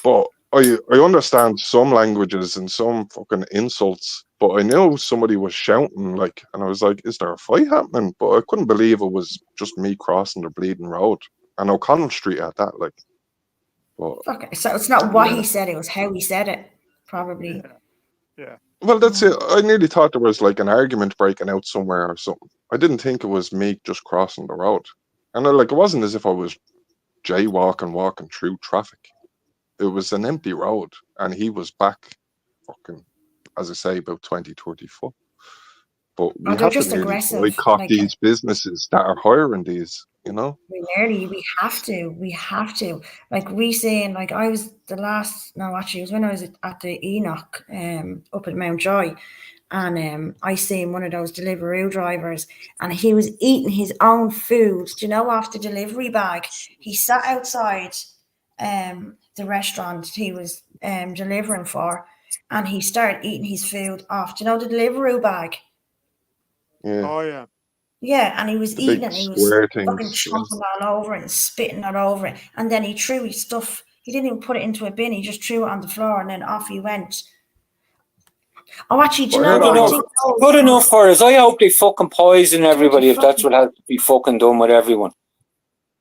But I understand some languages and some fucking insults, but I knew somebody was shouting, like, and I was like, is there a fight happening? But I couldn't believe it was just me crossing the bleeding road. And O'Connell Street at that, like. But, Okay, so it's not what Yeah. he said; it was how he said it. Probably. Yeah. well, that's it. I nearly thought there was like an argument breaking out somewhere or something. I didn't think it was me just crossing the road. And it wasn't as if I was jaywalking, walking through traffic. It was an empty road, and he was back fucking, as I say, about 20, 30 foot. But we Oh, they're have to just nearly aggressive, boycott like- these businesses that are hiring these, you know? We have to. Like we saying, like I was it was when I was at the Enoch up at Mount Joy, and I seen one of those Deliveroo drivers, and he was eating his own food, do you know, off the delivery bag. He sat outside the restaurant he was delivering for, and he started eating his food off, do you know, the Deliveroo bag. Yeah. Oh yeah. Yeah, and he was The eating big it, and he was square fucking things. Yeah. chomping all over it and spitting all over it. And then he threw his stuff. He didn't even put it into a bin. He just threw it on the floor, and then off he went. Oh, actually, do you know Well, what? good I think Good enough for us. I hope they fucking poison everybody if that's fucking- what has to be fucking done with everyone.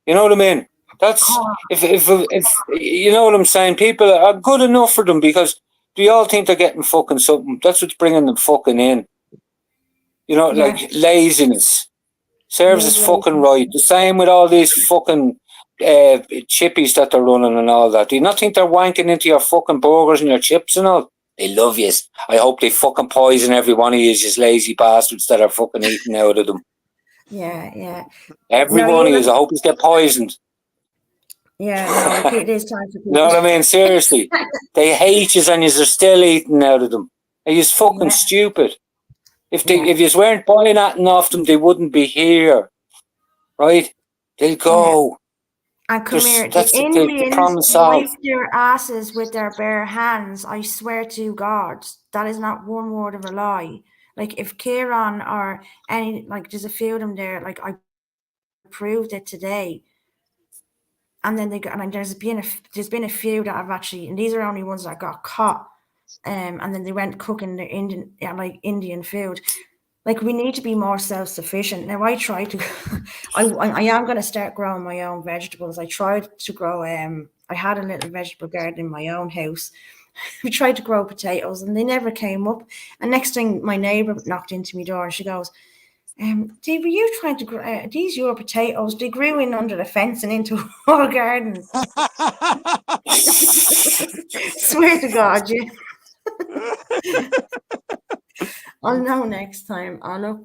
You know what I mean? That's Oh. if you know what I'm saying. People are good enough for them because they all think they're getting fucking something. That's what's bringing them fucking in. You know, Yeah. like laziness serves us Yeah. fucking right. The same with all these fucking chippies that they're running and all that. Do you not think they're wanking into your fucking burgers and your chips and all? They love you. I hope they fucking poison every one of you, just lazy bastards that are fucking eating out of them. Yeah. Every No, one of you you, I hope you get poisoned. Yeah, no, it is time for people. You know what I mean? Seriously. They hate you and you're still eating out of them. Are you fucking Yeah. stupid? If Yeah. if you weren't buying anything off them, they wouldn't be here. Right? They'll go. And come here, the That's the Indians problem solved. wipe their asses with their bare hands. I swear to God, that is not one word of a lie. Like if Kieran or any, like there's a few of them there, like I proved it today. And then there's been a few that I've actually, and these are only ones that got caught. And then they went cooking their Indian food. Like we need to be more self-sufficient. Now I try to, I am going to start growing my own vegetables. I tried to grow, I had a little vegetable garden in my own house, we tried to grow potatoes and they never came up. And next thing, my neighbour knocked into my door and she goes, Dave, were you trying to grow these your potatoes? They grew in under the fence and into our garden. Swear to God, yeah. I'll know next time. I'll look.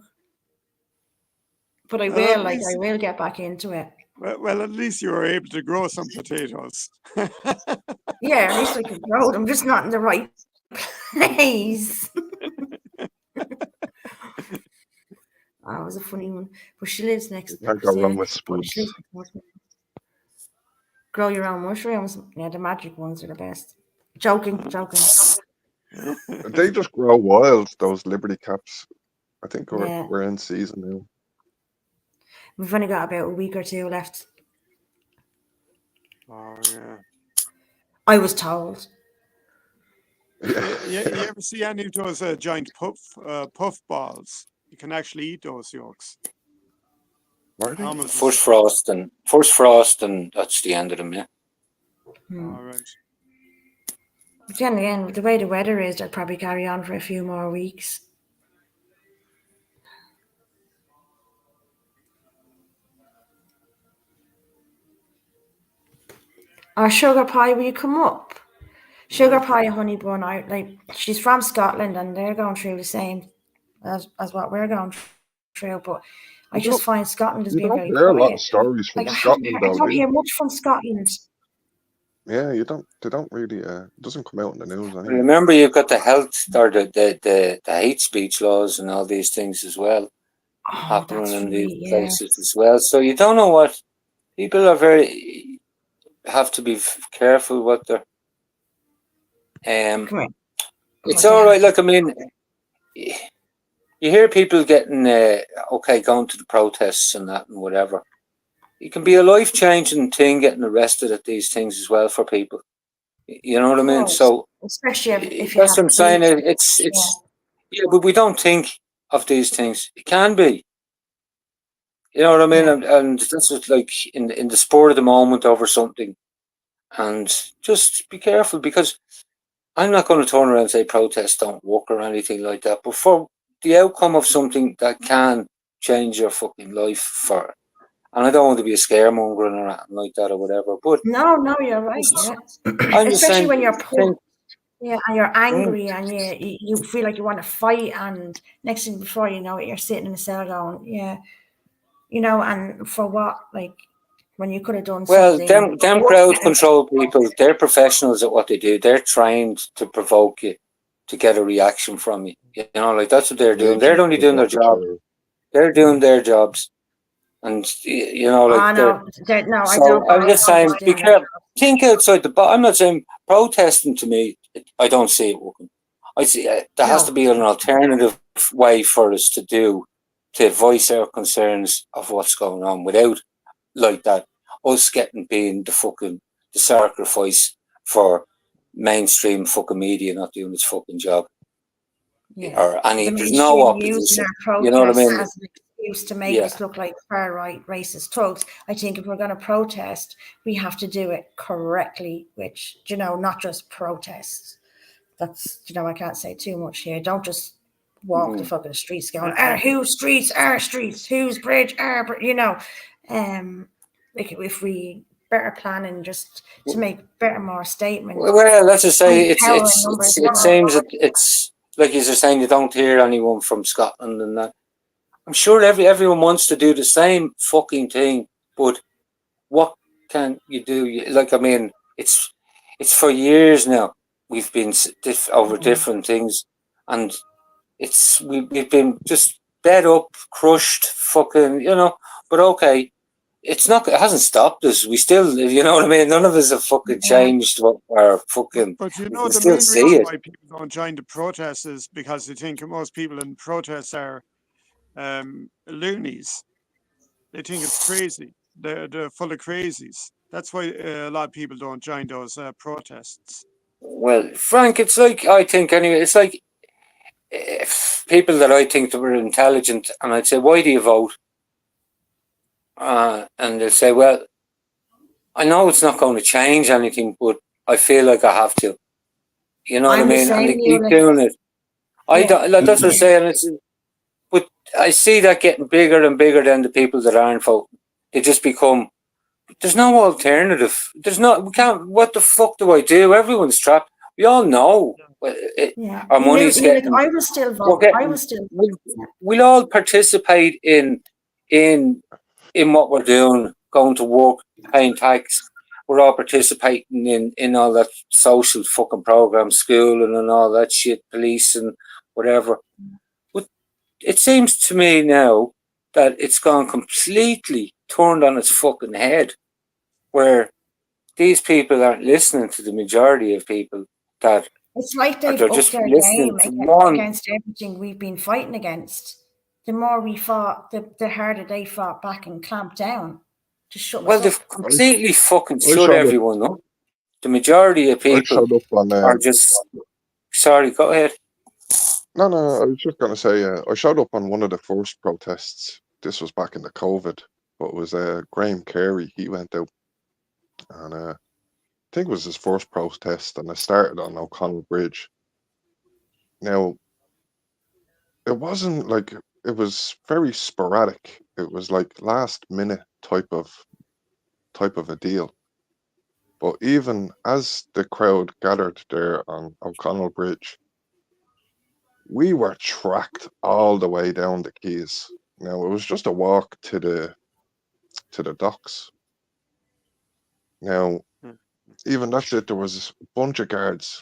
But I Well, will, at I least, will get back into it. well, at least you were able to grow some potatoes. Yeah, at least I could grow them, just not in the right place. That was a funny one. But she lives next. Can't go wrong with But she lives spuds. next door. Grow your own mushrooms. Yeah, the magic ones are the best. Joking. They just grow wild, those Liberty Caps. I think Yeah. we're in season now. We've only got about a week or two left. Oh yeah. I was told. You ever see any of those giant puff balls? You can actually eat those yolks. Are they? Almost First frost, and that's the end of them. Yeah. all right. But then again, with the way the weather is, they'll probably carry on for a few more weeks. Or Sugar Pie, will you come up? Sugar Pie and Honey Bun, she's from Scotland and they're going through the same as what we're going through. But I just find Scotland has You been don't very hear a lot of quiet. stories from Like Scotland, I though, don't do you? hear much from Scotland. Yeah, you don't. They don't really. It doesn't come out in the news anyway. Remember, you've got the health or the hate speech laws and all these things as well Oh, happening that's in right, these yeah. places as well. So you don't know what people are have to be careful what they're. Come here. It's What they all right. have Like, I mean, you hear people getting going to the protests and that and whatever. It can be a life-changing thing getting arrested at these things as well for people. You know what I mean? course. So Especially if you that's have what I'm saying. kids. It's yeah, but we don't think of these things. It can be. You know what I mean? Yeah. And that's just like in the spur of the moment over something. And just be careful, because I'm not going to turn around and say protests don't work or anything like that. But for the outcome of something that can change your fucking life for, and I don't want to be a scaremongering or anything like that or whatever, but No, you're right. Yeah. I'm just Especially saying, when you're poor. think, Yeah, and you're angry and you feel like you want to fight, and next thing before you know it, you're sitting in a cell going, yeah, and for what? Like, when you could have done well, something. them crowd control people, they're professionals at what they do. They're trained to provoke you, to get a reaction from you. You know, like that's what they're doing. They're only doing their job. They're doing their jobs, and like no, I So don't. I'm just saying, be Doing careful. Think outside the box. I'm not saying protesting. To me, I don't see it working. I see there has to be an alternative way for us to voice our concerns of what's going on without like that. Us being the sacrifice for mainstream fucking media not doing its fucking job. Yeah. Or any, The there's no mainstream using opposition. our You know what I protests mean? as an excuse to make us look like far right racist thugs. I think if we're going to protest, we have to do it correctly, which not just protest. That's I can't say too much here. Don't just walk the fucking streets going, whose streets are streets, whose bridge are like if we better planning just to make better, more statements. Well, let's just say it numbers. seems it's like you're saying, you don't hear anyone from Scotland and that. I'm sure everyone wants to do the same fucking thing, but what can you do? Like, I mean, it's for years now. We've been over different things, and we've been just dead up, crushed, fucking, But okay, it hasn't stopped us. We still, you know what I mean. None of us have fucking changed what our fucking. But we the still main see reason it. why people don't join the protests is because they think most people in protests are loonies. They think it's crazy. They're full of crazies. That's why a lot of people don't join those protests. Well, Frank, it's like, I think anyway, it's like if people that I think that were intelligent, and I'd say, why do you vote? And they'll say, well, I know it's not going to change anything, but I feel like I have to. You know what I I'm the mean? And they same, keep Eula. doing it. I Yeah. don't, like, that's what I'm saying. But I see that getting bigger and bigger than the people that aren't voting. They just become, there's no alternative. We can't, what the fuck do I do? Everyone's trapped. We all know. Yeah. Our money's Look, getting, I was still we're voting. I getting, was still we'll all participate in what we're doing, going to work, paying tax. We're all participating in all that social fucking program, schooling and all that shit, police and whatever. But it seems to me now that it's gone completely turned on its fucking head, where these people aren't listening to the majority of people that It's like or they've they're upped just their listening game to one. against everything we've been fighting against. The more we fought, the harder they fought back and clamped down to shut Well, us they've up. completely fucking I shut showed up. everyone up. The majority of I people showed up on. are just sorry. Go ahead. No. I was just gonna say. I showed up on one of the first protests. This was back in the COVID, but it was Graham Carey. He went out, and I think it was his first protest, and it started on O'Connell Bridge. Now, it wasn't like it was very sporadic. It was like last minute type of a deal. But even as the crowd gathered there on O'Connell Bridge, we were tracked all the way down the quays. Now it was just a walk to the docks. Now, even that's it. There was a bunch of guards,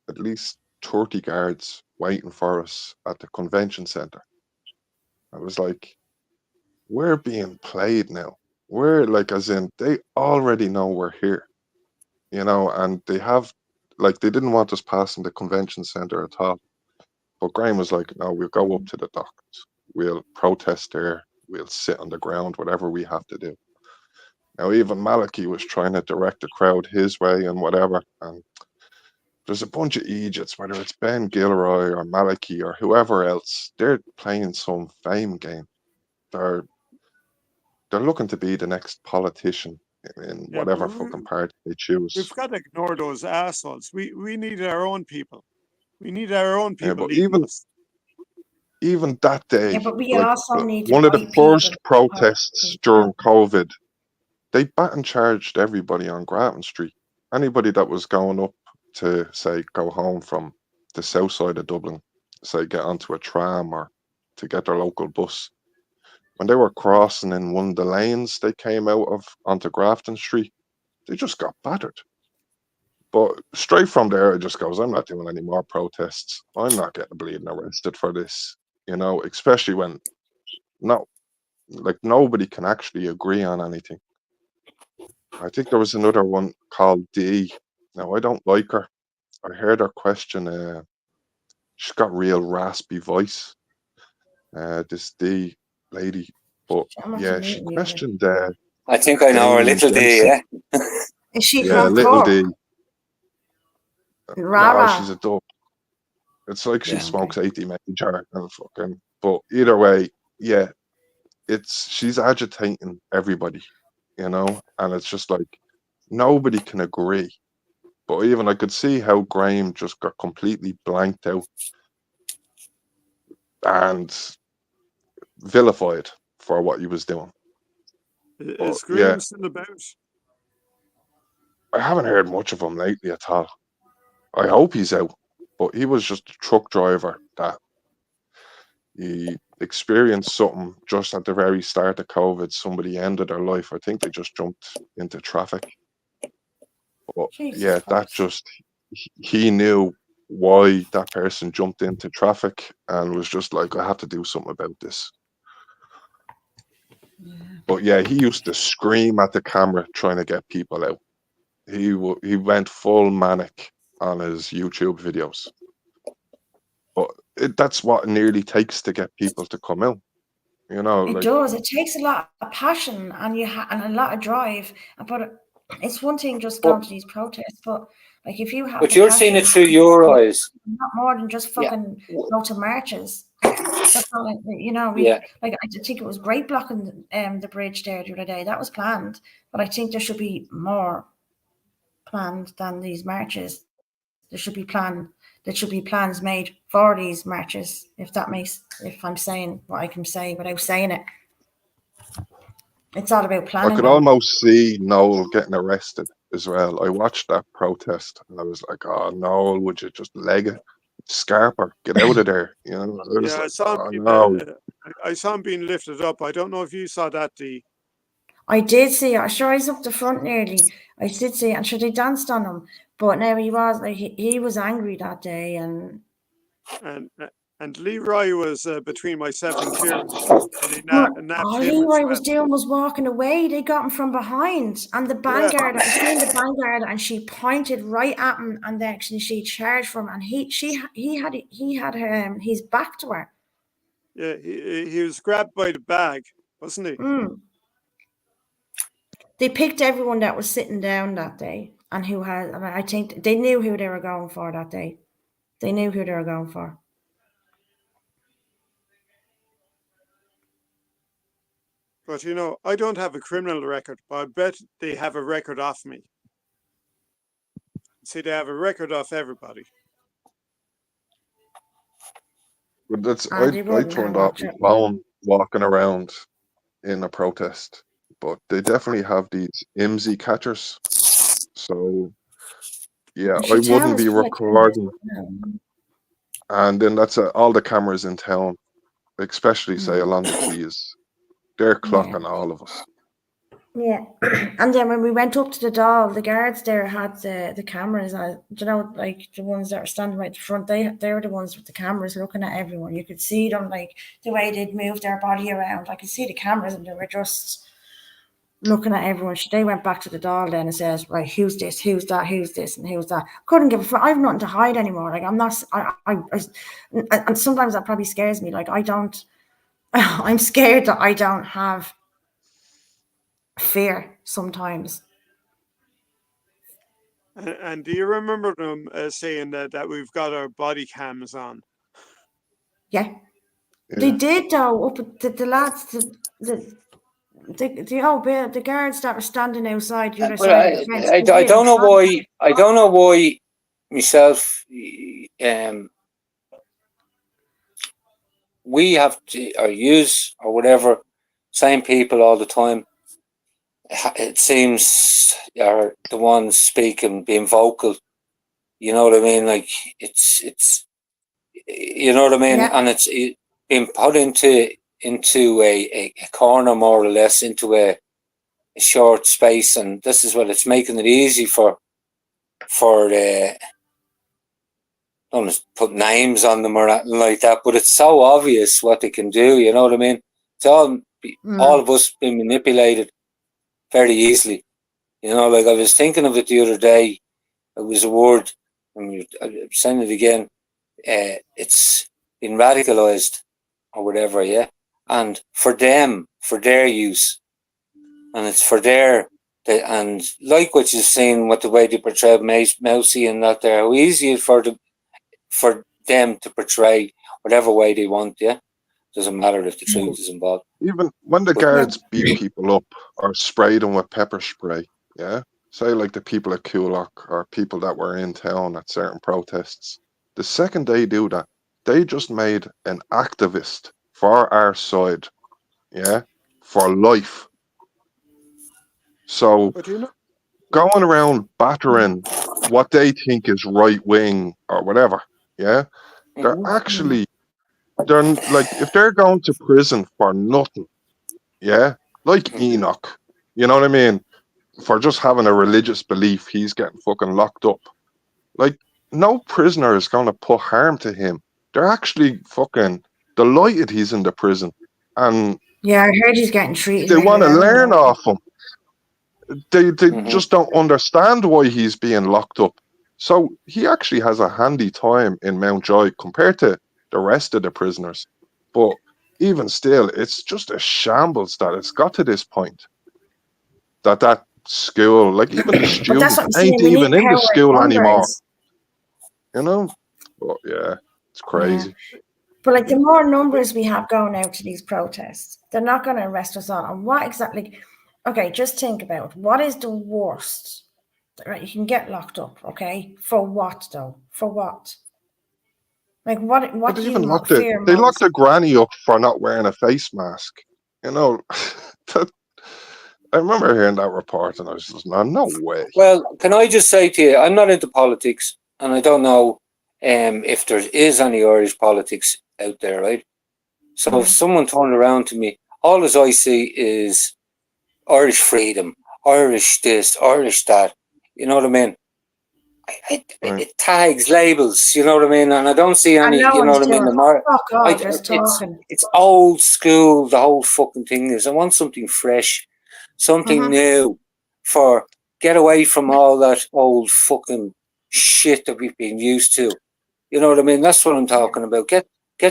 at least 30 guards, waiting for us at the convention centre. I was like, we're being played now. We're like, as in, they already know we're here, and they didn't want us passing the convention centre at all. But Graham was like, no, we'll go up to the docks. We'll protest there. We'll sit on the ground, whatever we have to do. Now, even Malachy was trying to direct the crowd his way and whatever. And there's a bunch of idiots, whether it's Ben Gilroy or Malachy or whoever else, they're playing some fame game. They're looking to be the next politician in Yeah, whatever but fucking party they choose. we've got to ignore those assholes. We need our own people. We need our own Yeah, people but leading us. even that day, Yeah, but we like also need one of the right people. first protests during COVID, they baton charged everybody on Grattan Street. Anybody that was going up to, say, go home from the south side of Dublin, say, get onto a tram or to get their local bus, when they were crossing in one of the lanes they came out of onto Grafton Street, they just got battered. But straight from there, it just goes, I'm not doing any more protests. I'm not getting bleeding arrested for this, especially when nobody can actually agree on anything. I think there was another one called D. Now, I don't like her. I heard her question. She's got real raspy voice. This D lady. But yeah, she questioned I think I know her, Damien little D. Dempsey. Yeah. Is she Yeah, from little Cork? D. Rara. No, she's a dope. It's like she Yeah, smokes 80 major and fucking. But either way, yeah, she's agitating everybody, and it's just like nobody can agree. But even I could see how Graham just got completely blanked out and vilified for what he was doing. Is yeah. Graham still about? I haven't heard much of him lately at all. I hope he's out, but he was just a truck driver that he experienced something just at the very start of COVID. Somebody ended their life. I think they just jumped into traffic. But yeah, that just, he knew why that person jumped into traffic and was just like, I have to do something about this. But yeah, he used to scream at the camera trying to get people out. He went full manic on his YouTube videos. But that's what it nearly takes to get people to come out. It does. It takes a lot of passion and and a lot of drive. But it's one thing just going to these protests, but like if you have. But you're seeing it through your eyes. Not more than just fucking go to marches. That's all, like I think it was great blocking the bridge there the other day. That was planned, but I think there should be more planned than these marches. There should be plans made for these marches. If I'm saying what I can say without saying it, it's all about I planning. could now. almost see Noel getting arrested as well. I watched that protest and I was like, oh, Noel, would you just leg it? Scarper, get out of there. You know, I was Yeah, like, I saw oh, him. no. I saw him being lifted up. I don't know if you saw that, Dee. I did see it. I sure he's up the front nearly. I did see it, and sure they danced on him. But now he was like he was angry that day, and Leroy was between myself and Kieran. And he all nabbed him as Leroy well. was doing was walking away. They got him from behind, and the vanguard. I seen the vanguard, and she pointed right at him, and then she charged for him, and he had his back to her. Yeah, he was grabbed by the bag, wasn't he? They picked everyone that was sitting down that day, and I think they knew who they were going for that day. They knew who they were going for. But you know, I don't have a criminal record, but I bet they have a record off me. See, they have a record off everybody. But that's Ah, I they wouldn't turned have off that. my phone walking around in a protest. But they definitely have these IMSI catchers. So yeah, I wouldn't be recording. And then that's all the cameras in town, especially say along the quays. They're clocking all of us. Yeah, and then when we went up to the Dáil, the guards there had the cameras. You know, like the ones that are standing right at the front. They were the ones with the cameras looking at everyone. You could see them, like the way they'd move their body around. I could see the cameras, and they were just looking at everyone. They went back to the Dáil then and says, right, who's this, who's that, who's this, and who's that. Couldn't give a fuck. I have nothing to hide anymore. Like I'm not. And sometimes that probably scares me. Like I don't. I'm scared that I don't have fear sometimes. And do you remember them saying that we've got our body cams on? Yeah. They did though. Up at the lads, the guards that were standing outside the other side of the fence. I don't know why. I don't know why myself. We have to or use or whatever same people all the time. It seems are the ones speaking, being vocal. You know what I mean? Like it's you know what I mean, and it's been put into a corner more or less, into a short space, and this is what it's making it easy for don't put names on them or anything like that, but it's so obvious what they can do. You know what I mean? It's all of us being manipulated very easily. You know, like I was thinking of it the other day. It was a word, and I'm saying it again. It's been radicalized or whatever, yeah. And for them, for their use, and it's for and like what you're saying, what the way they portray Mousy and that there, how easy it for them to portray whatever way they want, yeah. Doesn't matter if the truth is involved. Even when the guards beat people up or spray them with pepper spray, yeah. Say like the people at Coolock or people that were in town at certain protests. The second they do that, they just made an activist for our side, yeah, for life. So going around battering what they think is right wing or whatever, yeah, they're like, if they're going to prison for nothing, yeah, like Enoch, you know what I mean, for just having a religious belief, he's getting fucking locked up. Like, no prisoner is going to put harm to him. They're actually fucking delighted he's in the prison. And yeah, I heard he's getting treated. They want to learn off him. They just don't understand why he's being locked up. So he actually has a handy time in Mountjoy compared to the rest of the prisoners. But even still, it's just a shambles that it's got to this point. That school, like even the students ain't even in the school anymore. You know? But yeah, it's crazy. Yeah. But like the more numbers we have going out to these protests, they're not going to arrest us all. And what exactly? Okay, just think about what is the worst right, you can get locked up, okay? For what though? For what? Like what But do they you even locked it. fear They locked most? a granny up for not wearing a face mask. You know, that, I remember hearing that report, and I was just, no way. Well, can I just say to you, I'm not into politics, and I don't know if there is any Irish politics out there, right? So if someone turned around to me, all as I see is Irish freedom, Irish this, Irish that. You know what I mean? Right. It tags, labels. You know what I mean? And I don't see And any. no You know one's what I mean? doing The it. Fuck off, just it's talking. old school. The whole fucking thing is. I want something fresh, something new. For get away from all that old fucking shit that we've been used to. You know what I mean? That's what I'm talking about. Get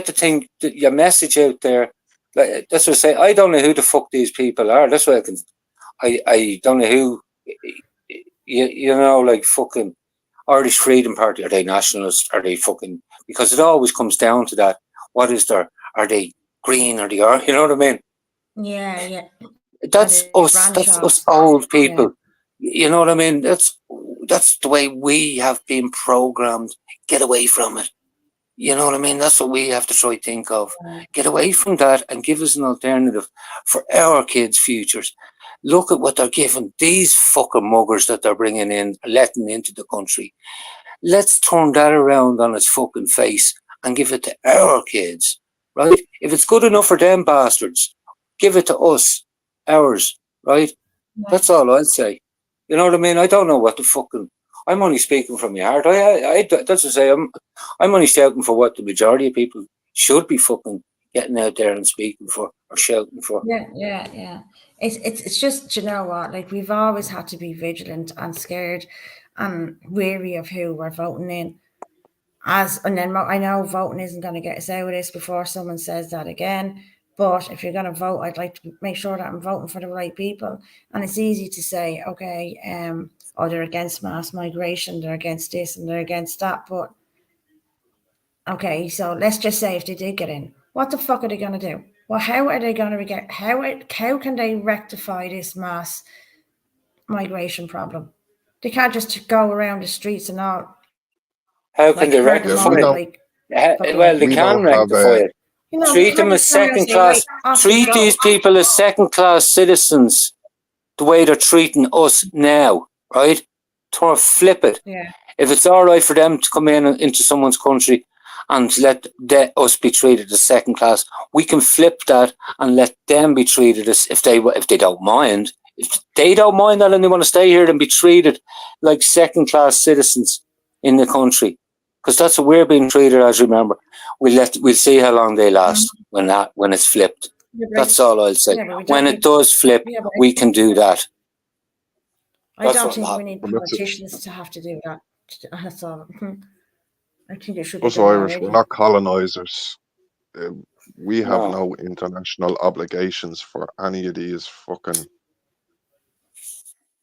the thing, your message out there. Like, that's what I say. I don't know who the fuck these people are. That's what I can. I don't know who. You know, like fucking Irish Freedom Party. Are they nationalists? Are they fucking? Because it always comes down to that. What is their? Are they green? Are they orange? You know what I mean? Yeah. That's Or the us. branch That's off. us old people. You know what I mean? That's the way we have been programmed. Get away from it. You know what I mean? That's what we have to try to think of. Get away from that and give us an alternative for our kids' futures. Look at what they're giving these fucking muggers that they're bringing in, letting into the country. Let's turn that around on its fucking face and give it to our kids, right? If it's good enough for them bastards, give it to us, ours, right? That's all I'll say. You know what I mean? I don't know what the fucking. I'm only speaking from my heart. That's to say, I'm only shouting for what the majority of people should be fucking getting out there and speaking for or shouting for. Yeah. It's just, you know what? Like, we've always had to be vigilant and scared and wary of who we're voting in. And then I know voting isn't going to get us out of this before someone says that again. But if you're going to vote, I'd like to make sure that I'm voting for the right people. And it's easy to say, okay, they're against mass migration, they're against this and they're against that. But okay, so let's just say if they did get in, what the fuck are they going to do? Well, how are they going to get? How can they rectify this mass migration problem? They can't just go around the streets and all. How can they herd them Yeah, all, we rectify don't. like Well, they We can don't have rectify a. it. Treat them as second class. Treat these people as second class citizens the way they're treating us now, right? Flip it. Yeah. If it's all right for them to come in into someone's country and let us be treated as second class, we can flip that and let them be treated as if they don't mind. If they don't mind that and they want to stay here, then be treated like second class citizens in the country, because that's what we're being treated as. Remember, we'll see how long they last when it's flipped. That's all I'll say. When it does flip, we can do that. I don't think we need politicians to have to do that. That's all. I think it should be Us done Irish, already. we're not colonizers. We have No. no international obligations for any of these fucking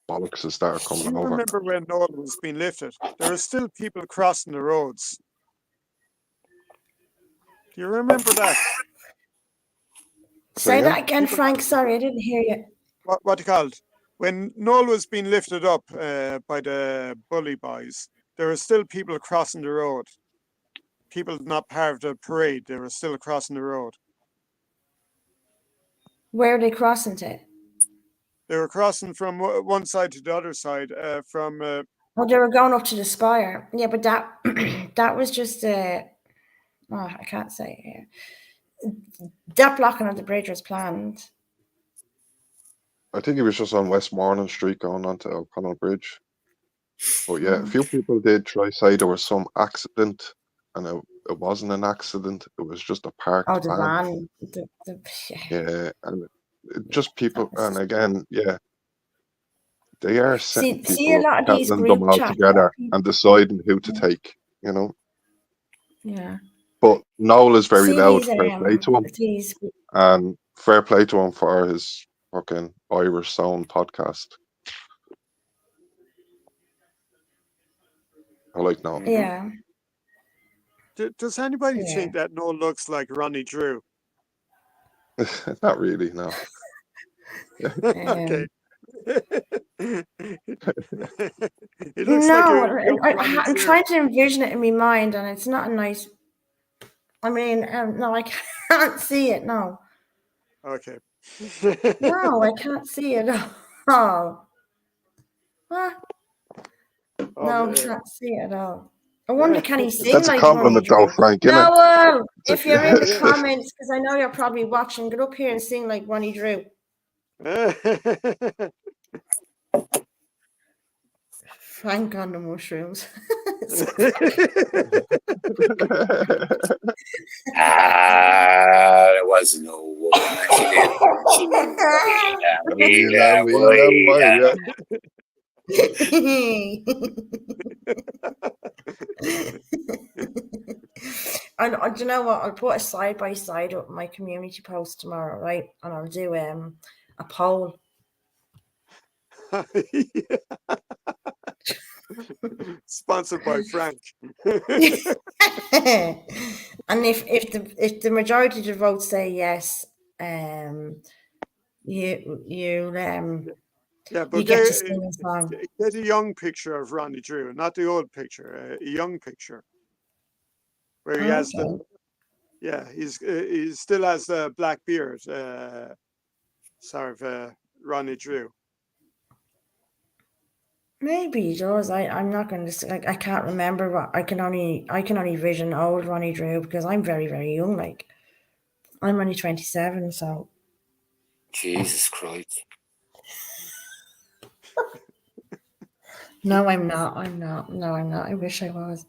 bollocks that are Do coming you over. remember when Noel was being lifted? There are still people crossing the roads. Do you remember that? Say that again, Frank. Sorry, I didn't hear you. What do you call it? When Noel was being lifted up by the bully boys, there were still people crossing the road. People not part of the parade, they were still crossing the road. Where are they crossing to? They were crossing from one side to the other side. Oh, they were going up to the spire. Yeah, but that that was just I can't say it here. That blocking of the bridge was planned. I think he was just on Westmoreland Street going on to O'Connell Bridge. But yeah, a few people did try to say there was some accident, and it wasn't an accident. It was just a parked van. Yeah, and just people, and again, yeah, they are setting see a people lot up, of these counting them group all chats. together and deciding who to take, you know. Yeah. But Noel is very loud, these, fair play to him. And fair play to him for his fucking Irish Sound podcast. I like Noel. Yeah. Does anybody think that Noel looks like Ronnie Drew? Not really, no. Okay. He looks like No, a young Ronnie I'm Drew. trying to envision it in my mind, and it's not a nice. I mean, no, I can't see it. No, Okay. no, I can't see it. Oh, what? No, Man. can't see it at all. I wonder, can he sing That's a like Ronnie compliment, though, Drew? Frank. Innit? Noel, It's a, if you're in the Yeah. comments, because I know you're probably watching, get up here and sing like Ronnie Drew. Frank on the mushrooms. There was no woman. She didn't. yeah. And do you know what? I'll put a side by side up my community post tomorrow, right? And I'll do a poll. Sponsored by Frank. And if the majority of the votes say yes, you Yeah, but you get to sing a song. get a young picture of Ronnie Drew, not the old picture, a young picture where he has the. Yeah, he still has the black beard. Sort of Ronnie Drew. Maybe he does. I'm not going to like. I can't remember what I can only vision old Ronnie Drew because I'm very, very young. Like I'm only 27, so. Jesus Christ. No, I'm not. No, I'm not. I wish I was.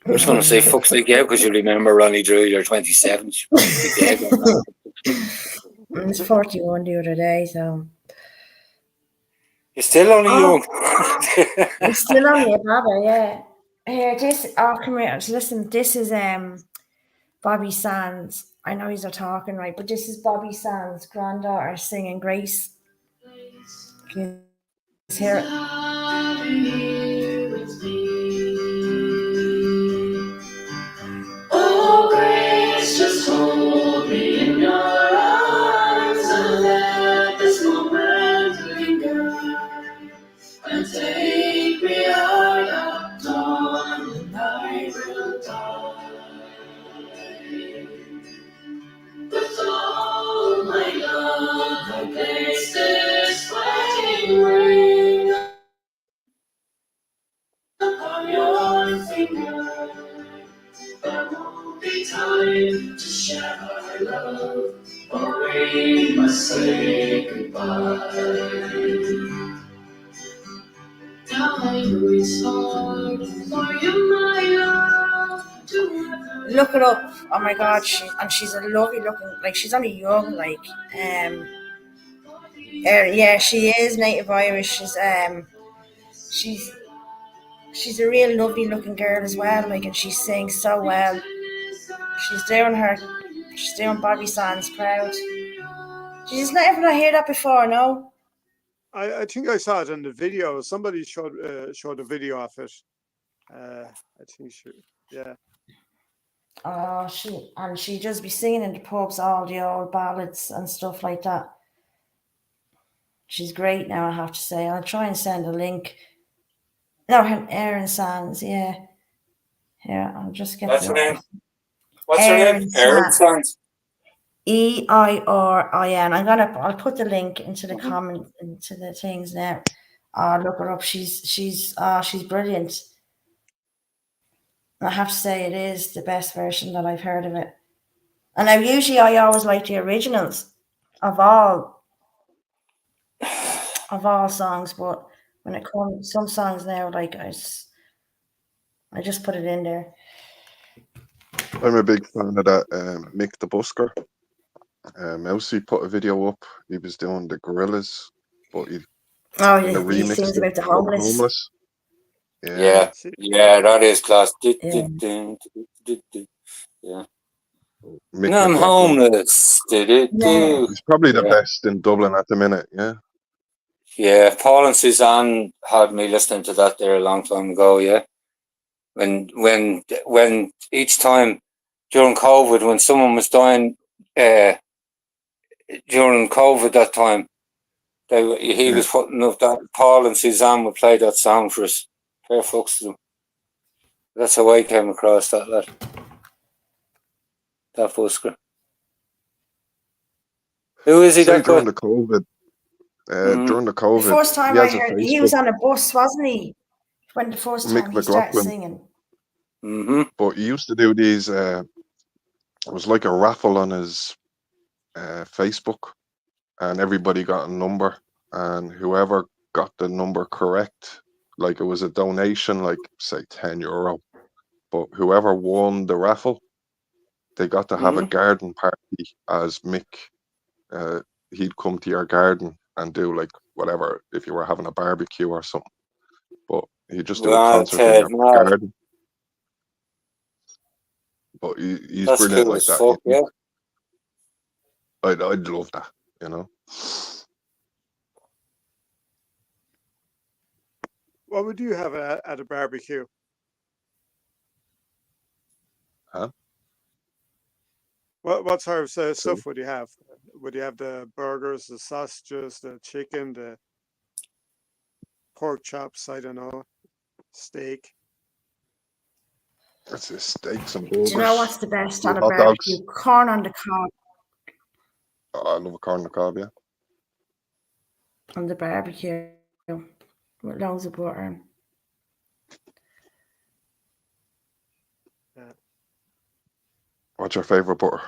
I was going to say, fuck's sake, yeah, because you remember Ronnie Drew, you're 27. I was 41 the other day, so. You're still only young. I'm still only a baba, yeah. Here, come here. Listen, this is Bobby Sands. I know he's not talking right, but this is Bobby Sands' granddaughter singing Grace. Can you hear it? Oh, Grace, just hold me in your arms and let this moment linger and take me out of dawn and I will die. With all my love, I place this wedding ring upon your finger. There won't be time to share our love, or we must say goodbye. Now I know it's hard for you, my love, to ever. Look it up. Oh my God, she's a lovely looking. Like she's only young. Like yeah, she is native Irish. She's a real lovely looking girl as well. Like, and she sings so well. She's doing Bobby Sands proud. Did you never hear that before? No. I think I saw it in the video. Somebody showed a video of it. I think yeah. Oh, she just be singing in the pubs all the old ballads and stuff like that. She's great now, I have to say. I'll try and send a link. No, Erin Sands, yeah. Yeah, I'll just get What's her her name? What's her name? Erin Sands. EIRIN. I'll put the link into the comment into the things now. Look her up. She's brilliant. I have to say it is the best version that I've heard of it. And I always like the originals of all songs, but when it comes some songs now, like I just put it in there. I'm a big fan of that Mick the Busker. Mousy put a video up. He was doing the Gorillas, but he sings about the homeless. Yeah, that is class. Yeah. No, I'm homeless. He's probably the best in Dublin at the minute. Yeah. Yeah, Paul and Suzanne had me listening to that there a long time ago. Yeah, when each time during COVID, when someone was dying, during COVID that time, He was putting up that Paul and Suzanne would play that song for us. Fair fucks to them. That's how I came across that lad. That busker. Who is he? Say That during guy? the COVID, during the The COVID, first time he I has a heard, he was Facebook, on a bus, wasn't he? When the first Mick time he started McLaughlin. singing. Mm-hmm. But he used to do these. It was like a raffle on his Facebook, and everybody got a number, and whoever got the number correct, like it was a donation, like say €10, but whoever won the raffle, they got to have a garden party as Mick. He'd come to your garden and do like whatever if you were having a barbecue or something. But he'd just do a concert in your garden. But he's That's brilliant cool like as that. fuck, yeah. I'd love that, you know. What would you have at a barbecue? Huh? What sort of stuff would you have? Would you have the burgers, the sausages, the chicken, the pork chops? I don't know, steak. That's it, steaks and Do burgers. you know what's the best on a Hot barbecue? dogs. Corn on the cob Oh, I love a corn on the cob, yeah. on the barbecue with loads of butter. What's your favourite butter?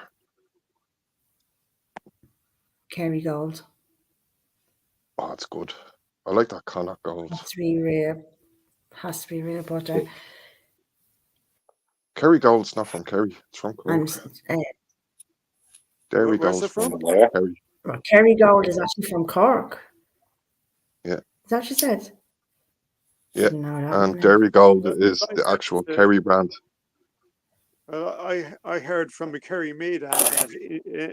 Kerrygold. Oh, it's good. I like that Connacht Gold. Has to be real. Has to be real butter. Kerrygold's not from Kerry. It's from Cork. And Dairy Where's Gold's it from? Kerry. Kerrygold is actually from Cork. Yeah. Is that what you said? Yeah. Didn't know that. And Dairy Gold Well, is I the said actual the- Kerry brand. I heard from a Kerry maid that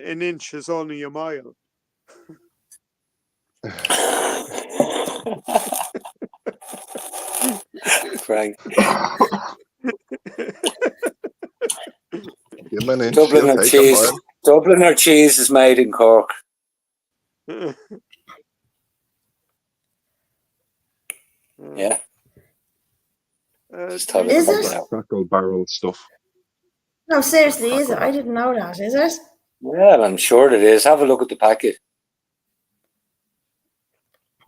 an inch is only a mile. Frank. Give him an inch, he'll take a mile. Dubliner cheese is made in Cork. Yeah. Just have Is it. it? Crackle barrel stuff. No, seriously, is it? I didn't know that. Is it? Well, I'm sure it is. Have a look at the packet.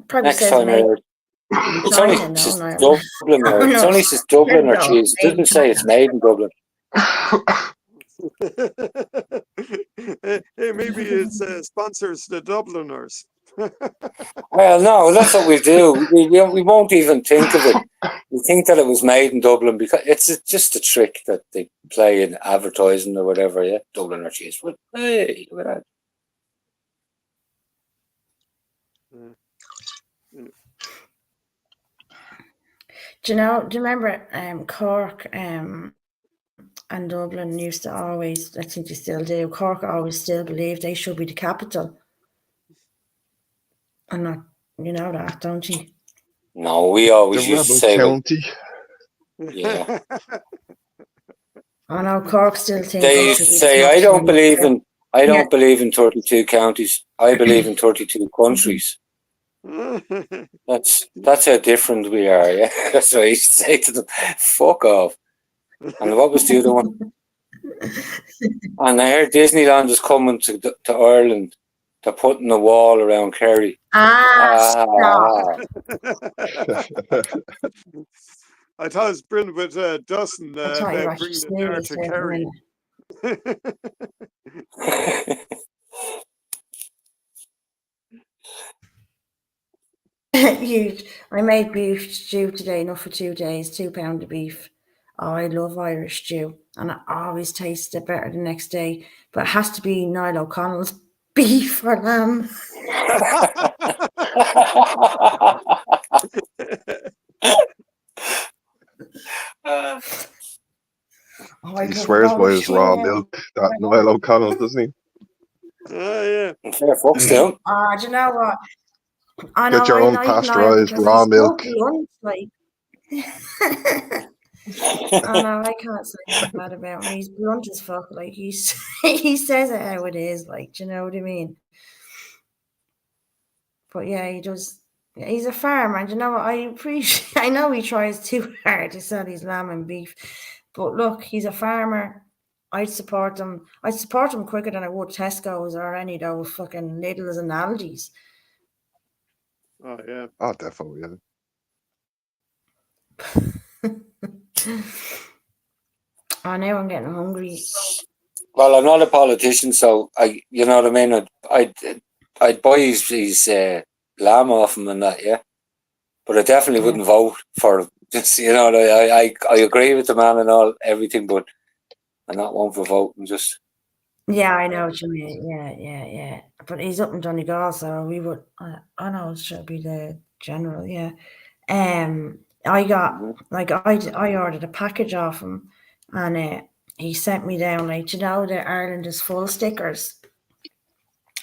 Probably Next says time made out. in It's only China, just no, no. Dublin. It's only just Dublin or No, cheese. It doesn't say it's made in Dublin. Hey, maybe it sponsors the Dubliners. Well, no, that's what we do. We won't even think of it. We think that it was made in Dublin because it's just a trick that they play in advertising or whatever. Yeah, Dublin or cheese. Well, hey, look at that. Do you remember Cork and Dublin used to always, I think they still do, Cork always still believe they should be the capital. And not, you know that, don't you? No, we always The used to Rebel say, well, County. yeah. I know Cork still think They they used should to be the say, I capital. don't believe in 32 counties. I believe in 32 Mm-hmm. countries. That's how different we are. Yeah, that's what I used to say to them. Fuck off. And what was the other one? And I heard Disneyland is coming to Ireland. They're putting a wall around Kerry. Stop. I thought it was brilliant with Dustin I thought you were bringing just it there serious to there for a Kerry. minute. Huge. I made beef stew today, enough for 2 days, 2 pounds of beef. Oh, I love Irish stew, and it always tastes it better the next day. But it has to be Niall O'Connell's beef or lamb. He swears by his raw milk, that Niall O'Connell, doesn't he? Yeah. Fair fucks down. Do you know what? I know, Get your I own like Niall pasteurised because raw he's milk. so blunt, like. I know, I can't say that bad about him. He's blunt as fuck. Like he says it how it is. Like, do you know what I mean? But yeah, he does. He's a farmer, and you know what? I appreciate. I know he tries too hard to sell his lamb and beef, but look, he's a farmer. I'd support him. I'd support him quicker than I would Tesco's or any of those fucking Lidl's and Aldi's. Oh yeah. Oh, definitely. Yeah. Oh, now I'm getting hungry. Well, I'm not a politician, so you know what I mean. I'd buy his lamb off him and that, yeah. But I definitely wouldn't vote for him. Just, you know, I agree with the man and everything, but I'm not one for voting. Just Yeah, I know what you mean. Yeah. But he's up in Donegal, so we would. I know it should be the general. Yeah. I got like I ordered a package off him, and he sent me down like, you know, the Ireland is full stickers,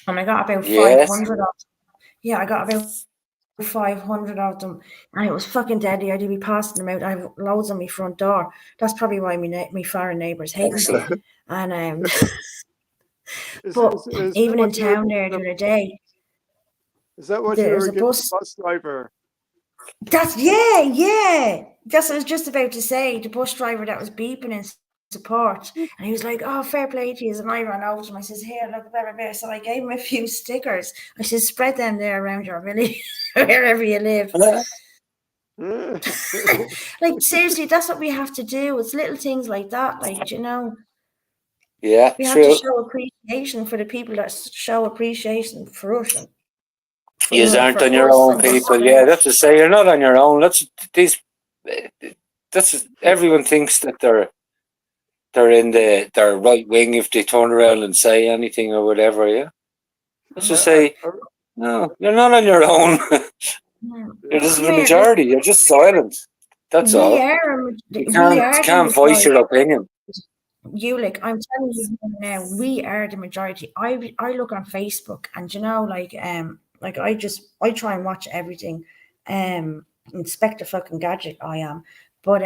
and I got about 500 of them. Yeah, I got about 500 of them, and it was fucking deadly. I'd be passing them out. I have loads on my front door. That's probably why my foreign neighbours hate me. And but even in town there the other day, is that what you were there's a giving bus. the bus driver? That's yeah. That's what I was just about to say. The bus driver that was beeping in support, and he was like, "Oh, fair play to you." And I ran over to him. I says, "Here, look, blah, blah, blah." So I gave him a few stickers. I says, "Spread them there around your village, wherever you live." Like seriously, that's what we have to do. It's little things like that, like, you know. yeah, We have true. to show appreciation for the people that show appreciation for us. You aren't on your own, people. Yeah, that's to say you're not on your own. That's everyone thinks that they're in their right wing if they turn around and say anything or whatever. Yeah, let's just say no, you're not on your own. You're just the majority. You're just silent. That's all. You can't voice your opinion. Like, I'm telling you now, we are the majority. I look on Facebook, and you know, like I try and watch everything. Inspector fucking Gadget, I am. But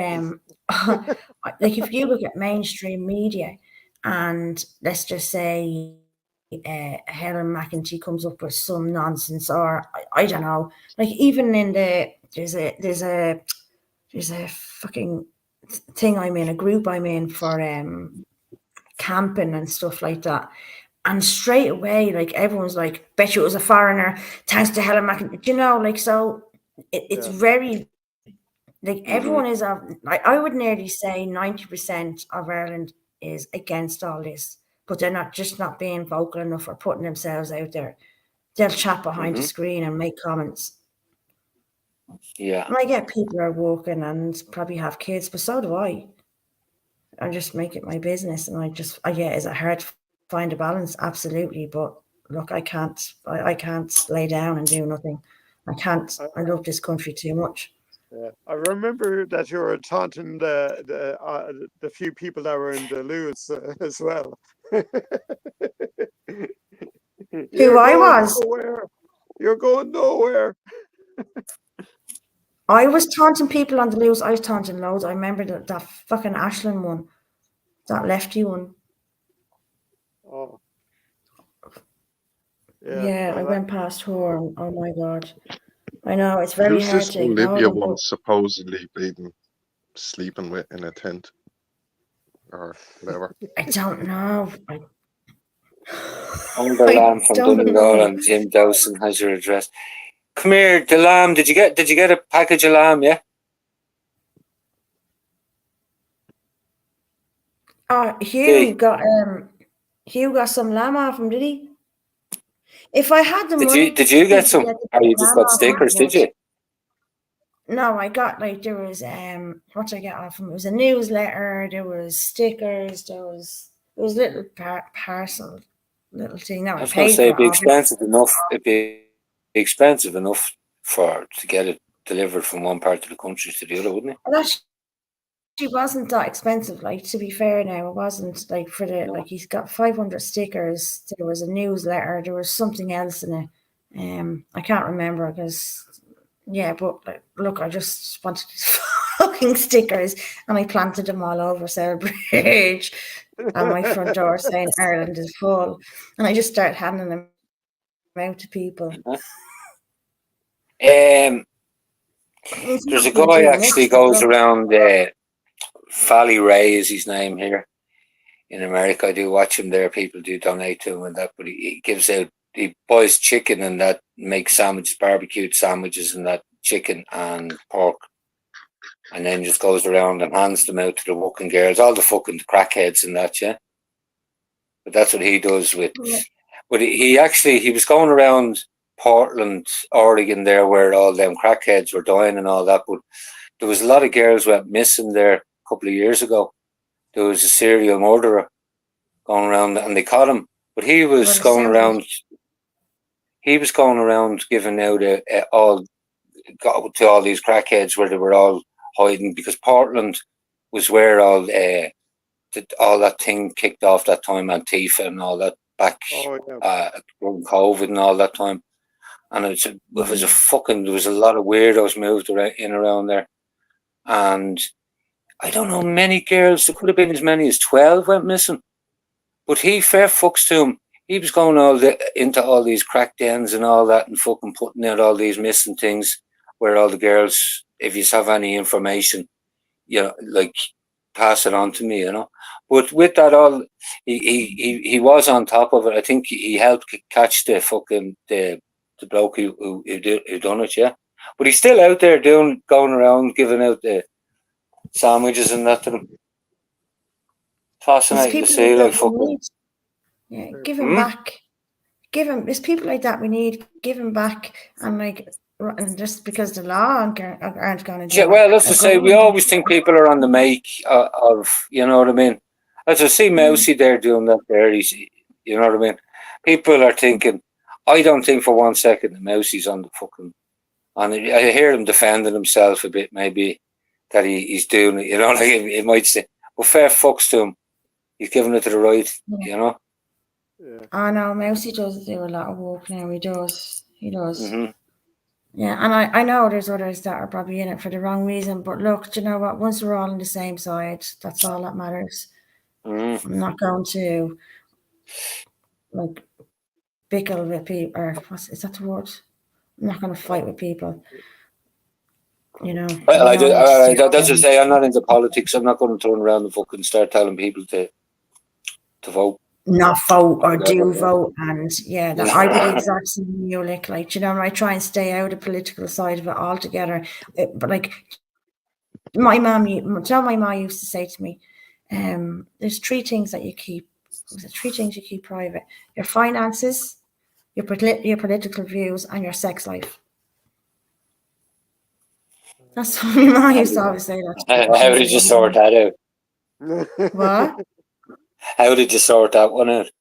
like if you look at mainstream media, and let's just say Helen McEntee comes up with some nonsense, or I don't know, like even in there's a fucking thing I'm in, a group I'm in for camping and stuff like that. And straight away, like everyone's like, bet you it was a foreigner, thanks to Helen McEntee. You know, like, so it's very, like, everyone is, I would nearly say 90% of Ireland is against all this, but they're not being vocal enough or putting themselves out there. They'll chat behind the screen and make comments. Yeah. And I get people are working and probably have kids, but so do I. I just make it my business, and is it hard to find a balance? Absolutely, but look, I can't lay down and do nothing. I can't. I love this country too much. Yeah, I remember that you were taunting the few people that were in the Lewis as well. Who I was? Nowhere. You're going nowhere. I was taunting people on the Lewis. I was taunting loads. I remember that fucking Ashland one, that lefty one. Oh. Yeah, I went past her. And, oh my god, I know it's very Who's hard this to ignore Olivia them, one but supposedly been sleeping with in a tent or whatever? I don't know. Lamb from Donegal and Jim Dawson has your address. Come here, the lamb. Did you get a package of lamb? Yeah. Oh, Hugh got some lamb off him, did he? If I had the money, did you get some? Or you just got stickers? Did you? No, I got, like, there was what did I get off him? It was a newsletter. There was stickers. There was little parcel, little thing. Now I was gonna say it'd be expensive enough. It'd be expensive enough to get it delivered from one part of the country to the other, wouldn't it? Well, she wasn't that expensive. Like, to be fair, now it wasn't like for the like he's got 500 stickers. There was a newsletter. There was something else in it. I can't remember because. Yeah, but look, I just wanted these fucking stickers, and I planted them all over Celbridge and my front door saying Ireland is full, and I just started handing them out to people. There's a guy actually goes around. Fally Ray is his name here in America. I do watch him there. People do donate to him and that, but he gives out. He buys chicken and that, makes sandwiches, barbecued sandwiches and that, chicken and pork, and then just goes around and hands them out to the working girls, all the fucking crackheads and that, yeah. But that's what he does with. Yeah. But he was going around Portland, Oregon, there where all them crackheads were dying and all that. But there was a lot of girls went missing there a couple of years ago. There was a serial murderer going around, and they caught him. But he was going around. He was going around giving out all to all these crackheads where they were all hiding, because Portland was where all that thing kicked off that time, Antifa and all that back during COVID and all that time. And there was a lot of weirdos moved around there. And I don't know, many girls, there could have been as many as 12 went missing. But fair fucks to him. He was going into all these crack dens and all that and fucking putting out all these missing things where all the girls, if you have any information, you know, like, pass it on to me, you know. But with that all, he was on top of it. I think he helped catch the fucking the bloke who done it, yeah. But he's still out there going around giving out the sandwiches and that to them. Fascinating to see, like, fucking. Yeah, give him back. There's people like that we need. Give him back, and like, and just because the law aren't going to do. Yeah, well, let's just say we always think people are on the make of, you know what I mean. As I see Mousy there doing that there, you know what I mean. People are thinking. I don't think for 1 second that Mousy's on the fucking. And I hear him defending himself a bit, maybe that he's doing it. You know, like he might say, "Well, fair fucks to him. He's giving it to the right." You know. Yeah. I know Mousy does do a lot of work now. He does. Mm-hmm. Yeah, and I know there's others that are probably in it for the wrong reason. But look, do you know what? Once we're all on the same side, that's all that matters. Mm-hmm. I'm not going to like bicker with people, or is that the word? I'm not going to fight with people. You know. Well, that's to say, I'm not into politics. I'm not going to turn around and fucking start telling people to vote. Not vote or do vote, and yeah, that I be the exact same you like, you know, I try and stay out of the political side of it altogether. But like my mom used to say to me, there's three things you keep private: your finances, your political views, and your sex life. That's what my mom used to always say. That. How did you sort that out? What? How did you sort that one out?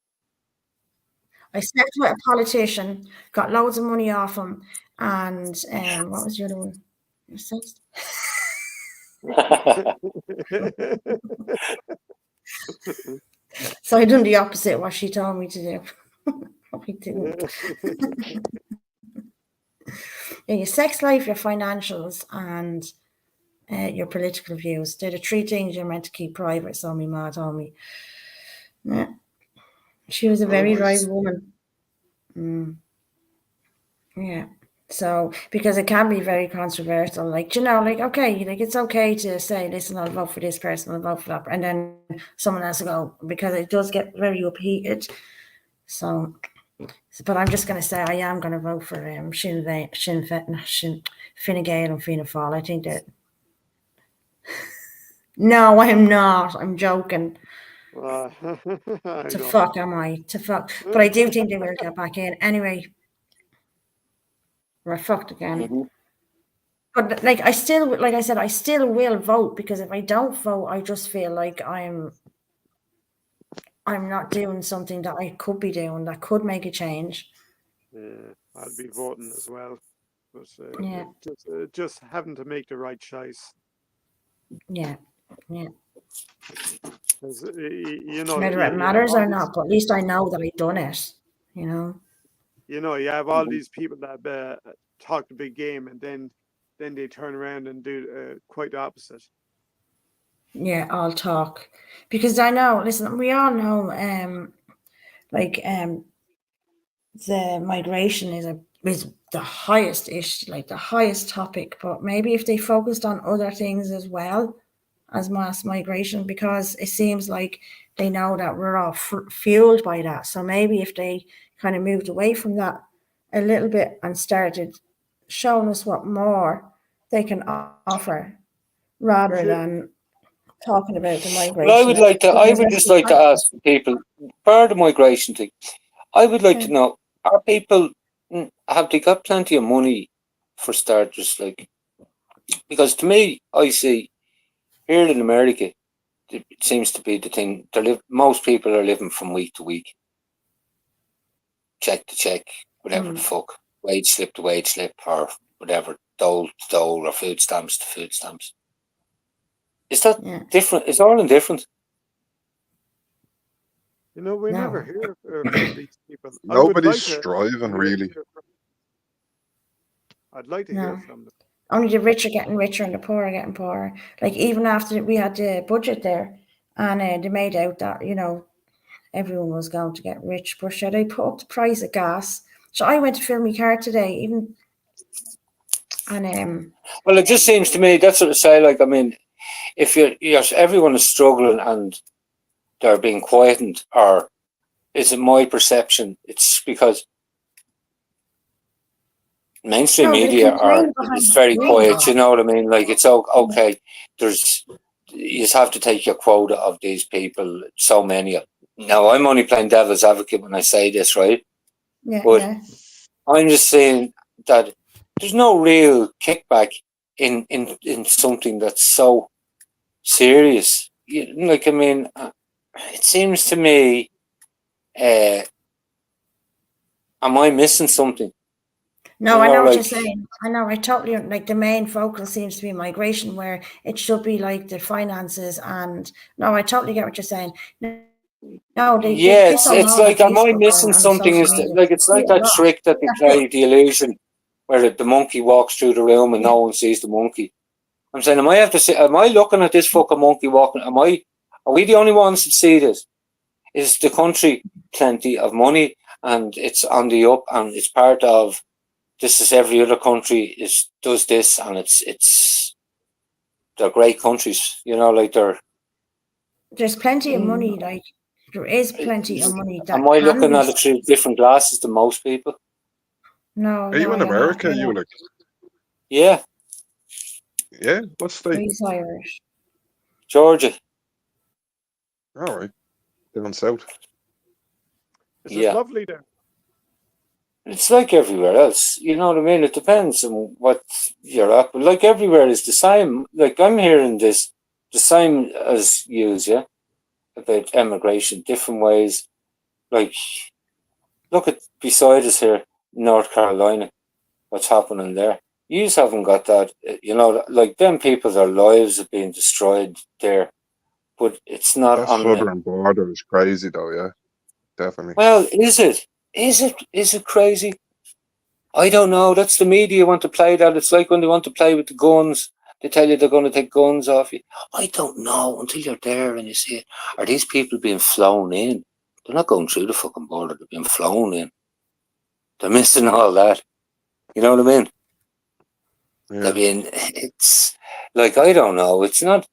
I slept with a politician, got loads of money off him, and what was the other one? So I done the opposite of what she told me to do. Probably didn't. Yeah, your sex life, your financials, and your political views. They're the three things you're meant to keep private, so my ma told me. Yeah. She was a very right woman. Yeah. So, because it can be very controversial, like, you know, like, okay, like, it's okay to say, listen, I'll vote for this person, I'll vote for that, and then someone else will go, because it does get very heated. So, but I'm just going to say I am going to vote for Fine Gael and Fianna Fáil. I think that. No, I'm not. I'm joking. To fuck am I? To fuck. But I do think they will get back in. Anyway. We're fucked again. Mm-hmm. But like I said, I still will vote, because if I don't vote, I just feel like I'm not doing something that I could be doing that could make a change. Yeah, I'll be voting as well. But yeah. Just having to make the right choice. Yeah. Yeah. You know, whether it matters or not, but at least I know that I've done it, you know. You know, you have all these people that talk the big game, and then they turn around and do quite the opposite. Yeah, I'll talk, because I know. Listen, we all know, the migration is a is the highest issue, like the highest topic. But maybe if they focused on other things as well as mass migration, because it seems like they know that we're all fueled by that. So maybe if they kind of moved away from that a little bit and started showing us what more they can offer rather than talking about the Well, migration. I would just like to ask people, for the migration thing, I would like to know, are people, have they got plenty of money for starters? Like, because to me, I see here in America, it seems to be the thing. Most people are living from week to week, check to check, whatever the fuck, wage slip to wage slip, or whatever, dole to dole, or food stamps to food stamps. Is that different? Is Ireland different? You know, we never hear from these people. Nobody's striving, really. I'd like to hear from them. Only the rich are getting richer and the poor are getting poorer. Like even after we had the budget there, and they made out that, you know, everyone was going to get rich, but should they put up the price of gas? So I went to fill my car today, and well, it just seems to me that's what I say. Like, I mean, if everyone is struggling and they're being quietened, or is it my perception? It's because mainstream media it's very quiet. You know what I mean? Like, it's okay. You have to take your quota of these people. So many of them. Now, I'm only playing devil's advocate when I say this, right? But I'm just saying that there's no real kickback in something that's so serious. Like, I mean, it seems to me, am I missing something? No, I know what you're saying. I know. I totally, like, the main focal seems to be migration, where it should be like the finances. And no, I totally get what you're saying. No, it's like, am I missing something? It's like that trick that they play, the illusion, where the monkey walks through the room and no one sees the monkey. I'm saying, am I looking at this fucking monkey walking? Are we the only ones that see this? Is the country plenty of money and it's on the up and it's part of this? Is every other country does this, and they're great countries, you know, like there's plenty of money, like there is plenty of money. Am I looking at it through different glasses than most people? No. Are you in America, Ulick? Yeah. Yeah, what state? He's Irish. Georgia. All right, down south. It's lovely there. It's like everywhere else, you know what I mean? It depends on what you're at, but like everywhere is the same. Like, I'm hearing this the same as you, yeah, about emigration, different ways. Like, look at beside us here, North Carolina, what's happening there. You just haven't got that, you know, like them people, their lives are being destroyed there, but it's not that on southern border is crazy though, yeah, definitely. Well, is it? Is it crazy? I don't know. That's the media want to play that. It's like when they want to play with the guns. They tell you they're going to take guns off you. I don't know until you're there and you see it. Are these people being flown in? They're not going through the fucking border. They're being flown in. They're missing all that. You know what I mean? Yeah. I mean, it's like, I don't know. It's not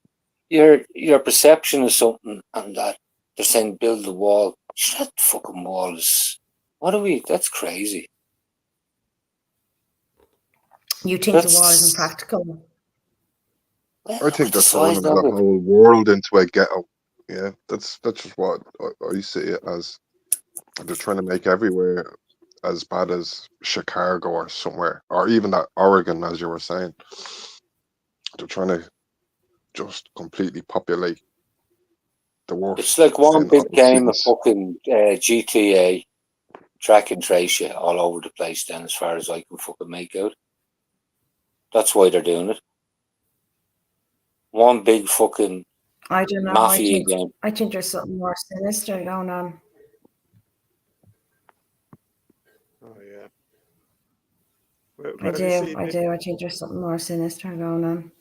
your perception of something, and that they're saying build the wall. That fucking wall is... What are we... That's crazy. You think the wall is impractical? I think they're turning the whole world into a ghetto. Yeah, that's just what I see it as. They're trying to make everywhere as bad as Chicago or somewhere, or even that Oregon, as you were saying. They're trying to just completely populate the world. It's like one big game of fucking GTA, track and trace you all over the place then, as far as I can fucking make out. That's why they're doing it. One big fucking mafia game. I think there's something more sinister going on. Oh yeah. I do. I think there's something more sinister going on.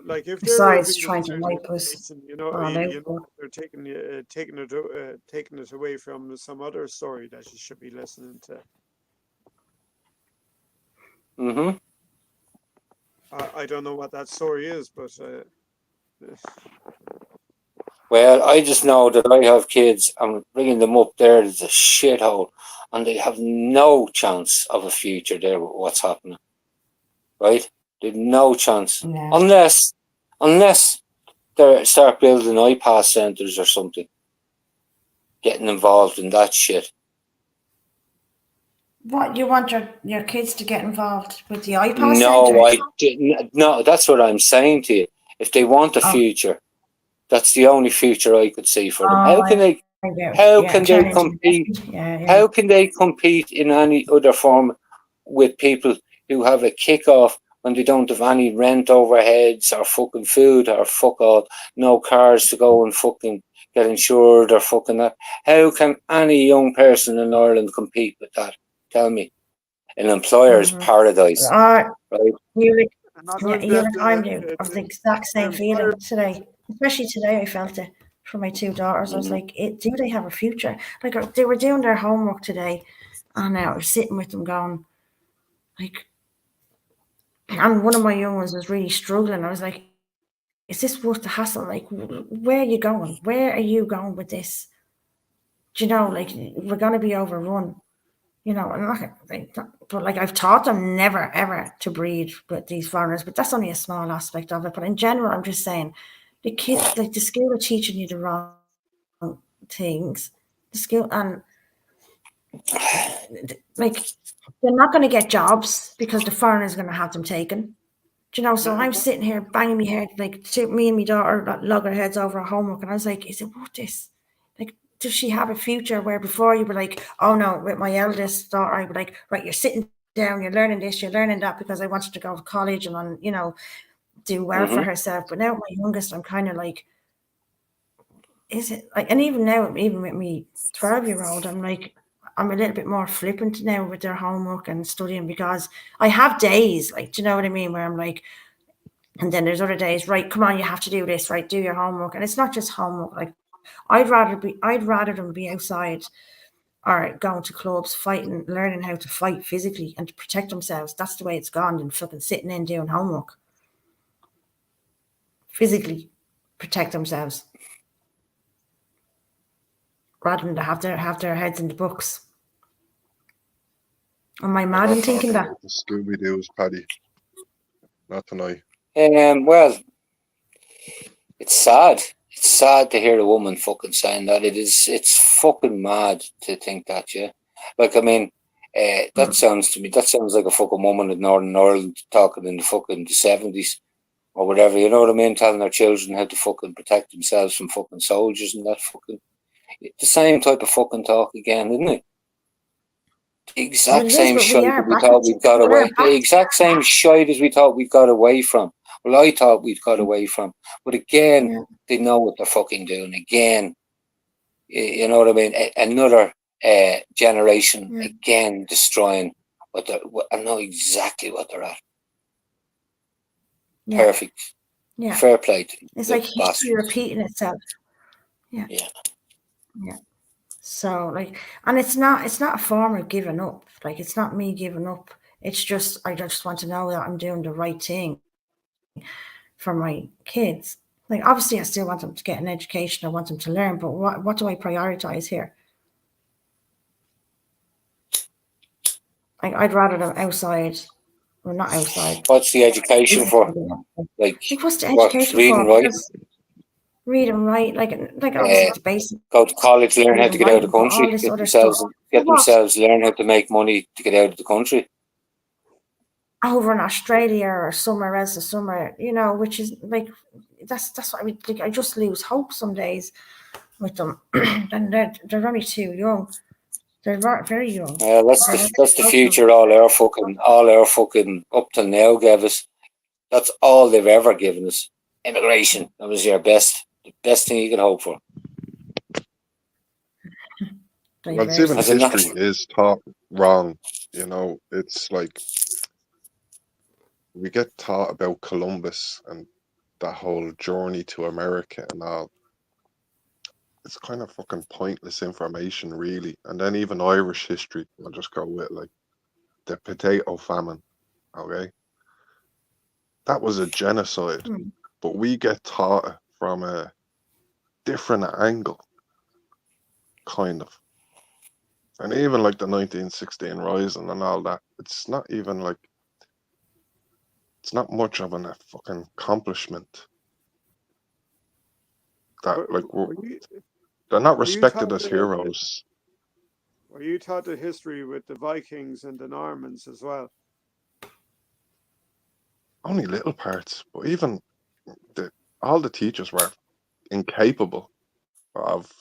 Like if besides trying to wipe us, you know, they're taking it away from some other story that you should be listening to. Mm-hmm. I don't know what that story is, but Well, I just know that I have kids. I'm bringing them up there. It's a shithole, and they have no chance of a future there with what's happening. Right? They've no chance Yeah. unless they start building iPass centers or something, getting involved in that shit. What, you want your kids to get involved with the iPad No, centre? I didn't. No, that's what I'm saying to you. If they want a Oh, future, that's the only future I could see for them. oh, I do. How Yeah, can they turn into compete? investment. Yeah. How can they compete in any other form with people who have a kick-off when they don't have any rent overheads or fucking food or fuck all, no cars to go and fucking get insured or fucking that? How can any young person in Ireland compete with that? Tell me. An employer's Mm-hmm. paradise, right? not Yeah, only you that, like I'm doing. I was the exact the same employer. feeling today. Especially today, I felt it for my two daughters. I was like, do they have a future? Like, they were doing their homework today, and I was sitting with them going, like, and one of my young ones was really struggling. I was like, is this worth the hassle? Like, where are you going? Where are you going with this? Do you know, like, we're going to be overrun. You know, I'm not like, but like I've taught them never ever to breed with these foreigners, but that's only a small aspect of it. But in general, I'm just saying, the kids, like the school are teaching you the wrong things. The school and like they're not going to get jobs because the foreigners are going to have them taken. Do you know? So I'm sitting here banging my head, like me and my daughter lug our heads over our homework, and I was like, is it worth this? Like, does she have a future where before you were like, oh no, with my eldest daughter, I would like, right, you're sitting down, you're learning this, you're learning that because I wanted to go to college and do well for herself. But now my youngest, I'm kind of like, is it like, and even now, even with me 12-year-old, I'm like, I'm a little bit more flippant now with their homework and studying because I have days, like, do you know what I mean? Where I'm like, and then there's other days, right, come on, you have to do this, right, do your homework. And it's not just homework. Like, I'd rather them be outside or going to clubs, fighting, learning how to fight physically and to protect themselves. That's the way it's gone than fucking sitting in doing homework. Physically protect themselves. Rather than to have their heads in the books. Am I I'm mad not in thinking talking that? about the Scooby Doo's, Paddy. Not tonight. Well, it's sad. It's sad to hear a woman fucking saying that. It's fucking mad to think that, yeah. Like, I mean, that sounds like a fucking woman in Northern Ireland talking in the fucking 70s or whatever, you know what I mean? Telling their children how to fucking protect themselves from fucking soldiers and that fucking, the same type of fucking talk again, isn't it? The Well, exact it is, same but we shite are that we back. thought we'd got We're away. The back. exact same shite as we thought we'd got away from. Well, I thought we'd got away from. But again, Yeah. they know what they're fucking doing. Again, you know what I mean? Another generation, Yeah. again, destroying what they're. I know exactly what they're at. Yeah. Perfect. Yeah. Fair play to It's the like history bastards. repeating itself. Yeah. Yeah. Yeah. So like, and it's not a form of giving up. Like, it's not me giving up. It's just I just want to know that I'm doing the right thing for my kids. Like, obviously, I still want them to get an education. I want them to learn, but what do I prioritize here? Like, I'd rather them outside, or not outside. What's the education for? Like, Like, what's the what? education Reading, for? right? Because read and write, like obviously it's basic Go to college, learn how read to and get out of writing, the but all country, this get other stuff. themselves, learn how to make money to get out of the country. Over in Australia or somewhere else, or somewhere, which is like that's what I mean. Like, I just lose hope some days with them, and they're only too young. They're very young. That's the future. All our fucking up till now gave us. That's all they've ever given us. Immigration. That was the best thing you could hope for. Well, it's even As a history is taught wrong. You know, it's like we get taught about Columbus and that whole journey to America and all. It's kind of fucking pointless information, really. And then even Irish history, I'll just go with like the potato famine. Okay, that was a genocide, Mm. but we get taught it from a different angle, kind of. And even like the 1916 Rising and all that, it's not even like, it's not much of an fucking accomplishment. That Were, like were you they're not were you respected taught as heroes. were you taught the history with the Vikings and the Normans as well? Only little parts, but even all the teachers were incapable of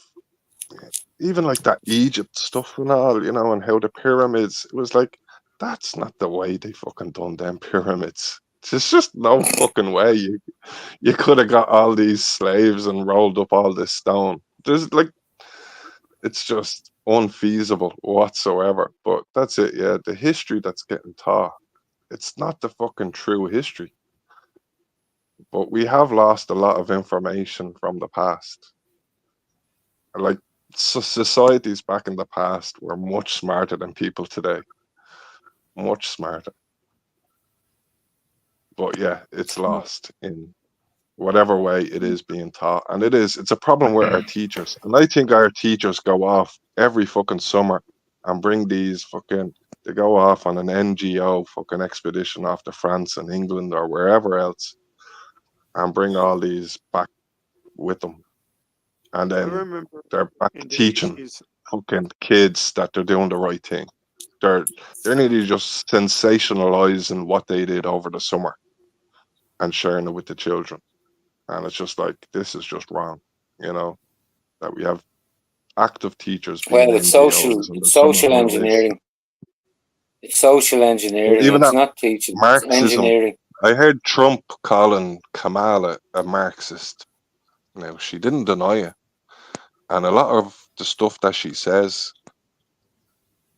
even like that Egypt stuff and all, and how the pyramids. It was like that's not the way they fucking done them pyramids. There's just no fucking way you could have got all these slaves and rolled up all this stone. There's like it's just unfeasible whatsoever. But that's it, yeah. The history that's getting taught, it's not the fucking true history. But we have lost a lot of information from the past. Like societies back in the past were much smarter than people today. Much smarter. But yeah, it's lost in whatever way it is being taught. And it's a problem with our teachers. And I think our teachers go off every fucking summer and bring they go off on an NGO fucking expedition off to France and England or wherever else and bring all these back with them. And I then remember they're back in the teaching 80s. fucking kids that they're doing the right thing. They're nearly just sensationalizing what they did over the summer and sharing it with the children. And it's just like this is just wrong, that we have active teachers being Well, it's social. NGOs and It's there's someone social who is. engineering. It's social engineering. Even It's that not teaching. It's Marxism, engineering. I heard Trump calling Kamala a Marxist. Now, she didn't deny it. And a lot of the stuff that she says,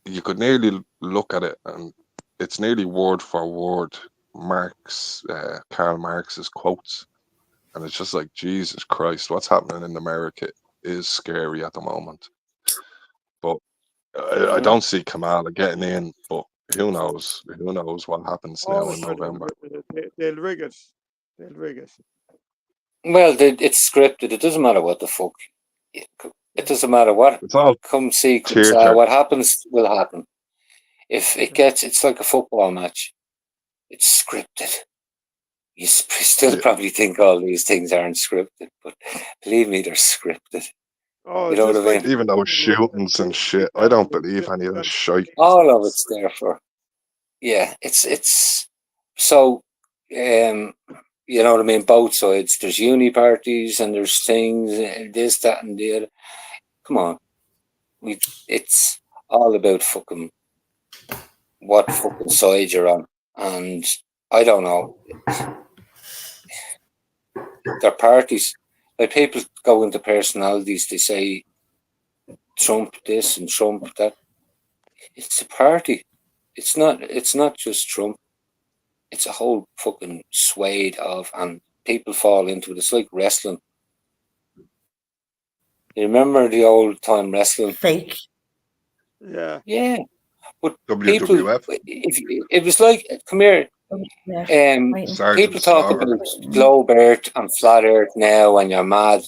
you could nearly look at it and it's nearly word for word Karl Marx's quotes. And it's just like, Jesus Christ, what's happening in America is scary at the moment. But I don't see Kamala getting in, but who knows? Who knows what happens now Oh, in November? they'll rig it. They'll rig it. Well, it's scripted. It doesn't matter what the fuck. It doesn't matter what It's all comes sequence. theatre. What happens will happen. If it gets, it's like a football match. It's scripted. You still Yeah. probably think all these things aren't scripted, but believe me, they're scripted. Oh, You know what just I like mean? Even those shootings and shit, I don't believe any of this shit. All of it's there for. Yeah, it's so. You know what I mean? Both sides. There's uni parties and there's things, this, that, and the other. Come on, it's all about fucking what fucking side you're on, and I don't know. Their parties, like people go into personalities. They say Trump this and Trump that. It's a party. It's not just Trump. It's a whole fucking swathe of, and people fall into it. It's like wrestling. You remember the old time wrestling? Fake. Yeah. Yeah. But people, WWF, if it was like, come here, Yeah. people Sergeant talk Slaughter. about globe earth and flat earth now and you're mad.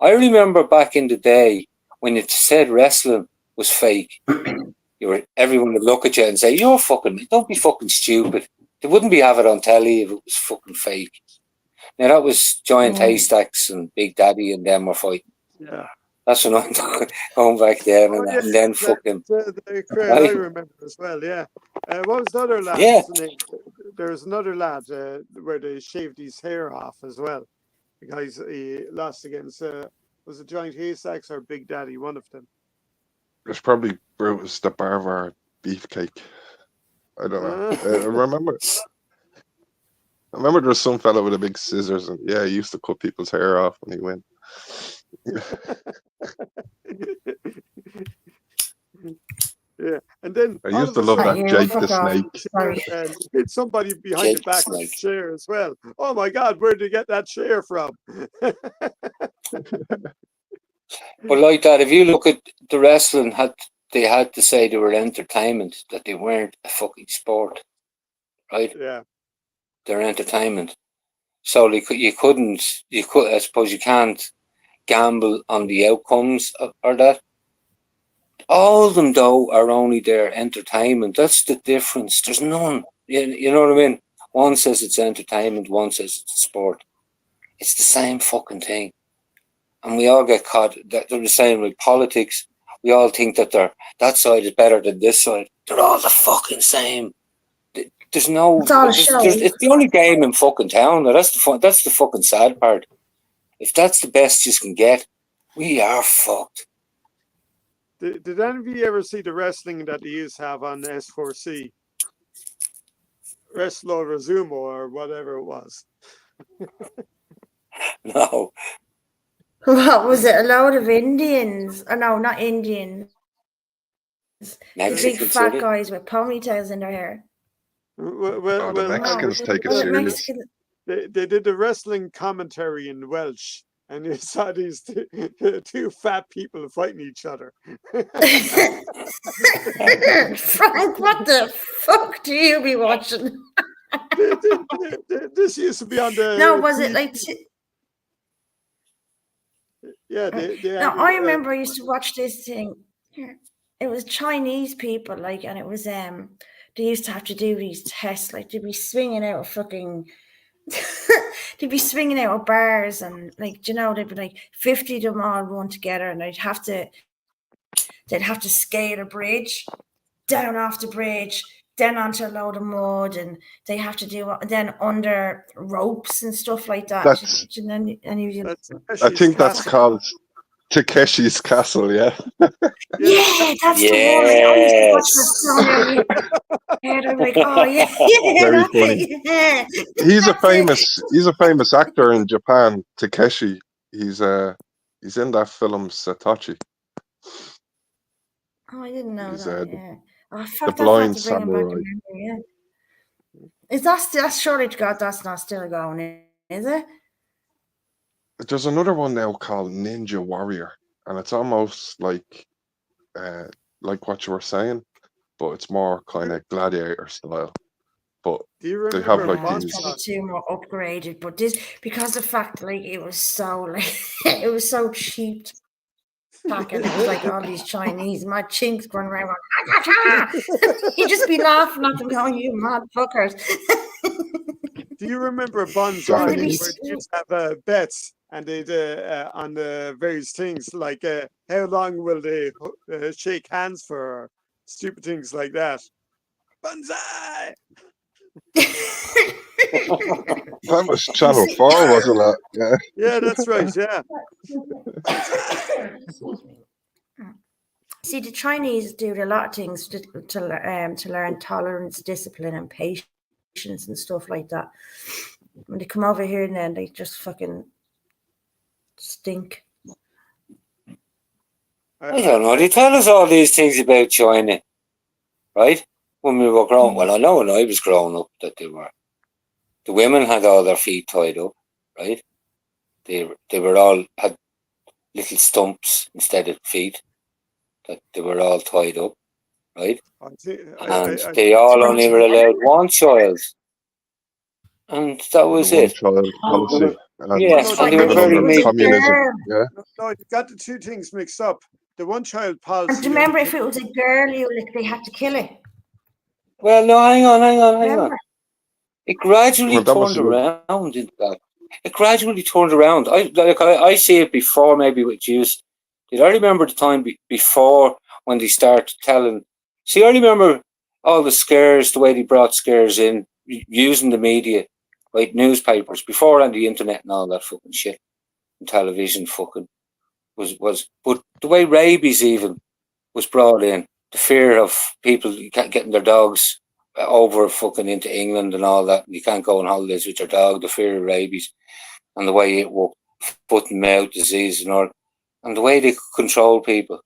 I remember back in the day when it said wrestling was fake, everyone would look at you and say, "You're fucking, don't be fucking stupid." They wouldn't be having it on telly if it was fucking fake. Now that was Giant Haystacks and Big Daddy and them were fighting. Yeah. That's when I'm going back there and then fucking. The crowd I remember as well, yeah. What was the other lad? Yeah. There's another lad where they shaved his hair off as well. The guys he lost against was it Giant Haystacks or Big Daddy, one of them. It's probably Brutus the Barber Beefcake. I don't know. I remember there was some fella with a big scissors, and yeah, he used to cut people's hair off when he went. Yeah, and then I used to love that Jake the Snake. And hit somebody behind the back of the chair as well. Oh my God, where did you get that chair from? But like that, if you look at the wrestling, they had to say they were entertainment, that they weren't a fucking sport. right? Yeah. They're entertainment. So I suppose you can't gamble on the outcomes or that. All of them, though, are only their entertainment. That's the difference. There's none. You know what I mean? One says it's entertainment, one says it's sport. It's the same fucking thing. And we all get caught. They're the same with politics. We all think that that side is better than this side. They're all the fucking same. There's no. It's all a show. It's the only game in fucking town. That's the fun. That's the fucking sad part. If that's the best you can get, we are fucked. Did any of you ever see the wrestling that they used to have on S4C? Wrestle Resumo or whatever it was. No. What was it? A load of Indians? Oh, no, not Indians. The big Mexican fat City. guys with ponytails in their hair. Well, the Mexicans take it Was it serious. Mexican? They did the wrestling commentary in Welsh, and you saw these two fat people fighting each other. Frank, what the fuck do you be watching? This used to be on the. No, was it like? Yeah, No, I remember I used to watch this thing. It was Chinese people, like, and it was they used to have to do these tests, like they'd be swinging out of fucking. They'd be swinging out of bars, and like, you know, they'd be like 50 of them all run together, and they'd have to scale a bridge, down off the bridge, then onto a load of mud, and they have to do then under ropes and stuff like that. That's- I think that's called Takeshi's Castle, yeah. Yeah, that's the one. I used to watch that song every year. I'm like, oh yeah, Very that's funny. it, yeah. He's a That's famous actor in Japan, Takeshi. He's in that film Satoshi. Oh, I didn't know He's, that. the- Yeah. Oh, fuck, the that's blind not to bring him back samurai. in memory, yeah. Is that's surely to God that's not still going, is it? There's another one now called Ninja Warrior, and it's almost like what you were saying, but it's more kind of gladiator style. But Do you they remember have like Mine's these. probably too more upgraded, but this because the fact like it was so like it was so cheap back, and it was like all these Chinese, my chinks going around going, you just be laughing at them going, you mad fuckers. Do you remember Bonsai, Japanese. where they used to have bets, and they'd on the various things like how long will they shake hands for, or stupid things like that. Bonsai. That was Channel 4, wasn't it? Yeah. Yeah, that's right. Yeah. See, the Chinese do a lot of things to learn tolerance, discipline, and patience and stuff like that. When they come over here, and then they just fucking stink. I don't know. They tell us all these things about China, right? When we were growing, well, I know when I was growing up that the women had all their feet tied up, right? They were all had little stumps instead of feet, that they were all tied up, right? And they all only were allowed one child, and that was The it. one-child policy. And Yeah, and they were very meek. communism. Yeah. No, you got the two things mixed up. The one-child policy. And do you remember if it was a girl, they had to kill it? Well, no, hang on. Remember? It gradually Well, that was turned around into that. It gradually turned around. I see it before, maybe with you. Did I remember the time before when they started telling? See, I remember all the scares, the way they brought scares in, using the media, like newspapers, before on the internet and all that fucking shit, and television fucking was. But the way rabies even was brought in, the fear of people getting their dogs over fucking into England and all that. You can't go on holidays with your dog, the fear of rabies, and the way it worked, foot and mouth disease and all, and the way they could control people.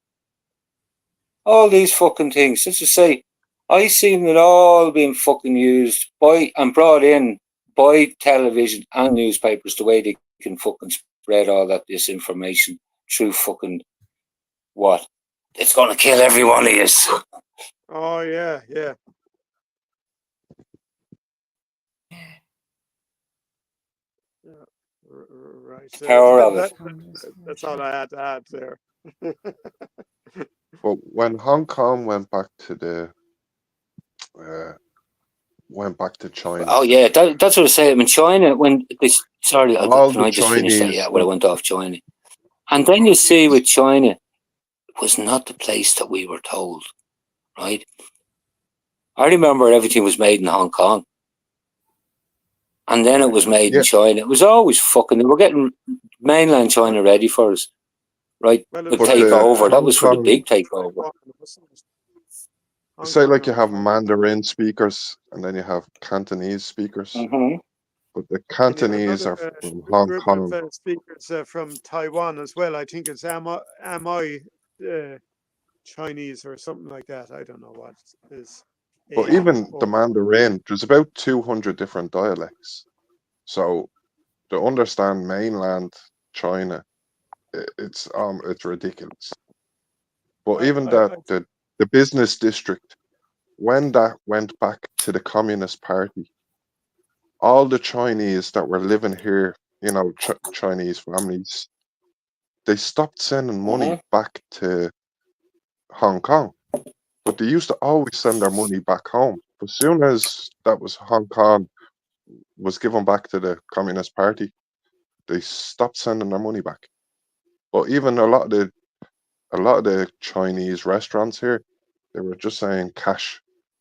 All these fucking things. Just to say, I seen it all being fucking used by and brought in by television and newspapers, the way they can fucking spread all that disinformation through fucking what? It's gonna kill every one of you. Oh yeah, yeah. Right. power of it. That's all I had to add there. But when Hong Kong went back to China, Oh yeah, that's what I say. I mean, China, when this, sorry, all can the I just finish that? Chinese, Yeah, when I went off China, and then you see with China, it was not the place that we were told, right? I remember everything was made in Hong Kong, and then it was made in yeah, China. It was always fucking. They were getting mainland China ready for us, right? Well, The it was but the takeover. That Hong was for the Kong, big takeover. Hong say Kong like or you have Macau. Mandarin speakers and then you have Cantonese speakers, Mm-hmm. but the And you have Cantonese another are from Hong group of Kong. speakers from Taiwan as well. I think it's Amoy Chinese or something like that. I don't know what it is. But even the AMO. Mandarin, there's about 200 different dialects. So to understand mainland China, it's ridiculous. But even I the business district, when that went back to the Communist Party, all the Chinese that were living here, Chinese families, they stopped sending money Mm-hmm. back to Hong Kong, but they used to always send their money back home. As soon as that was Hong Kong was given back to the Communist Party, they stopped sending their money back. But even a lot of the Chinese restaurants here, they were just saying cash.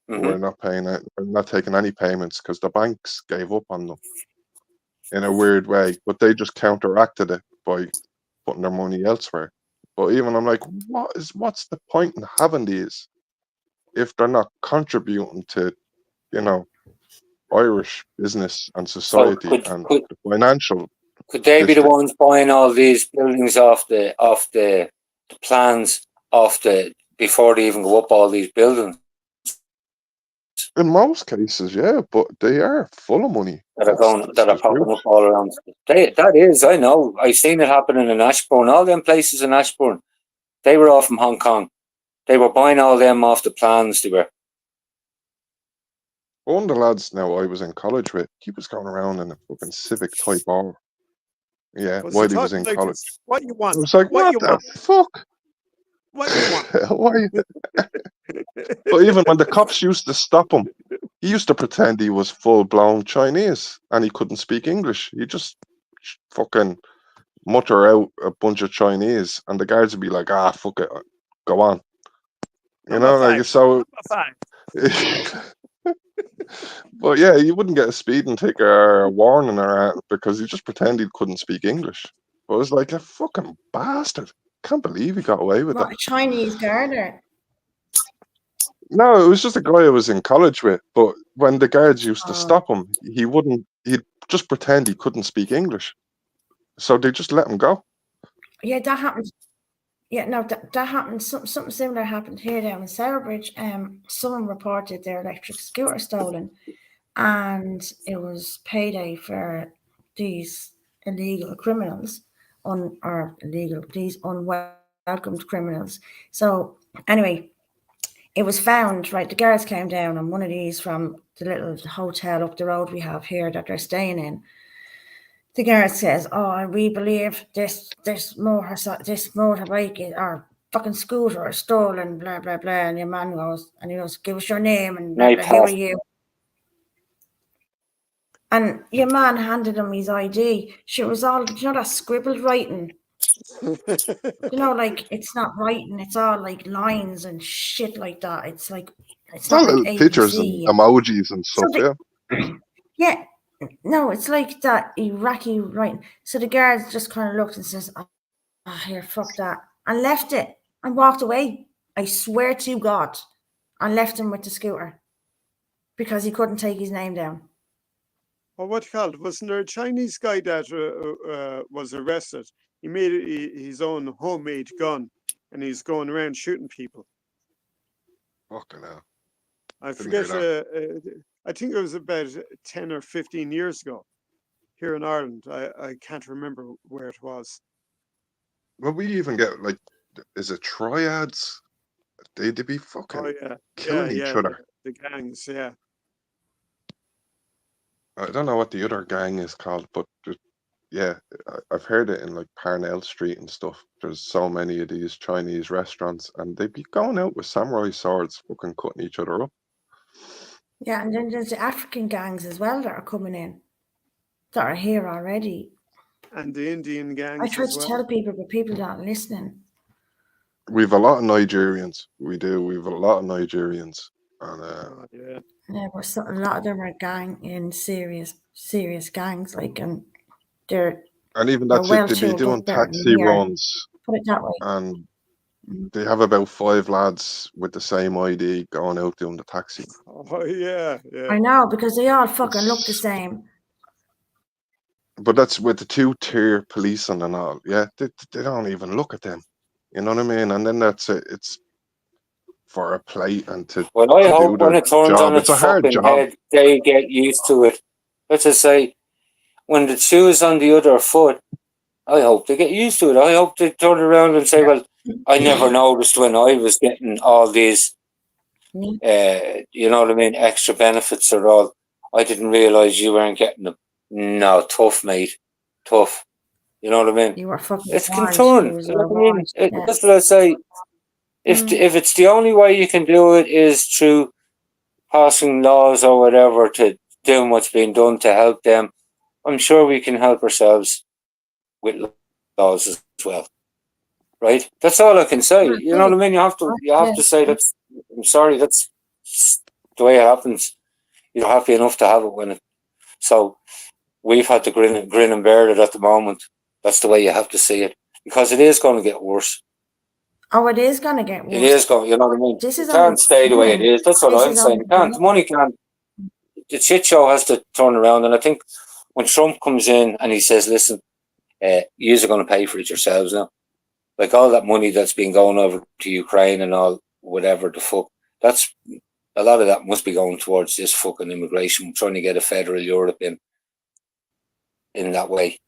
Mm-hmm. We're not paying it. We're not taking any payments because the banks gave up on them in a weird way. But they just counteracted it by putting their money elsewhere. But even I'm like, what's the point in having these if they're not contributing to, you know, Irish business and So society and the financial could they be the district? ones buying all these buildings off the plans off the before they even go up all these buildings In most cases, yeah, but they are full of money. that That's are the truth. popping up all around? That is, I know. I've seen it happening in Ashbourne. All them places in Ashbourne, they were all from Hong Kong. They were buying all them off the plans. They were. One of the lads now I was in college with, he was going around in a fucking Civic Type R. Yeah, was while he he was talking in like college. this? What you I want? was like, What what you the want? fuck? What you want? Why? But even when the cops used to stop him, he used to pretend he was full blown Chinese and he couldn't speak English. He just fucking mutter out a bunch of Chinese, and the guards would be like, fuck it, go on. You Number know, like, five. so. Number 5. But yeah, you wouldn't get a speeding ticket or a warning or because he just pretended he couldn't speak English. But it was like a fucking bastard. Can't believe he got away with that. What, a Chinese gardener? No, it was just a guy I was in college with. But when the guards used to Oh, stop him, he'd just pretend he couldn't speak English. So they just let him go. yeah, that happened. Yeah, no, that happened. Something similar happened here down in Southbridge. Someone reported their electric scooter stolen, and it was payday for these illegal criminals, these unwelcomed criminals. So anyway, it was found, right, the guards came down on one of these from the little hotel up the road we have here that they're staying in. The guard says, "Oh, we believe this motorbike or fucking scooter is stolen, blah blah blah." And your man goes, and he goes, "Give us your name and blah Night blah. Who are pass. you?" And your man handed him his ID. She was all, that scribbled writing. Like it's not writing; it's all like lines and shit like that. It's like it's not All like little pictures and ABC. emojis and So stuff, yeah. yeah. No, it's like that Iraqi writing. So the guards just kind of looked and says, here, fuck that. And left it and walked away. I swear to God. And left him with the scooter because he couldn't take his name down. Well, what you call it? Wasn't there a Chinese guy that was arrested? He made his own homemade gun and he's going around shooting people. Fucking hell. I Didn't hear forget, I think it was about 10 or 15 years ago here in Ireland. I can't remember where it was. Well, we even get, like, is it triads? They'd be fucking Oh, yeah. killing each other. The gangs, yeah. I don't know what the other gang is called, but yeah, I've heard it in like Parnell Street and stuff. There's so many of these Chinese restaurants, and they'd be going out with samurai swords, fucking cutting each other up. Yeah, and then there's the African gangs as well that are coming in, that are here already. And the Indian I gangs try as to well. tell people, but people aren't listening. We've a lot of Nigerians. We do. We've a lot of Nigerians, and Oh, yeah. Yeah, but a lot of them are serious gangs, like, and they're even they're that's it. well They'd be tooled doing up better than taxi we are. runs, Put it that way. and Mm. they have about 5 lads with the same ID going out doing the taxi. Oh, yeah, yeah. I know, because they all fucking look the It's- same. But that's with the 2-tier policing and all. Yeah, they don't even look at them. You know what I mean? And then that's it. It's for a plate and to Well, I do hope when the it turns job. on It's its a hard fucking job. head, they get used to it. Let's just say, when the shoe is on the other foot, I hope they get used to it. I hope they turn around and say, well, I never noticed when I was getting all these, you know what I mean, extra benefits or all. I didn't realise you weren't getting them. No, tough, mate. Tough. You know what I mean? You were fucking It can warned. turn. You You know were what I mean? warned. Yeah. That's what I say. If it's the only way you can do it is through passing laws or whatever to doing what's being done to help them, I'm sure we can help ourselves with laws as well. Right? That's all I can say. You know what I mean? You have to say that's, I'm sorry, that's the way it happens. You're happy enough to have it when it, so we've had to grin and bear it at the moment. That's the way you have to see it, because it is going to get worse. Oh, it is going to get worse. It is going, you know what I mean? This is it can't only stay the way it beginning. is. That's what This I'm is saying. only It can't. The money can't. The shit show has to turn around. And I think when Trump comes in and he says, listen, you are going to pay for it yourselves now. Like all that money that's been going over to Ukraine and all, whatever the fuck, that's a lot of that must be going towards this fucking immigration, trying to get a federal Europe in that way.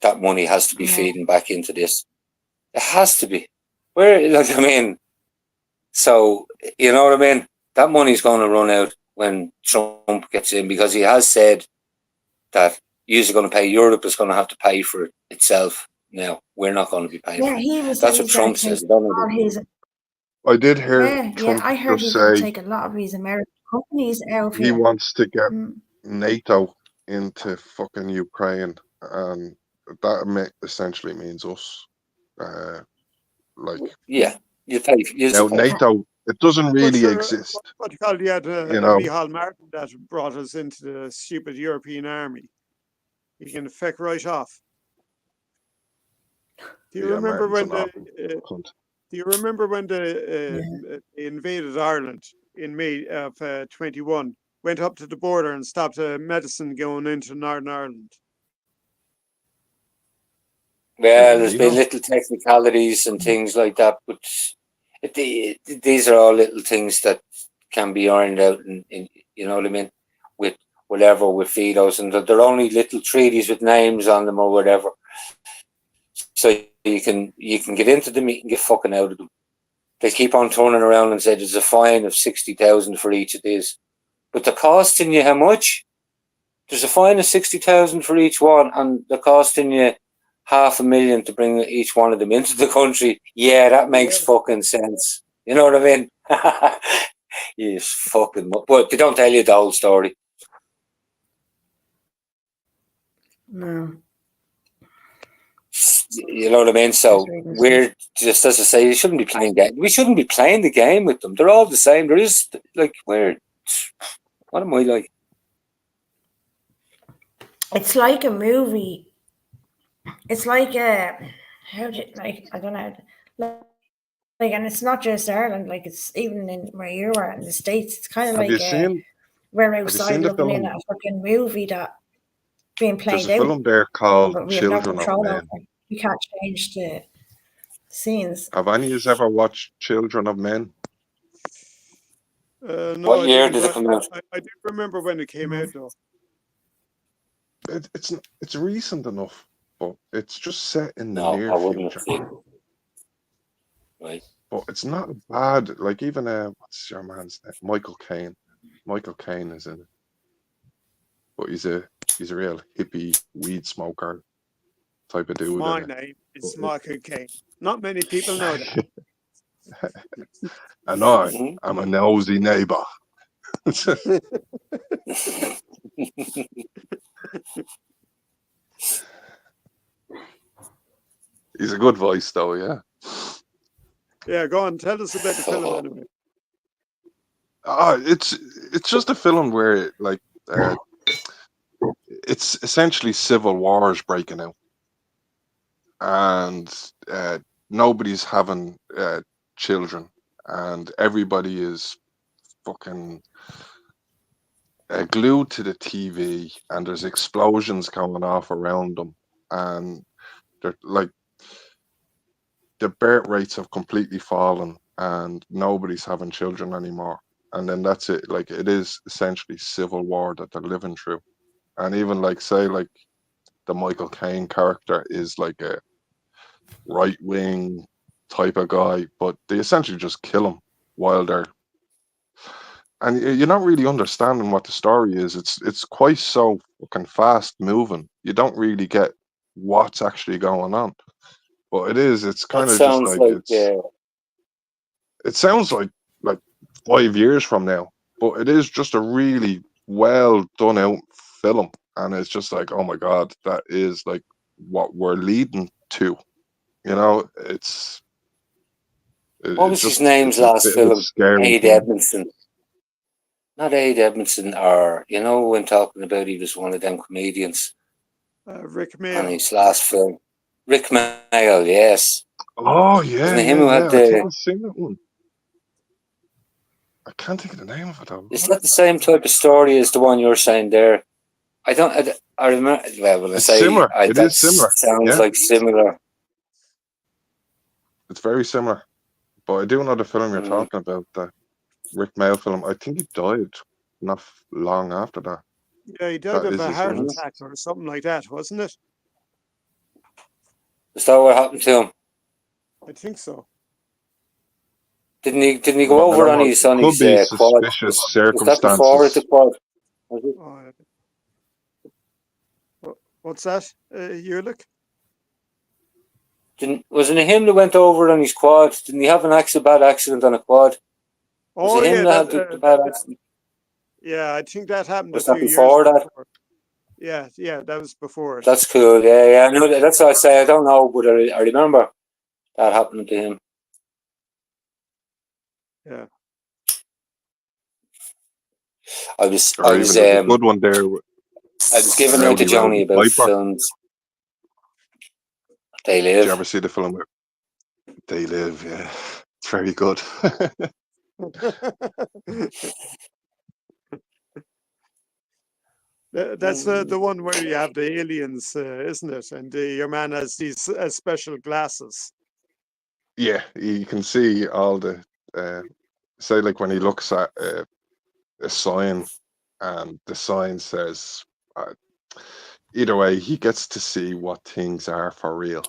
That money has to be feeding back into this. It has to be. Where, like, I mean, so, you know what I mean? That money's going to run out when Trump gets in, because he has said that you're going to pay, Europe is going to have to pay for it itself now. We're not going to be paying for it. he was. That's what Trump says. I did hear Trump I heard just he's going to say take a lot of these American companies out he here. wants to get NATO into fucking Ukraine, and that essentially means us. Like, yeah, you pay. Now NATO, it doesn't really sure, exist. What do you call it? You had Micheál Martin that brought us into the stupid European army. You can feck right off. Do you remember when Do you remember when they invaded Ireland in May of 21? Went up to the border and stopped medicine going into Northern Ireland. Well, there's been little technicalities and things like that, but these are all little things that can be ironed out, in you know what I mean, with whatever, with FIDOs, and they're only little treaties with names on them or whatever. So you can get into them, you can get fucking out of them. They keep on turning around and say there's a fine of 60,000 for each of these, but they're costing you how much? There's a fine of 60,000 for each one, and they're costing you $500,000 to bring each one of them into the country. Yeah, that makes fucking sense. You know what I mean? Yes, fucking. But they don't tell you the whole story. No. You know what I mean? So we're just, as I say, you shouldn't be playing game. We shouldn't be playing the game with them. They're all the same. There is like, what am I like? It's like a movie. It's like I don't know, like, and it's not just Ireland. Like, it's even in where you are in the States. It's kind of like we're outside looking in at a fucking movie that being played out. There's a film there called but we have no Children of control Men. over it. We can't change the scenes. Have any of you ever watched Children of Men? No, what year did it come out? I do remember when it came out, though. It's recent enough, but it's just set in the No, near I wouldn't future. think. Right. But it's not bad. Like, even what's your man's name? Michael Caine. Michael Caine is in it, but he's a real hippie weed smoker, type of dude. My innit? name is But Michael Caine. Not many people know that. and I Mhm. am a nosy neighbor. He's a good voice, though. Yeah. Yeah, go on. Tell us about the film anyway. It's just a film where like it's essentially civil wars breaking out, and nobody's having children, and everybody is fucking glued to the TV, and there's explosions going off around them, and they're like the birth rates have completely fallen, and nobody's having children anymore. And then that's it. Like it is essentially civil war that they're living through. And even like say like the Michael Caine character is like a right wing type of guy, but they essentially just kill him while they're and you're not really understanding what the story is. It's quite so fucking fast moving. You don't really get what's actually going on. But it is. It's That kind of just sounds like like it sounds like 5 years from now, but it is just a really well done out film, and it's just like, oh my god, that is like what we're leading to. You know, what was his name's it's a last bit of a film? scary Aid thing. Edmondson. Not Aid Edmondson, or you know, when talking about he was one of them comedians. Rick And Mail. his last film, Rick Mayall, yes. Oh yeah, Wasn't it yeah, him who yeah. had I think the? I've seen that one. I can't think of the name of it though. Is that the same type of story as the one you're saying there? I don't. I remember. Well, when I It's say similar. It that is similar. sounds Yeah, like similar. it's very similar. But I do know the film you're Mm. talking about, the Rick Mail film. I think he died not long after that. Yeah, he died That of is a his heart film. attack or something like that, wasn't it? Is that what happened to him? I think so. Didn't he I go over don't on know. his It could be quad? suspicious Was that before the circumstances. quad? Was it? What's that, Ehrlich? Wasn't it him that went over on his quad? Didn't he have a bad accident on a quad? Was Oh it him yeah, that had the bad accident? yeah, I think that happened Was a that few years before that? before. Yeah, that was before it. That's cool. Yeah. I know that. That's what I say. I don't know, but I remember that happening to him. Yeah. Or even there's a good one there. I was giving out to Johnny about films. They Live. Did you ever see the film? They Live, yeah. It's very good. That's the one where you have the aliens, isn't it? And your man has these special glasses. Yeah, you can see all the, say like when he looks at a sign and the sign says, either way, he gets to see what things are for real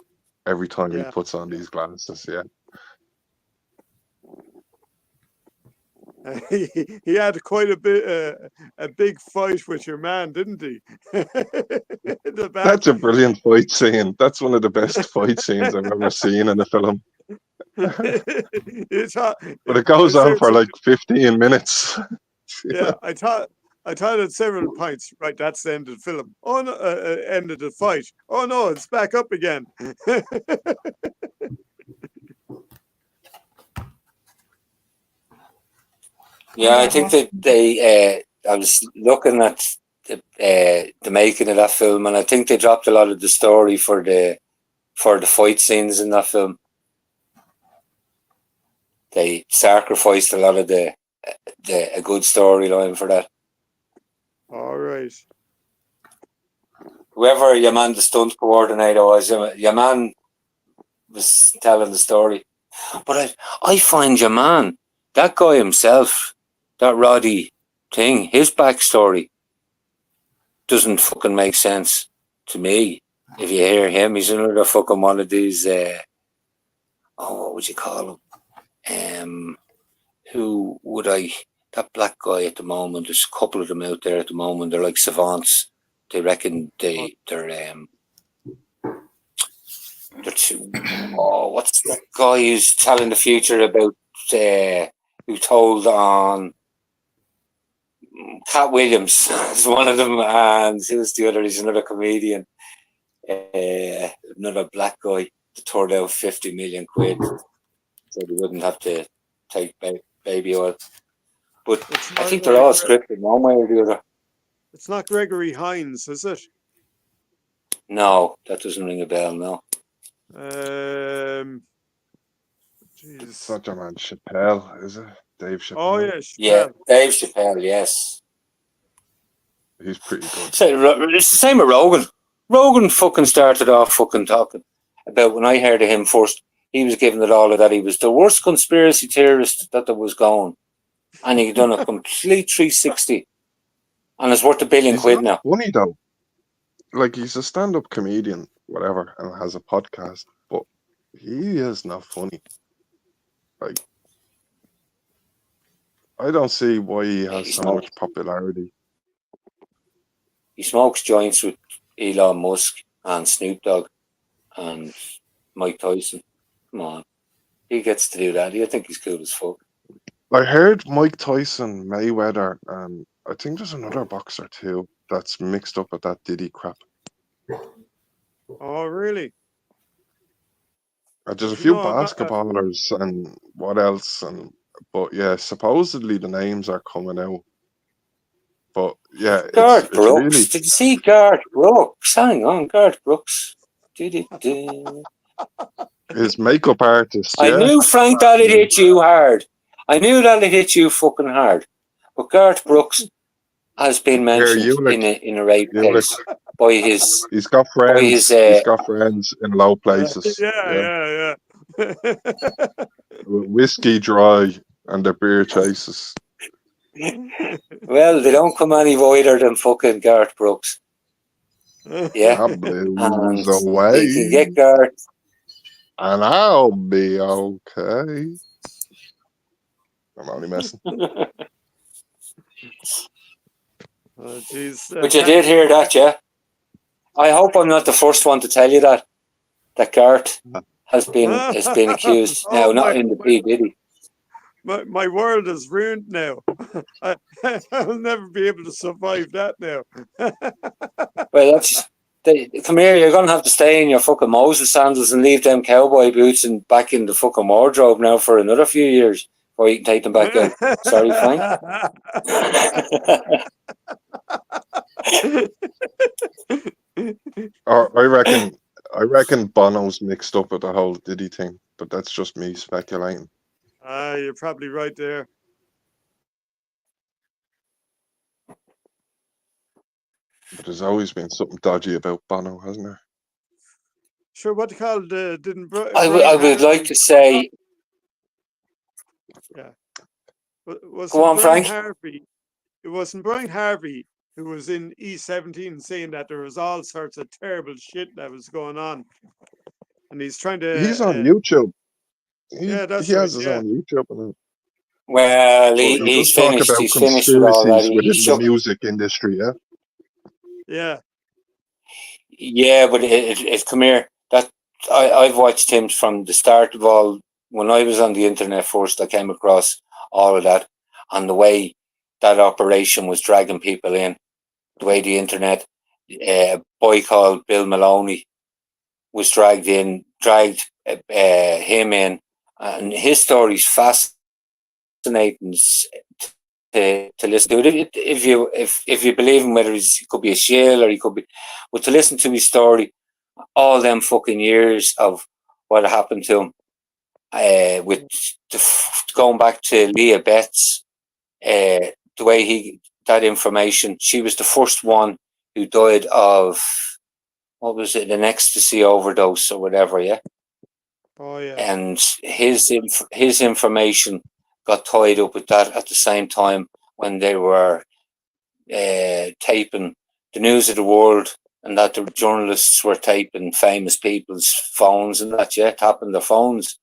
every time he puts on these glasses, yeah. He had quite a big fight with your man, didn't he? That's a brilliant fight scene. That's one of the best fight scenes I've ever seen in a film. But it goes on for like 15 minutes. Yeah, I thought at several points, right, that's the end of the film. Oh no, end of the fight. Oh no, it's back up again. Yeah, I think that they. I was looking at the making of that film, and I think they dropped a lot of the story for the fight scenes in that film. They sacrificed a lot of a good storyline for that. All right. Whoever your man, the stunt coordinator was, your man was telling the story. But I find your man, that guy himself, that Roddy thing, his backstory doesn't fucking make sense to me. If you hear him, he's another fucking one of these, what would you call him? Who would that black guy at the moment, there's a couple of them out there at the moment, they're like savants. They reckon they're what's that guy who's telling the future about, who told on Cat Williams is one of them, and who's the other? He's another comedian, another black guy that turned out 50 million quid so they wouldn't have to take baby oil. But I think they're all scripted one way or the other. It's not Gregory Hines, is it? No, that doesn't ring a bell, no. It's not your man Chappelle, is it? Dave Chappelle. Oh, yeah. Yeah, Dave Chappelle, yes. He's pretty good. So, it's the same with Rogan. Rogan fucking started off fucking talking about, when I heard of him first, he was giving it all of that. He was the worst conspiracy theorist that there was going. And he done a complete 360. And it's worth $1 billion quid now. Funny though. Like, he's a stand-up comedian, whatever, and has a podcast, but he is not funny. Like, I don't see why he has so much popularity. He smokes joints with Elon Musk and Snoop Dogg and Mike Tyson. Come on. He gets to do that. I think he's cool as fuck. I heard Mike Tyson, Mayweather, and I think there's another boxer too that's mixed up with that Diddy crap. Oh, really? There's a few basketballers and what else, but yeah, supposedly the names are coming out. But yeah, Garth Brooks. Really... Did you see Garth Brooks? Hang on, Garth Brooks. His makeup artist. I knew, Frank, that it hit you hard. I knew that it hit you fucking hard. But Garth Brooks has been mentioned in a rape case by his. He's got friends. He's got friends in low places. Yeah. Whiskey dry and the beer chases. Well, they don't come any wider than fucking Garth Brooks. Yeah. That blues away. You can get Garth. And I'll be okay. I'm only messing. Oh, geez. But you did hear that, yeah? I hope I'm not the first one to tell you that Garth has been accused. Now, not in the P. Diddy. My world is ruined now. I'll never be able to survive that now. Well, come here, you're going to have to stay in your fucking Moses sandals and leave them cowboy boots and back in the fucking wardrobe now for another few years before you can take them back out. Sorry, Frank. I reckon Bono's mixed up with the whole Diddy thing, but that's just me speculating. You're probably right there. But there's always been something dodgy about Bono, hasn't there? Sure, what you call didn't I would like to say. Yeah. Go on, Frank. It wasn't Brian Harvey who was in E17 saying that there was all sorts of terrible shit that was going on, and he's trying to. He's on YouTube. He that's has his own YouTube. Well, he's finished. He's finished with all that. Within the music industry, yeah. Yeah. Yeah, but it come here. That I've watched him from the start of all. When I was on the internet first, I came across all of that, and the way that operation was dragging people in, the way the internet, a boy called Bill Maloney was dragged him in, and his story's fascinating to listen to it. If you believe him, whether he could be a shill or he could be, but to listen to his story, all them fucking years of what happened to him, with going back to Leah Betts, the way that information, she was the first one who died of, what was it, an ecstasy overdose or whatever, yeah? Oh, yeah. And his information got tied up with that at the same time when they were taping the News of the World, and that the journalists were taping famous people's phones and that, yeah, tapping their phones.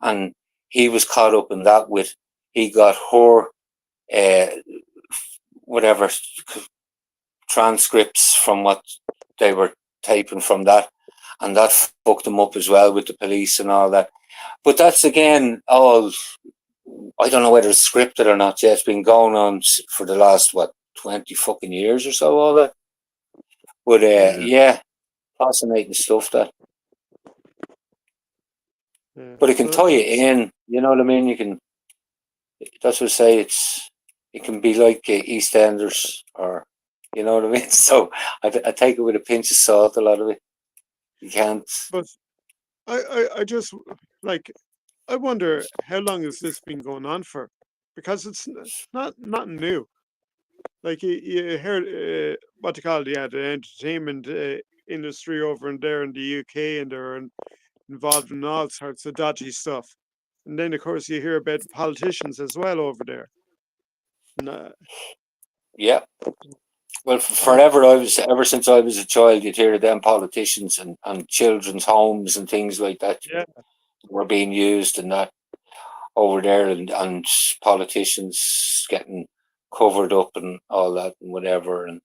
And he was caught up in that he got her, whatever, transcripts from what they were taping from that, and that fucked them up as well with the police and all that. But that's again all, I don't know whether it's scripted or not yet. It's been going on for the last 20 fucking years or so, all that. But yeah, fascinating stuff, that. Yeah. But it can tie you in, you know what I mean? You can, that's what I say, it can be like EastEnders, or, you know what I mean? So I take it with a pinch of salt, a lot of it. You can't. But I just, like, I wonder how long has this been going on for? Because it's not new. Like you heard what they call the entertainment industry over in there in the UK, and they're involved in all sorts of dodgy stuff. And then of course you hear about politicians as well over there. And, Yeah. Well, forever, ever since I was a child, you'd hear of them politicians and children's homes and things like that yeah, were being used, and that over there, and politicians getting covered up and all that and whatever. And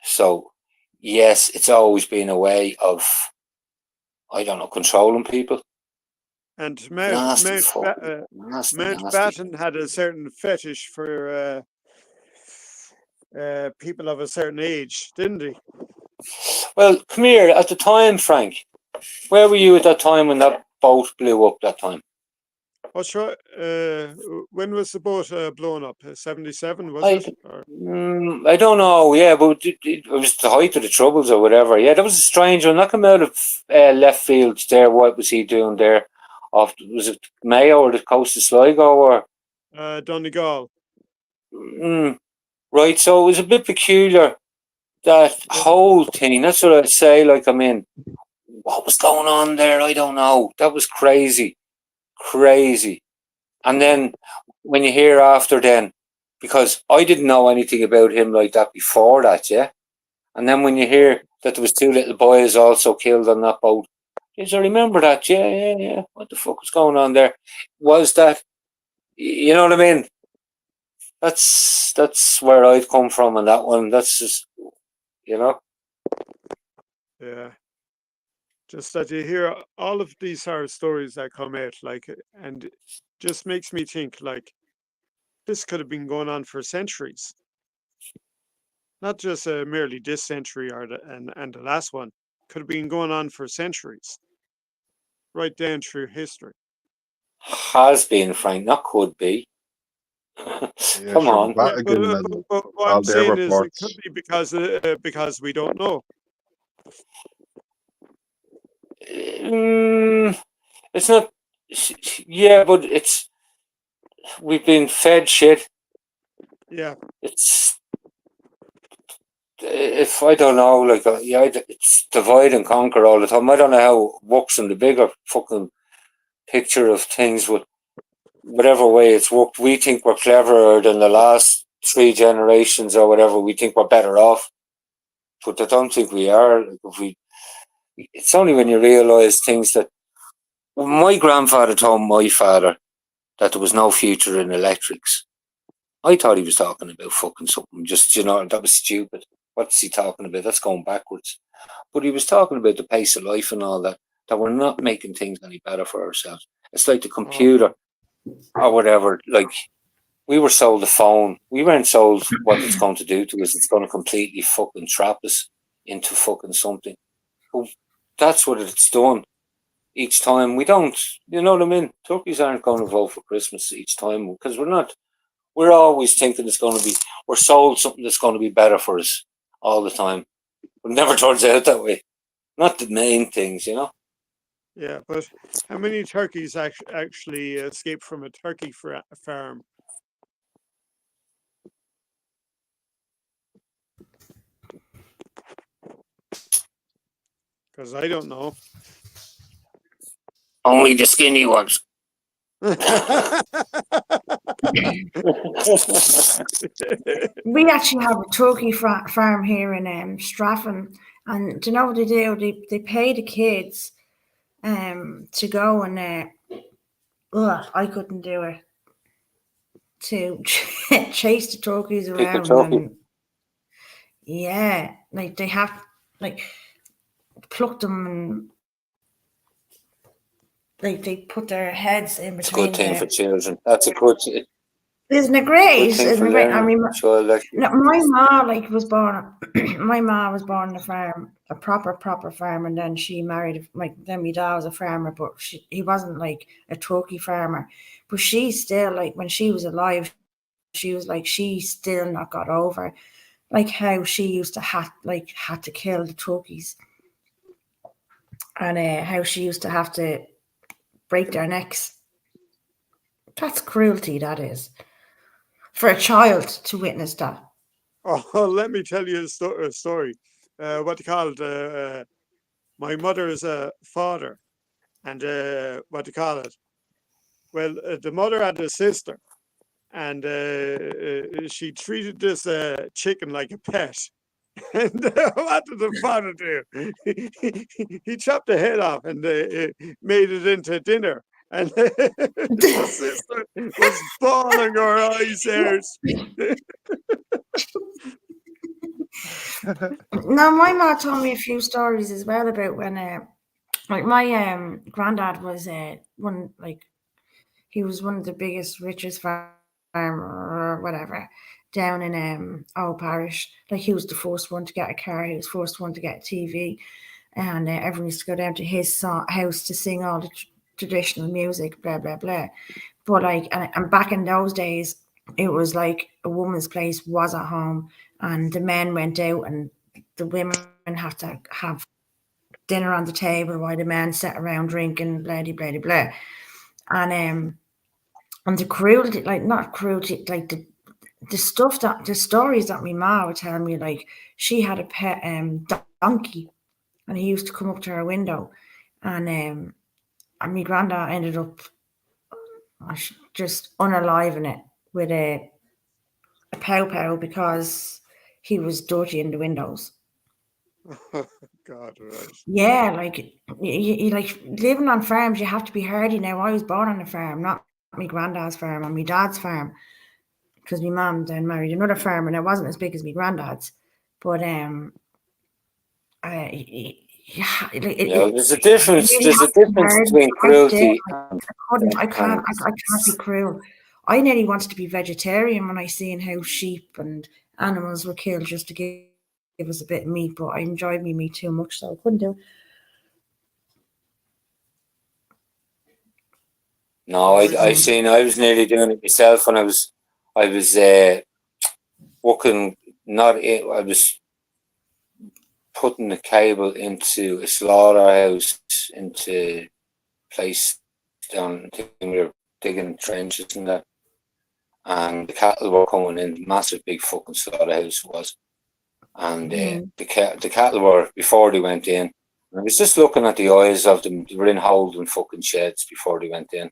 so, yes, it's always been a way of, I don't know, controlling people. and Nasty, nasty. Mountbatten had a certain fetish for people of a certain age, didn't he? Well, come here. At the time, Frank, where were you at that time when that boat blew up that time? Oh, sure. When was the boat blown up? 77, was it? Or, I don't know. Yeah, but it was the height of the Troubles or whatever. Yeah, that was a strange one. That came out of left field there. What was he doing there? Was it Mayo or the coast of Sligo or Donegal? Right. So it was a bit peculiar, that whole thing. That's what I'd say. Like, I mean, what was going on there? I don't know. That was crazy. And then when you hear after then, because I didn't know anything about him like that before that, yeah. And then when you hear that there was 2 little boys also killed on that boat, I remember that, yeah. What the fuck was going on there? Was that, you know what I mean? That's where I've come from on that one. That's just, you know. Yeah. Just that you hear all of these horror stories that come out, like, and just makes me think, like, this could have been going on for centuries. Not just merely this century or and the last one. Could have been going on for centuries. Right down through history. Has been, Frank, not could be. Yeah, Come sure. on. Vatican and But what all I'm their saying is it reports. could be because we don't know. It's not. Yeah, but we've been fed shit. Yeah. It's, if I don't know, like, yeah, it's divide and conquer all the time. I don't know how it works in the bigger fucking picture of things, but whatever way it's worked, we think we're cleverer than the last 3 generations or whatever. We think we're better off, but I don't think we are. Like, it's only when you realise things that, my grandfather told my father that there was no future in electrics. I thought he was talking about fucking something, just, you know, that was stupid. What's he talking about? That's going backwards. But he was talking about the pace of life and all that we're not making things any better for ourselves. It's like the computer or whatever. Like, we were sold a phone. We weren't sold what it's going to do to us. It's going to completely fucking trap us into fucking something. Well, that's what it's done each time. We don't, you know what I mean? Turkeys aren't going to vote for Christmas each time, because we're not. We're always thinking it's going to be, we're sold something that's going to be better for us all the time. But it never turns out that way. Not the main things, you know? Yeah, but how many turkeys actually escape from a turkey farm? Because I don't know. Only the skinny ones. We actually have a turkey farm here in Straffan, and do you know what they do? They pay the kids to go and I couldn't do it, to chase the turkeys around, and yeah, like they have, like pluck them and like they put their heads in It's a between. good thing for children. That's a good Isn't it great? thing Isn't for it great? I learning. mean, So like, no, my ma was born. My ma was born on a farm, a proper farm, and then she married. Like then my dad was a farmer, but he wasn't like a turkey farmer. But she still like when she was alive, she was like she still not got over like how she used to had to kill the turkeys, and how she used to have to break their necks. That's cruelty. That is for a child to witness that. Oh, let me tell you a story. What they called my mother's father, and what they call it. Well, the mother had a sister, and she treated this chicken like a pet. And what did the father do? He chopped the head off and made it into dinner. And the sister was bawling her eyes out. Now, my mom told me a few stories as well about when, like my granddad was he was one of the biggest, richest farmer or whatever down in Old Parish. Like he was the first one to get a car, he was the first one to get a TV, and everyone used to go down to his house to sing all the traditional music, blah blah blah. But like, and back in those days, it was like a woman's place was at home, and the men went out, and the women had to have dinner on the table while the men sat around drinking, blah blah blah blah. And the cruelty, like not cruelty, like the stuff that the stories that my ma would tell me, like she had a pet donkey, and he used to come up to her window, and my granddad ended up just unaliving it with a pow because he was dirty in the windows. God, right. Yeah, like you like living on farms, you have to be hardy. Now I was born on a farm, not my granddad's farm, on my dad's farm, because my mum then married another farmer, and it wasn't as big as my granddad's, but there's a difference. There's a difference between cruelty. I can't be cruel. I nearly wanted to be vegetarian when I seen how sheep and animals were killed just to give us a bit of meat, but I enjoyed me meat too much, so I couldn't do it. No, I was nearly doing it myself when I was working. I was putting the cable into a slaughterhouse, into place down. We were digging trenches and that, and the cattle were coming in. Massive, big fucking slaughterhouse it was, and the cattle were before they went in. I was just looking at the eyes of them. They were in holding fucking sheds before they went in.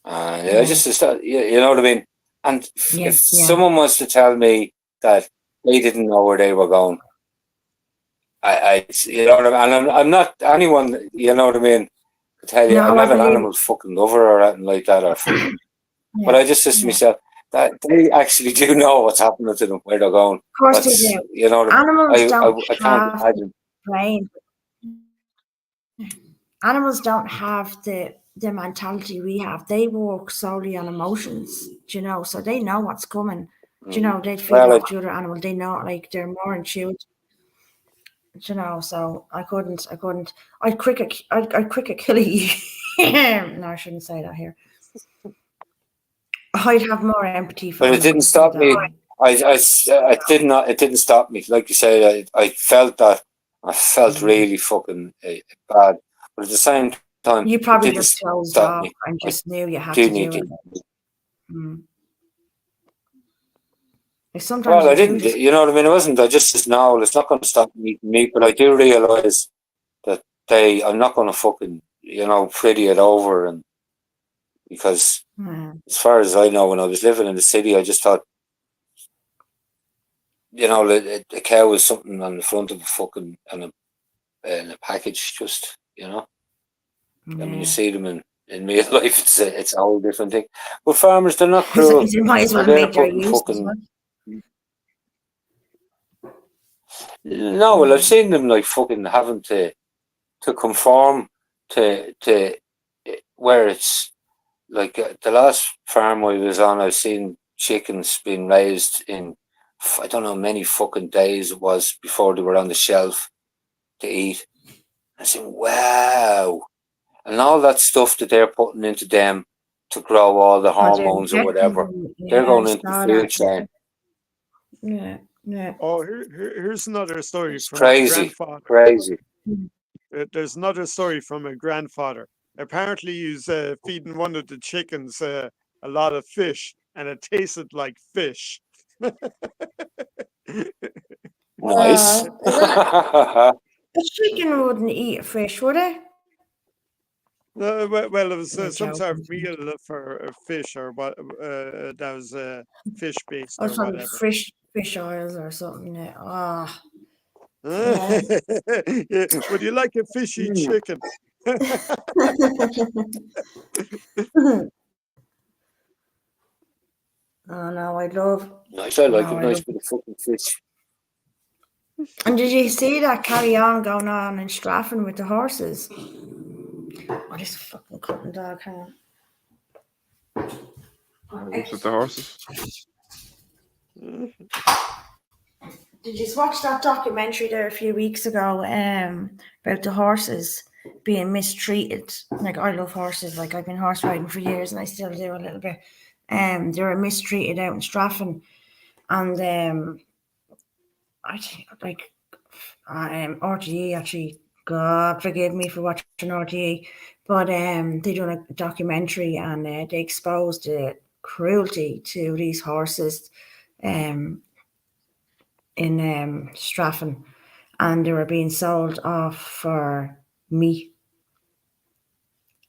And I just, you know what I mean? And if someone was to tell me that they didn't know where they were going, you know what I mean? And I'm not anyone, you know what I mean, to tell you, I'm not an animal fucking lover or anything like that. Or fucking, but I just said to myself, that they actually do know what's happening to them, where they're going. Of course they do. You know, Animals I can't imagine. Brain. Animals don't have the mentality we have. They work solely on emotions, you know, so they know what's coming. You know, they feel like the other animal. They know, like they're more in tune. You know, so I couldn't. I'd quicker kill you. No, I shouldn't say that here. I'd have more empathy for. But it didn't stop me. It didn't stop me. Like you say, I felt that. I felt really fucking bad. But at the same time, you probably just closed off and just knew you had to do it. Sometimes well, I didn't. You know what I mean? It wasn't. I just no. It's not going to stop me eating meat. But I do realise that I'm not going to fucking pretty it over, and because as far as I know, when I was living in the city, I just thought, a cow was something on the front of a fucking in a package, just I mean, you see them in real life, it's a whole different thing. But farmers, they're not cruel. You might as well make their use. No, well, I've seen them like fucking having to conform to where it's like the last farm I was on. I've seen chickens being raised in I don't know how many fucking days it was before they were on the shelf to eat. I said, wow, and all that stuff that they're putting into them to grow all the Oh, they're hormones or whatever, injecting them. they're Yeah, going I into the saw food that. chain. Yeah, yeah. Oh, here's another story It's from my crazy, grandfather. crazy. There's another story from a grandfather. Apparently, he's feeding one of the chickens a lot of fish, and it tasted like fish. Nice. A chicken wouldn't eat fish, would it? Well, it was You're some sort joking. of meal for fish or what that was fish based Or or some whatever. fish oils or something. Yeah. Ah, Yeah. Would you like a fishy chicken? Oh no, I love. Nice, I like No, it. I Nice love. bit of fucking fish. And did you see that carry on going on in Strafford with the horses? Oh, this fucking cutting dog. Hang on. What's with the horses? Did you watch that documentary there a few weeks ago about the horses being mistreated? Like, I love horses. Like, I've been horse riding for years and I still do a little bit. They were mistreated out in Strafford. And I think, like, RTE actually, God forgive me for watching RTE, but they done a documentary and they exposed the cruelty to these horses in Strafford, and they were being sold off for meat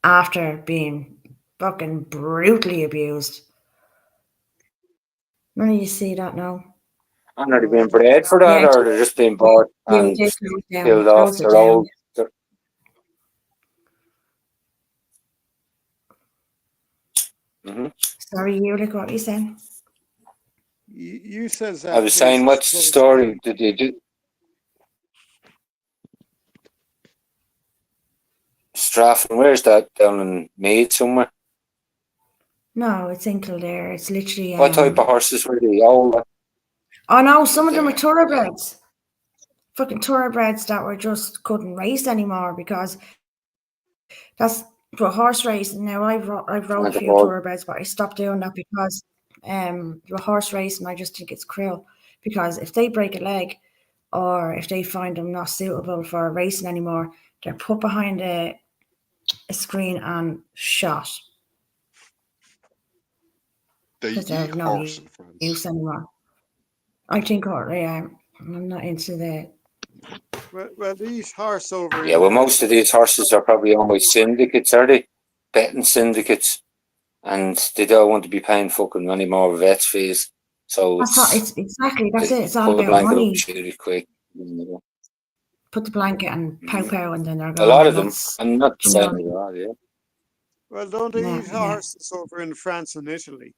after being fucking brutally abused. None of you see that now? And are they being bred for that, Yeah. or they're just being bought and they closed down. killed off Closed it their down. old? Sorry, Ulrich, what were you saying? You says that. I was saying, what's the story? Did they do? Strafford, where's that? Down in Meath somewhere? No, it's in Kildare. It's literally. What type of horses were they? Old? Oh no, some of them are thoroughbreds. Fucking thoroughbreds that were just couldn't race anymore because that's for horse racing. Now I've rode a few thoroughbreds, but I stopped doing that because the horse racing, I just think it's cruel because if they break a leg or if they find them not suitable for racing anymore, they're put behind a screen and shot. They Because they have eat no horse in France. use anymore. I think I'm not into the. Well, these horse over. Yeah, well, most of these horses are probably owned by syndicates, are they? Betting syndicates, and they don't want to be paying fucking any more vets fees. So It's exactly that's it. It's all pull the about blanket money. up really quick. Put the blanket and pow, and then they're A gone. lot of them, That's- I'm not you saying know. they are, yeah. Well, don't they Yeah, eat yeah. horses over in France and Italy?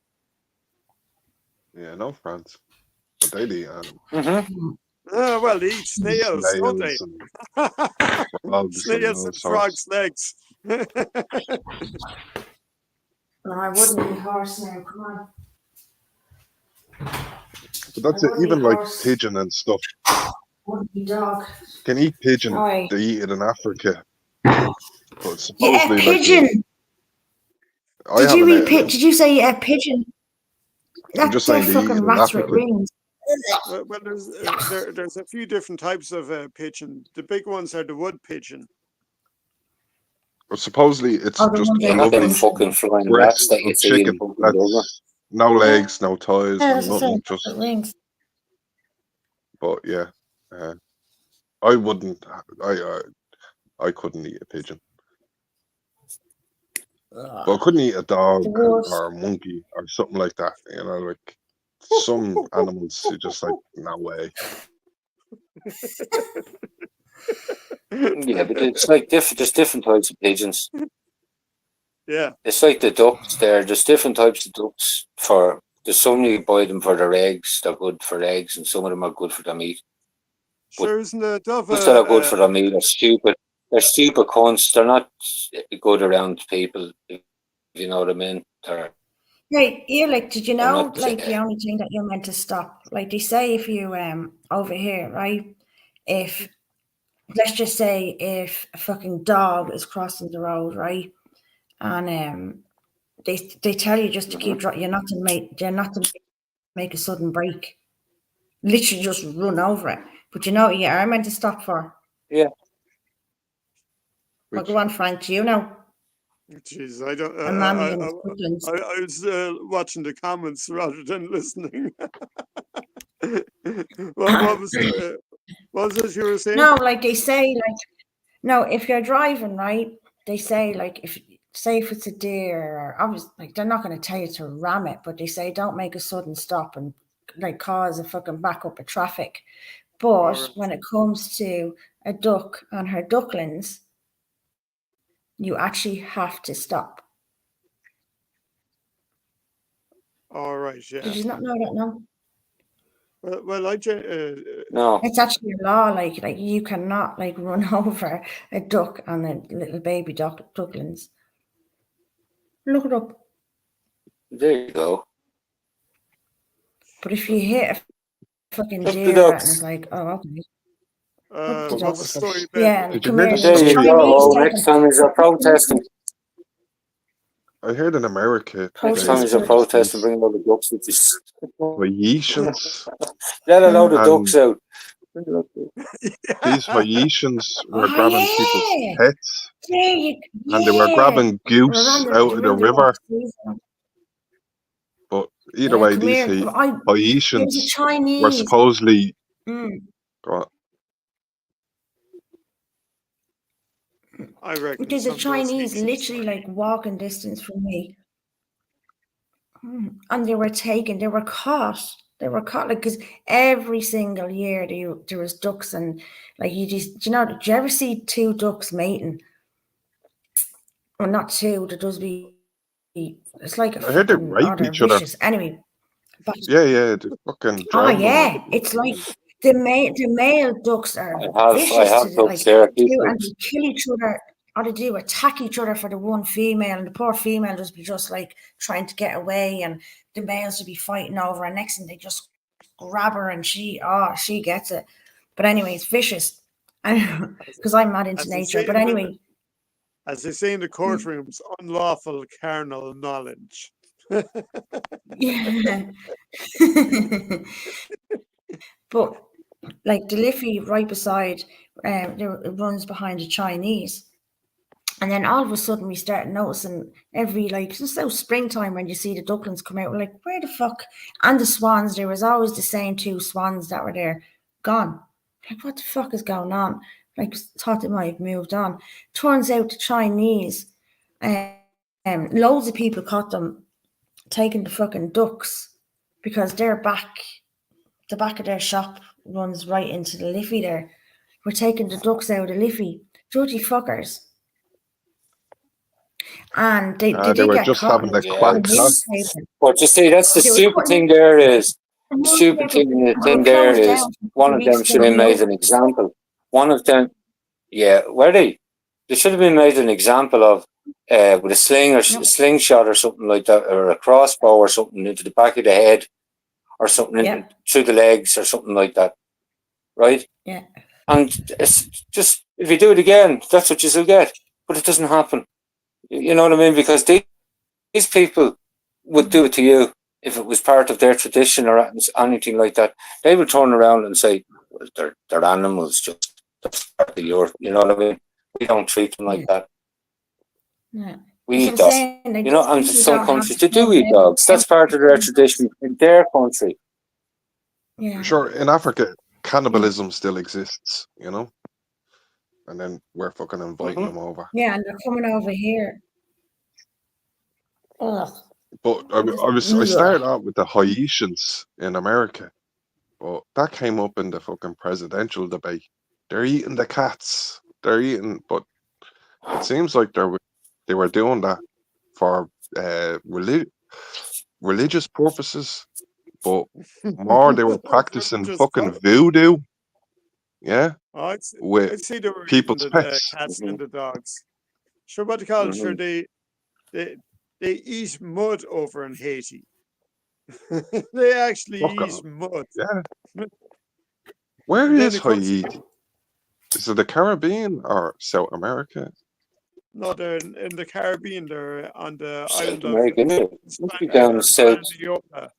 Yeah, no France. But they eat animals. Mm-hmm. Oh, well, they eat snails, don't they? Snails and frogs Snails all and sorts. frogs' legs. No, I wouldn't eat horse now. Come on. But that's I it. wouldn't Even eat like horse. pigeon and stuff. Wouldn't eat dog. Can eat pigeon. Aye. They eat it in Africa. But Yeah, supposedly, pigeon. I Did you haven't eat ate pigeon? it. Did you say a pigeon? I'm just They're saying they eat it fucking in rats with Africa. rings. Well, there's a few different types of pigeon. The big ones are the wood pigeon. But supposedly it's Oh, the just ones Yeah, a that not them lovely fucking flying rats breast that you of see in chicken. fucking Dublin. That's no legs, no thighs, Yeah, no that's the nothing. same. Just, Rings. but yeah, I wouldn't. I couldn't eat a pigeon. But I couldn't eat a dog The worst. or a monkey or something like that. You know, like some animals, you're just like, no way. Yeah, but it's like there's different types of pigeons. Yeah. It's like the ducks there. There's different types of ducks. There's some you buy them for their eggs. They're good for eggs, and some of them are good for their meat. Sure, isn't a dove Cunts that are good for them either. Stupid. They're stupid cunts. They're not good around people. If you know what I mean. They're Hey, you like, did you they're know, not. like, the only thing that you're meant to stop, like, they say if you, over here, right, if, let's just say if a fucking dog is crossing the road, right, and, they tell you just to keep, you're not to make a sudden break, literally just run over it. But you know what you are meant to stop for? Yeah. Well, Which go on, Frank, do you know? Jeez, I don't. A mammy and Scotland. I was watching the comments rather than listening. what was it you were saying? No, like they say, like, no, if you're driving, right, they say, like, if it's a deer, or obviously, like, they're not going to tell you to ram it, but they say don't make a sudden stop and, like, cause a fucking backup of traffic. But Alright. when it comes to a duck and her ducklings, you actually have to stop. All right, yeah. Did you not know that? No, Well, No. it's actually a law. Like you cannot, like, run over a duck and a little baby ducklings. Look it up. There you go. But if you hit a fucking Up the deer and ducks. it's like, oh, okay. what was the story? Yeah, Did you come hear here. the There you story? go. Next time he's a protesting. I heard in America Next time he's a they protesting, bring a load of ducks with you. Haitians Let a load of and ducks out. these Haitians were Oh, grabbing yeah. people's pets There you, and they were yeah. grabbing goose We're out of the around river. season. But either way, Come these here. There's a Haitians were Chinese. supposedly Mm. I reckon There's a some of those Chinese Haitians literally like walking distance from me. And they were caught. They were caught, like, because every single year there was ducks, and like did you ever see two ducks mating? Well, not two, there does be, it's like a I heard they fucking, rape they're each other. vicious. Anyway, but Yeah, they fucking oh drown them. yeah, it's like the male ducks are I vicious have to ducks like there. and they kill each other, or they do attack each other for the one female, and the poor female just like trying to get away, and the males would be fighting over, and next thing they just grab her, and she gets it. But anyway, it's vicious, because I'm not into As they nature. say But in the- anyway, as they say in the courtrooms, unlawful carnal knowledge. yeah. But like the Liffey right beside, it runs behind the Chinese. And then all of a sudden we start noticing every, like, since so springtime when you see the ducklings come out, we're like, where the fuck? And the swans, there was always the same two swans that were there, gone. Like, what the fuck is going on? Like, thought they might have moved on. Turns out the Chinese, loads of people caught them taking the fucking ducks, because the back of their shop runs right into the Liffey there. We're taking the ducks out of the Liffey. Dirty fuckers. And they They did were get just caught. having the Yeah. quack. But you see, that's the They were stupid putting thing it- there is. The The stupid thing there closed is down for one of them weeks, should then have made an example. One of them, yeah, were they? They should have been made an example of with a sling or slingshot or something like that, or a crossbow or something into the back of the head, or something through the legs or something like that, right? Yeah. And it's just, if you do it again, that's what you'll get. But it doesn't happen. You know what I mean? Because these people would do it to you if it was part of their tradition or anything like that. They would turn around and say, well, they're animals, just that's part of your, you know what I mean? We don't treat them like that. Yeah. We That's eat what I'm dogs. saying, like, You know, and people some don't have countries, to they do know eat them. dogs. That's part of their tradition in their country. Yeah. Sure, in Africa, cannibalism still exists, you know? And then we're fucking inviting them over. Yeah, and they're coming over here. Ugh. But I started out with the Haitians in America, but that came up in the fucking presidential debate. They're eating the cats. They're eating, but it seems like they were doing that for religious purposes, but more they were practicing Just fucking fuck. voodoo. Yeah, I'd with say they were eating people's the pets. cats Mhm. and the dogs. Sure, what they call it? Sure, Mhm. they they eat mud over in Haiti. They actually Fuck eat off. mud. Yeah. Where And then is it comes Haiti? Is it the Caribbean or South America? no, they're in the Caribbean. They're on the South island of America, isn't it? Must be down the south. Hispaniola.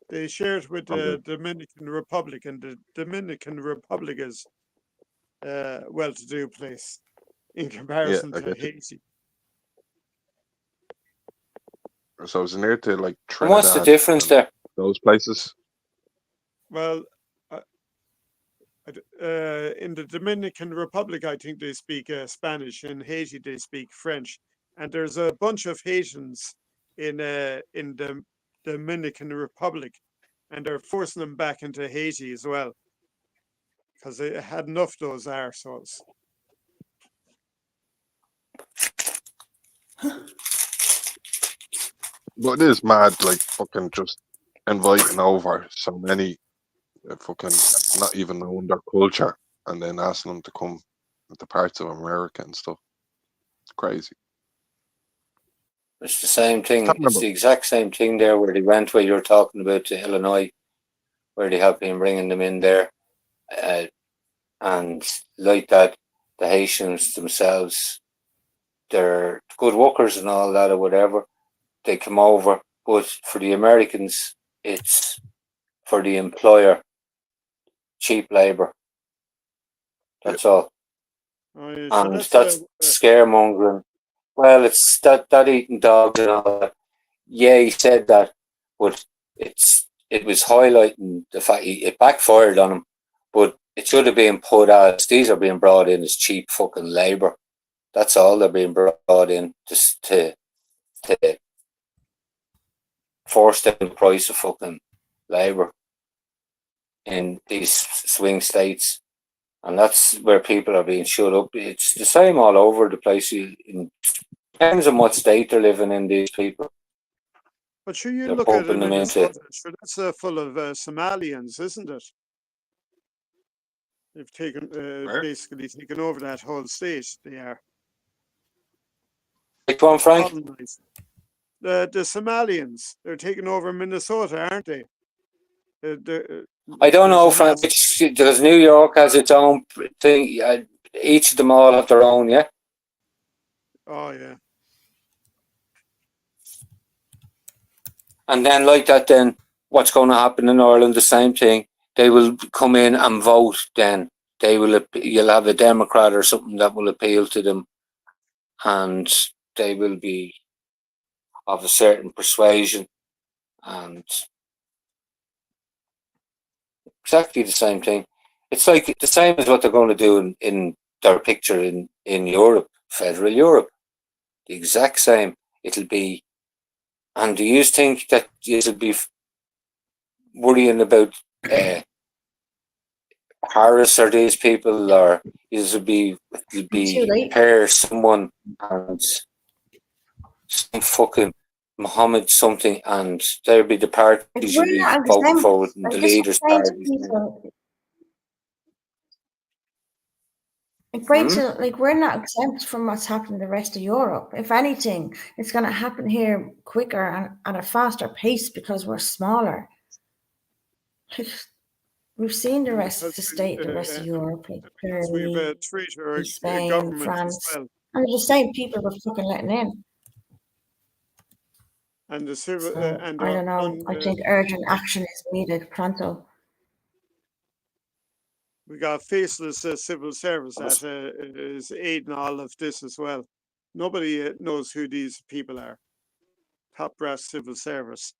They share it with Okay. the Dominican Republic, and the Dominican Republic is a well-to-do place in Yeah, comparison I to get you. Haiti. So it's near to like And what's the Trinidad difference and there? those places. Well, in the Dominican Republic, I think they speak Spanish. In Haiti, they speak French. And there's a bunch of Haitians in the Dominican Republic, and they're forcing them back into Haiti as well because they had enough of those arseholes. But it is mad, like fucking just inviting over so many fucking not even knowing their culture and then asking them to come to parts of America and stuff. It's crazy. It's the same Can't thing. It's remember. the exact same thing there where they went, where you're talking about, to Illinois, where they have been bringing them in there. And like that, the Haitians themselves, they're good workers and all that or whatever. They come over, but for the Americans, it's for the employer, cheap labor. That's all. Oh, yeah, so And that's that's scaremongering. Well, it's that eating dogs and all that. Yeah, he said that, but it was highlighting the fact it backfired on him. But it should have been put as these are being brought in as cheap fucking labour. That's all they're being brought in just to force down the price of fucking labour in these swing states. And that's where people are being shut up. It's the same all over the place. It depends on what state they're living in, these people. but sure, you They're look at pumping them into. Minnesota. Sure, that's full of Somalians, isn't it? They've taken Where? basically taken over that whole state. They are Which one, Frank? colonized. The Somalians, they're taking over Minnesota, aren't they? I don't There's know, a Frank, mass. because New York has its own thing. Each of them all have their own, yeah? Oh yeah. And then, like that, then what's going to happen in Ireland? The same thing. They will come in and vote. Then you'll have a Democrat or something that will appeal to them, and they will be of a certain persuasion, and exactly the same thing. It's like the same as what they're going to do in their picture in Europe, federal Europe. The exact same. It'll be. And do you think that you'll be worrying about Harris or these people, or it'll be Too late. pair someone and some fucking Mohammed something, and there'll be the parties Like, you'll we're be not voting exempt. for, and Like, the this is leaders' saying to parties. people, like, Rachel, like, we're not exempt from what's happening in the rest of Europe. If anything, it's going to happen here quicker and at a faster pace because we're smaller. Like, we've seen the rest of the state, the rest of Europe, like We've Germany, traitor Spain, government France, as well, and they're the same people we're fucking letting in. and the civil So, and I don't know. I think urgent action is needed pronto. we got faceless civil service that is aiding all of this as well. Nobody knows who these people are. Top brass civil service.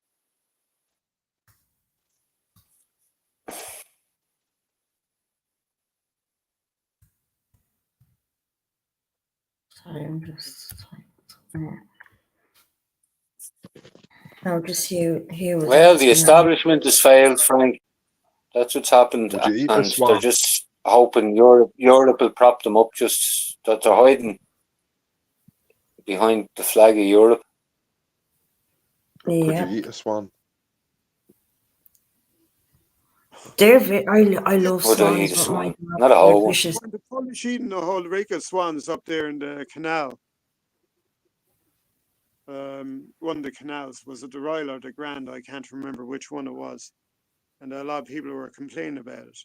Sorry, I'm just. No, just Hugh. Well, the establishment has failed, Frank. That's what's happened, Would you eat a and they're swan? just hoping Europe will prop them up. Just that they're hiding behind the flag of Europe. Could you eat a swan? I love Would I eat swans, a but my swan? God, Not a they're whole one. vicious. When the Polish eating a whole rake of swans up there in the canal. One of the canals, was it the Royal or the Grand? I can't remember which one it was. And a lot of people were complaining about it.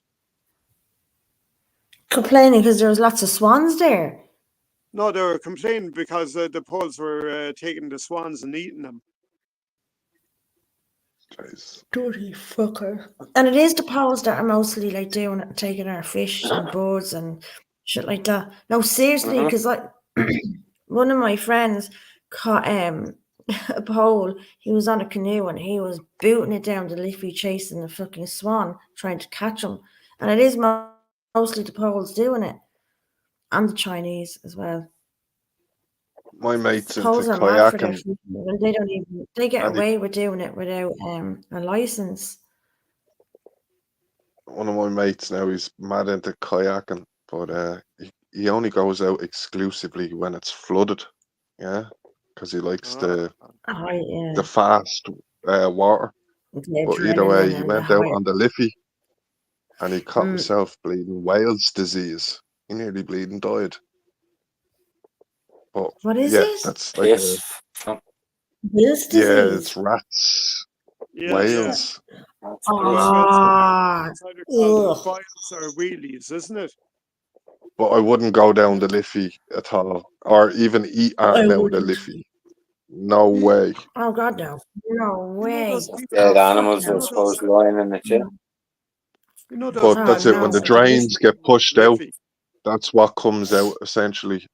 Complaining because there was lots of swans there. No, they were complaining because the Poles were taking the swans and eating them. Jeez. Dirty fucker. And it is the Poles that are mostly like doing it, taking our fish and birds and shit like that. No, seriously, because like one of my friends caught a pole. He was on a canoe and he was booting it down the Liffey, chasing the fucking swan, trying to catch him. And it is mostly the Poles doing it, and the Chinese as well. My mates into Poles are mad for their kayaking, fishing, and they don't even they get and away with doing it without a license. one of my mates now, he's mad into kayaking, but he only goes out exclusively when it's flooded. Yeah, because he likes the fast water. The But either way, adrenaline he and went the out high. on the Liffey and he caught himself bleeding Wales disease. He nearly bleeding died. But What is yeah, it? that's like Yes. Wales yeah, disease. it's rats. Yeah, Wales. Ah, It's either called ugh. boils or wheelies, isn't it? But I wouldn't go down the Liffey at all, or even eat I out of the wouldn't. Liffey. No way. Oh God, no! No You know way! those people, Dead Oh fuck animals, I no! suppose, lying in it, yeah. you know those But Oh that's it. When no! the people that drains listen get pushed out, Liffey. that's what comes out essentially.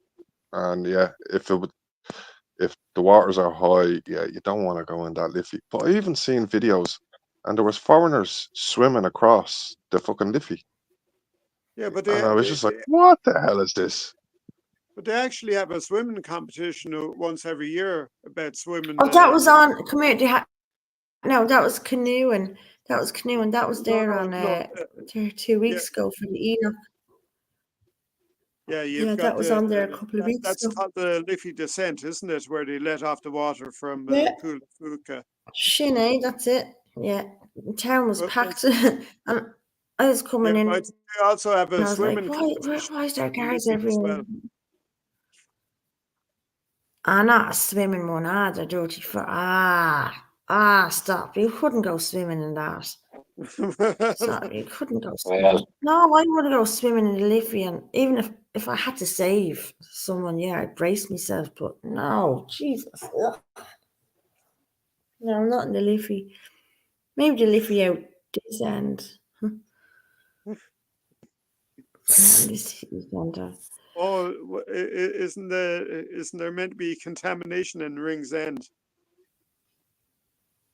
And yeah, if the waters are high, yeah, you don't want to go in that Liffey. But I even seen videos, and there was foreigners swimming across the fucking Liffey, Yeah, but and I was just like, what the hell is this? but they actually have a swimming competition once every year about swimming. Oh, that was on. Come here. No, that was canoeing. That was canoeing. That was there on there 2 weeks ago for the Enoch. Yeah, you've Yeah, got that was on there a couple of weeks that's ago. called the Liffey descent, isn't it? Where they let off the water from Yeah. Pool Fuca. Shinny, that's it. Yeah, the town was Well, packed, and I was coming Yeah, in. but they also have And a I was like, swimming why competition is there in cars Liffey as everywhere? well. Not a swimming one, they're dirty for stop. You couldn't go swimming in that. Sorry, you couldn't go swimming. Well, No, I wouldn't go swimming in the Liffey, and even if I had to save someone, yeah, I'd brace myself, but no, Jesus. Ugh. No, not in the Liffey. Maybe the Liffey out this end. This end. Oh, isn't there meant to be contamination in Rings End?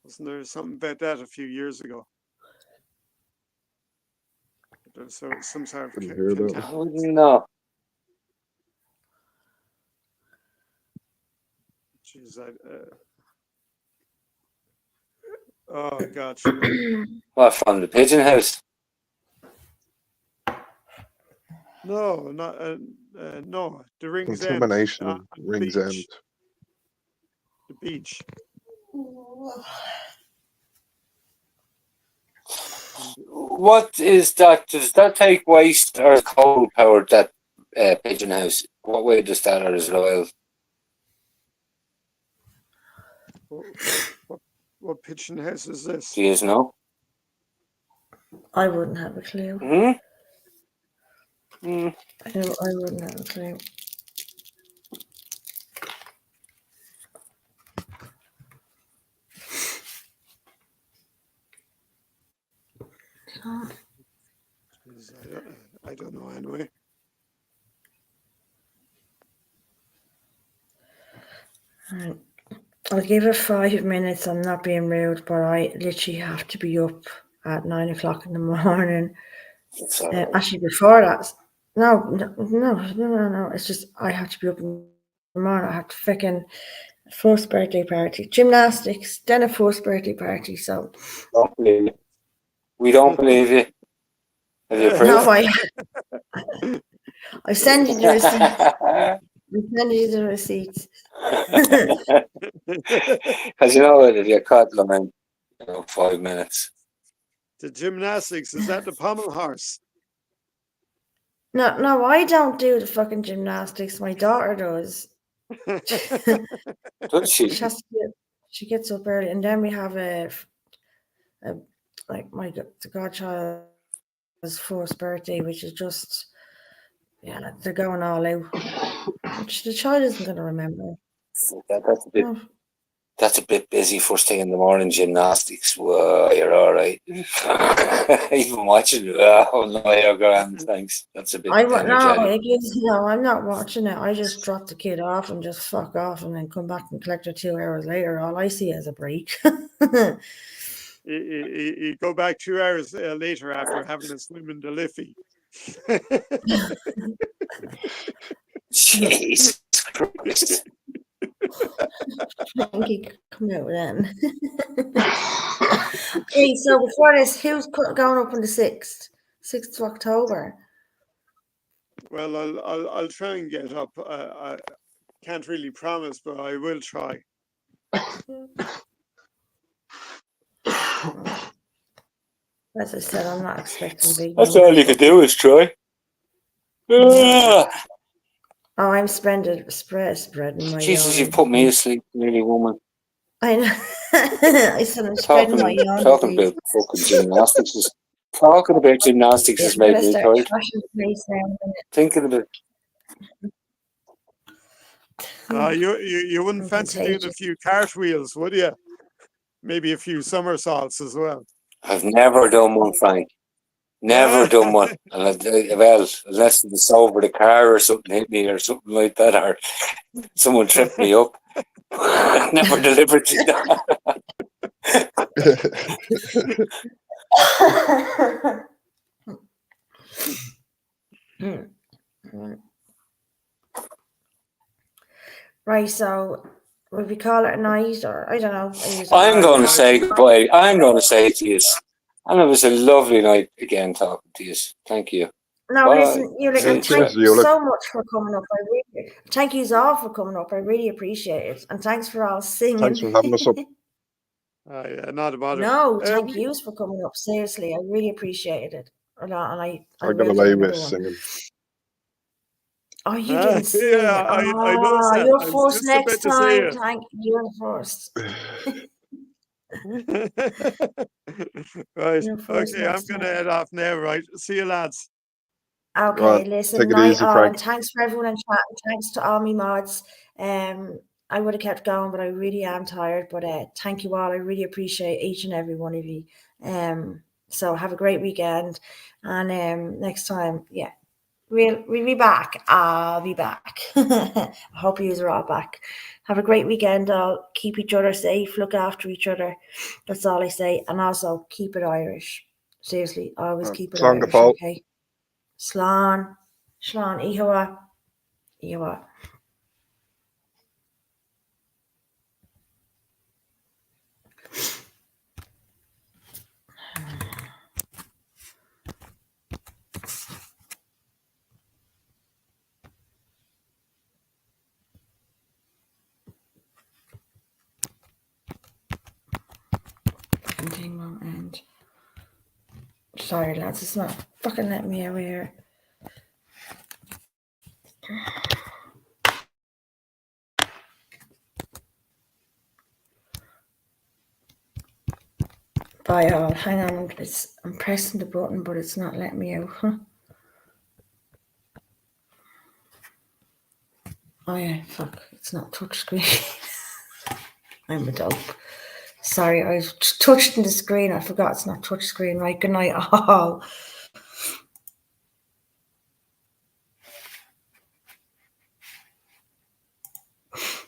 Wasn't there something about that a few years ago? There's some sort of Didn't hear that. contamination. no. Jeez, oh God. What, from the pigeon house? No, not no. The Rings End. Contamination on in the Rings beach. End. The beach. What is that? Does that take waste or coal powered, that pigeon house? What way does that, or is it oil? What pigeon house is this? Do you know? I wouldn't have a clue. I wouldn't have a clue. I don't know anyway. Right. I'll give it 5 minutes. I'm not being rude, but I literally have to be up at 9 o'clock in the morning. Actually, before that, no. It's just I have to be up in the morning. I have to freaking first birthday party, gymnastics, then a first birthday party. So Don't believe you. We don't believe you. Have you proof? no, I send you the receipts. I send you the receipts. Because you know what, if you're caught lying, 5 minutes. The gymnastics, is that the pommel horse? No, I don't do the fucking gymnastics. My daughter does. Does she? She gets up early, and then we have a like the godchild's first birthday, which is just they're going all out. Which the child isn't going to remember. That's a bit busy first thing in the morning. Gymnastics. Whoa, you're all right. Even watching it. Oh no, you're grand. Thanks. That's a bit. I'm not watching it. I just drop the kid off and just fuck off, and then come back and collect her 2 hours later. All I see is a break. You go back 2 hours later after having a swim in the Liffey. Jesus Christ. I think he could come out then. Okay, so before this, who's going up on the 6th of October? Well, I'll try and get up. I can't really promise, but I will try. As I said, I'm not expecting big. That's all you can do is try. Oh, I'm spreading my Jesus, you put me asleep, nearly woman. I know. I said I'm spreading my yarn. Talking about fucking gymnastics is making me tired. Thinking about you wouldn't fancy doing a few cartwheels, would you? Maybe a few somersaults as well. I've never done one, Frank. Never done one. Well, unless it was over the car or something hit me or something like that, or someone tripped me up. Never deliberately done. Right, so would we call it a night, or I don't know? I'm going to say goodbye. I'm going to say to you, and it was a lovely night again talking to you. Thank you. No, Bye. listen, thank you so much for coming up. Thank you all for coming up. I really appreciate it, and thanks for all singing. Thanks for having us up. Yeah, not a bother. No, thank you for coming up. Seriously, I really appreciated it a lot, and I got away with singing. Oh, you didn't sing. Yeah, I noticed that. You're first next time. Thank you. You're first. Right. Okay, I'm going to head off now. Right. See you, lads. Okay, Right, listen. take it Night easy, all, Frank. and thanks for everyone in chat. Thanks to all my mods. I would have kept going, but I really am tired. But thank you all. I really appreciate each and every one of you. So have a great weekend, and next time, we'll be back. I'll be back. I hope you are all back. Have a great weekend. All keep each other safe. Look after each other. That's all I say. And also keep it Irish. Seriously, always keep it Irish. Okay. Slán, Ihawa. Thing won't end. Sorry, lads, it's not fucking letting me out here. Bye all. Hang on, I'm pressing the button, but it's not letting me out. Oh yeah, fuck, it's not touchscreen. I'm a dope. Sorry, I was touching the screen. I forgot it's not touchscreen. Right, good night all.